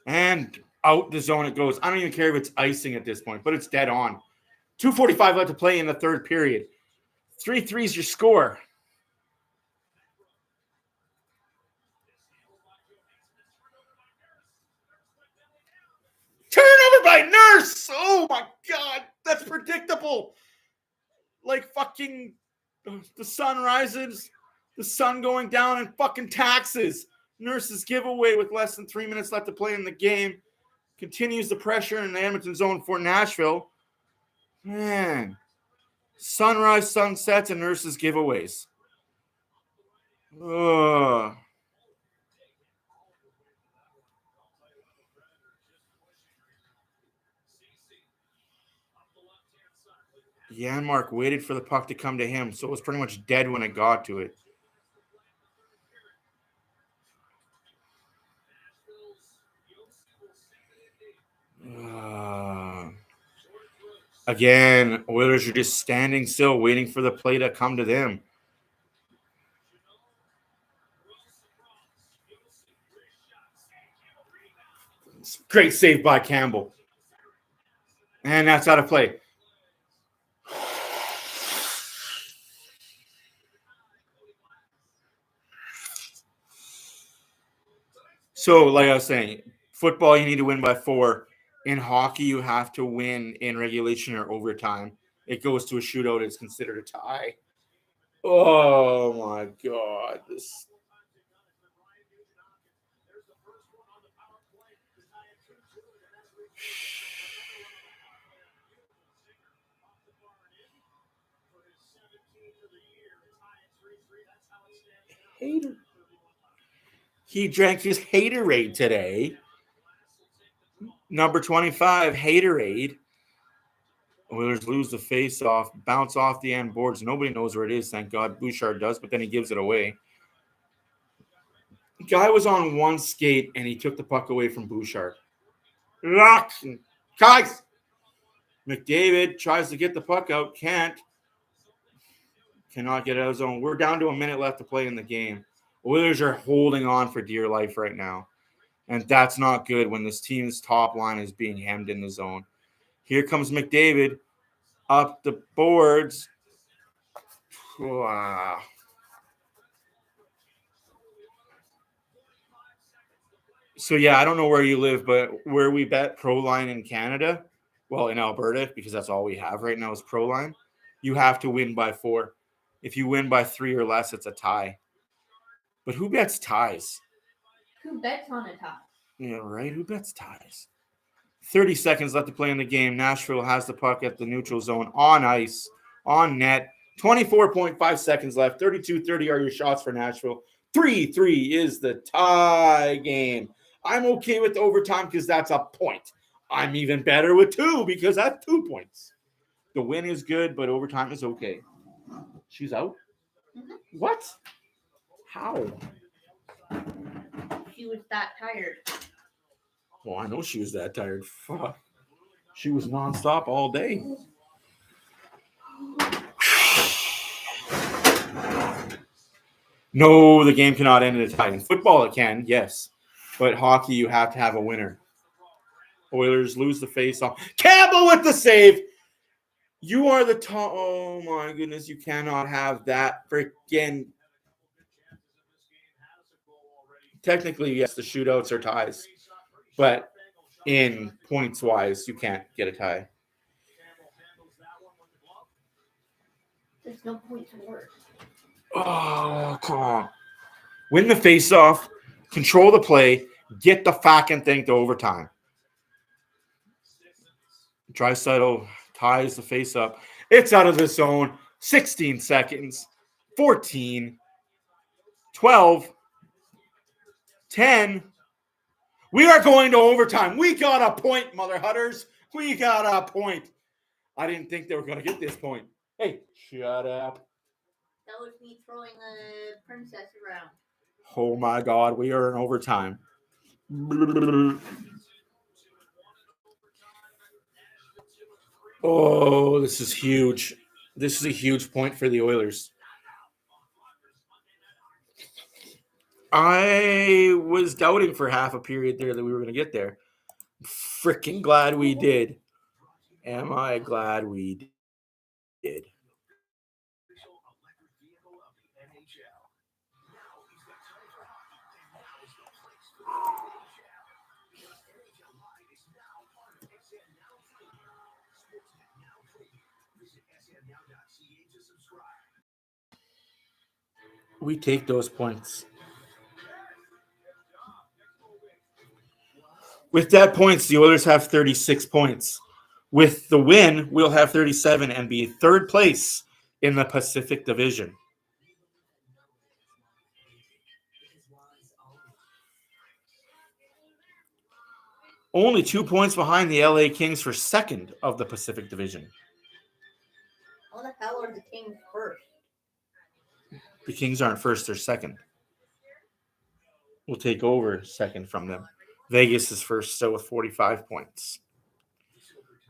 And out the zone it goes. I don't even care if it's icing at this point, but it's dead on. 2:45 left to play in the third period. 3-3 is your score. Turnover by Nurse. Oh, my God. That's predictable. Like fucking the sun rises, the sun going down, and fucking taxes. Nurse's giveaway with less than 3 minutes left to play in the game. Continues the pressure in the Edmonton zone for Nashville. Man. Sunrise, sunsets, and Nurse's giveaways. Ugh. Janmark waited for the puck to come to him, so it was pretty much dead when it got to it. Again, Oilers are just standing still, waiting for the play to come to them. Great save by Campbell. And that's out of play. So, like I was saying, football, you need to win by 4. In hockey, you have to win in regulation or overtime. It goes to a shootout. It's considered a tie. Oh, my God. This. Hater. He drank his haterade today. Number 25, haterade. Oilers lose the face-off, bounce off the end boards. Nobody knows where it is, thank God. Bouchard does, but then he gives it away. The guy was on one skate, and he took the puck away from Bouchard. Guys! McDavid tries to get the puck out, can't. Cannot get out of zone. We're down to a minute left to play in the game. Oilers are holding on for dear life right now. And that's not good when this team's top line is being hemmed in the zone. Here comes McDavid up the boards. Wow. So, yeah, I don't know where you live, but where we bet Proline in Canada, well, in Alberta, because that's all we have right now is Proline, you have to win by 4. If you win by 3 or less, it's a tie. But who bets ties? Who bets on a tie? Yeah, right? Who bets ties? 30 seconds left to play in the game. Nashville has the puck at the neutral zone on ice, on net. 24.5 seconds left. 32-30 are your shots for Nashville. 3-3 is the tie game. I'm okay with overtime because that's a point. I'm even better with 2 because that's 2 points. The win is good, but overtime is okay. She's out? What? How? She was that tired. Well, I know she was that tired. Fuck. She was nonstop all day. No, the game cannot end in a tie. In football, it can, yes. But hockey, you have to have a winner. Oilers lose the face-off. Campbell with the save. You are the top. Oh, my goodness. You cannot have that freaking. Technically, yes, the shootouts are ties. But in points-wise, you can't get a tie. There's no point to work. Oh, come on. Win the face-off, control the play, get the fucking thing to overtime. Draisaitl ties the face-up. It's out of the zone. 16 seconds. 14. 12. 10. We are going to overtime. We got a point, Mother Hutters. We got a point. I didn't think they were going to get this point. Hey, shut up. That was me throwing the princess around. Oh, my God. We are in overtime. Oh, this is huge. This is a huge point for the Oilers. I was doubting for half a period there that we were going to get there. Freaking glad we did. Am I glad we did? We take those points. With that points, the Oilers have 36 points. With the win, we'll have 37 and be third place in the Pacific Division. Only 2 points behind the LA Kings for second of the Pacific Division. How the hell are the Kings first? The Kings aren't first, they're second. We'll take over second from them. Vegas is first still with 45 points.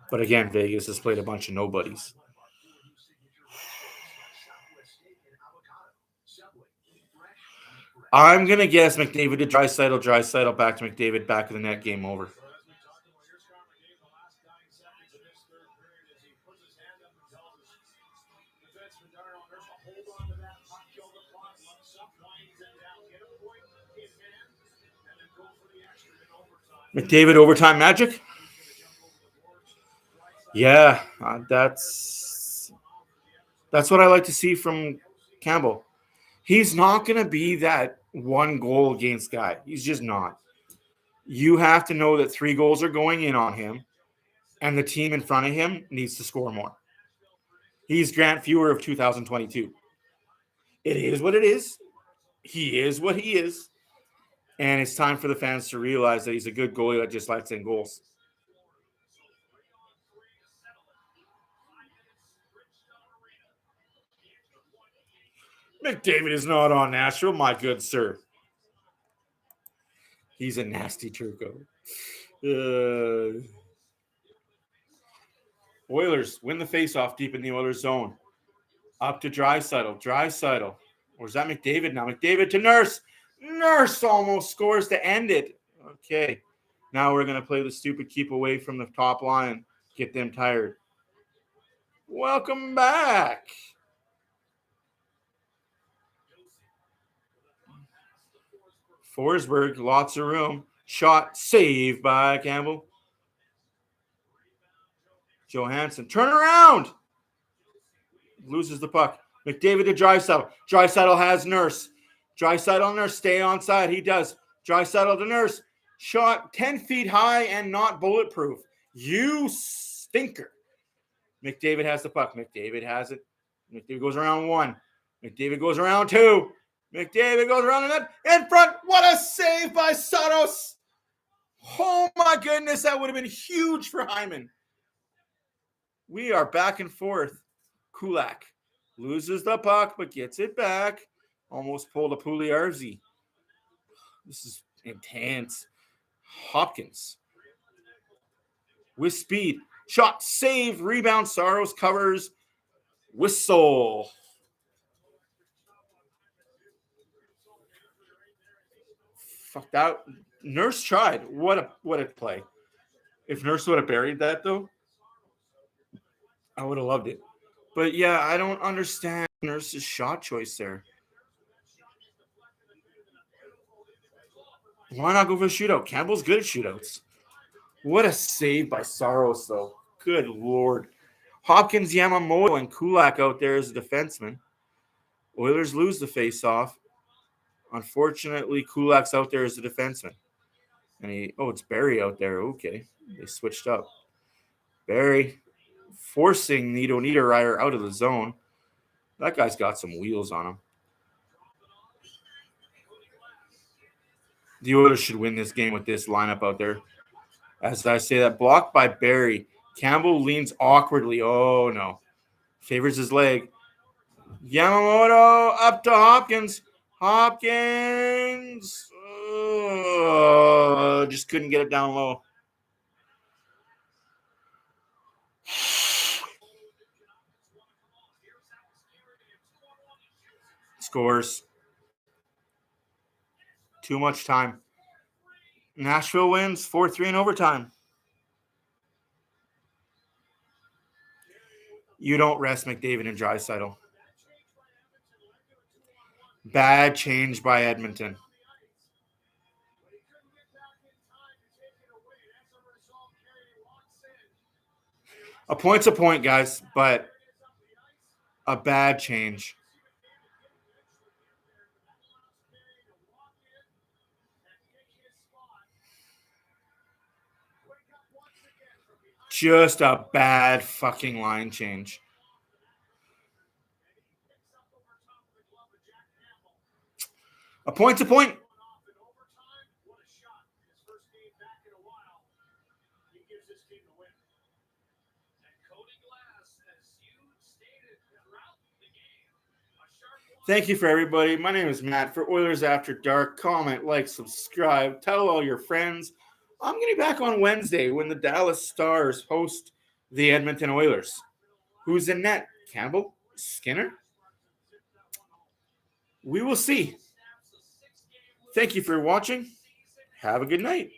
But again, Vegas has played a bunch of nobodies. I'm going to guess McDavid to Draisaitl, Draisaitl back to McDavid, back of the net, game over. McDavid overtime magic? Yeah, that's what I like to see from Campbell. He's not going to be that one goal against guy. He's just not. You have to know that 3 goals are going in on him, and the team in front of him needs to score more. He's Grant Fuhr of 2022. It is what it is. He is what he is. And it's time for the fans to realize that he's a good goalie that just lets in goals. McDavid is not on Nashville, my good sir. He's a nasty Turco. Oilers win the faceoff deep in the Oilers zone. Up to Draisaitl. Draisaitl. Or is that McDavid now? McDavid to Nurse. Nurse almost scores to end it. Okay. Now we're going to play the stupid keep away from the top line. Get them tired. Welcome back. Forsberg, lots of room. Shot, saved by Campbell. Johansson, turn around. Loses the puck. McDavid to Draisaitl. Draisaitl has Nurse. Draisaitl, Nurse, stay on side. He does. Draisaitl to Nurse. Shot 10 feet high and not bulletproof. You stinker. McDavid has the puck. McDavid has it. McDavid goes around 1. McDavid goes around 2. McDavid goes around the net. In front. What a save by Saros. Oh my goodness. That would have been huge for Hyman. We are back and forth. Kulak loses the puck but gets it back. Almost pulled a Pugliarzi. This is intense. Hopkins with speed. Shot, save, rebound. Saros covers. Whistle. Fuck that. Nurse tried. What a play. If Nurse would have buried that, though, I would have loved it. But, yeah, I don't understand Nurse's shot choice there. Why not go for a shootout? Campbell's good at shootouts. What a save by Saros, though. Good Lord. Hopkins, Yamamoto, and Kulak out there as a defenseman. Oilers lose the face-off. Unfortunately, Kulak's out there as a defenseman. And it's Barrie out there. Okay. They switched up. Barrie forcing Niederreiter out of the zone. That guy's got some wheels on him. The Oilers should win this game with this lineup out there. As I say that, blocked by Barrie. Campbell leans awkwardly. Oh, no. Favors his leg. Yamamoto up to Hopkins. Hopkins. Oh, just couldn't get it down low. Scores. Too much time. Nashville wins 4-3 in overtime. You don't rest McDavid and Draisaitl. Bad change by Edmonton. A point's a point, guys, but a bad change. Just a bad fucking line change. A point's a point. Thank you for everybody. My name is Matt for Oilers After Dark. Comment, like, subscribe. Tell all your friends. I'm going to be back on Wednesday when the Dallas Stars host the Edmonton Oilers. Who's in net? Campbell? Skinner? We will see. Thank you for watching. Have a good night.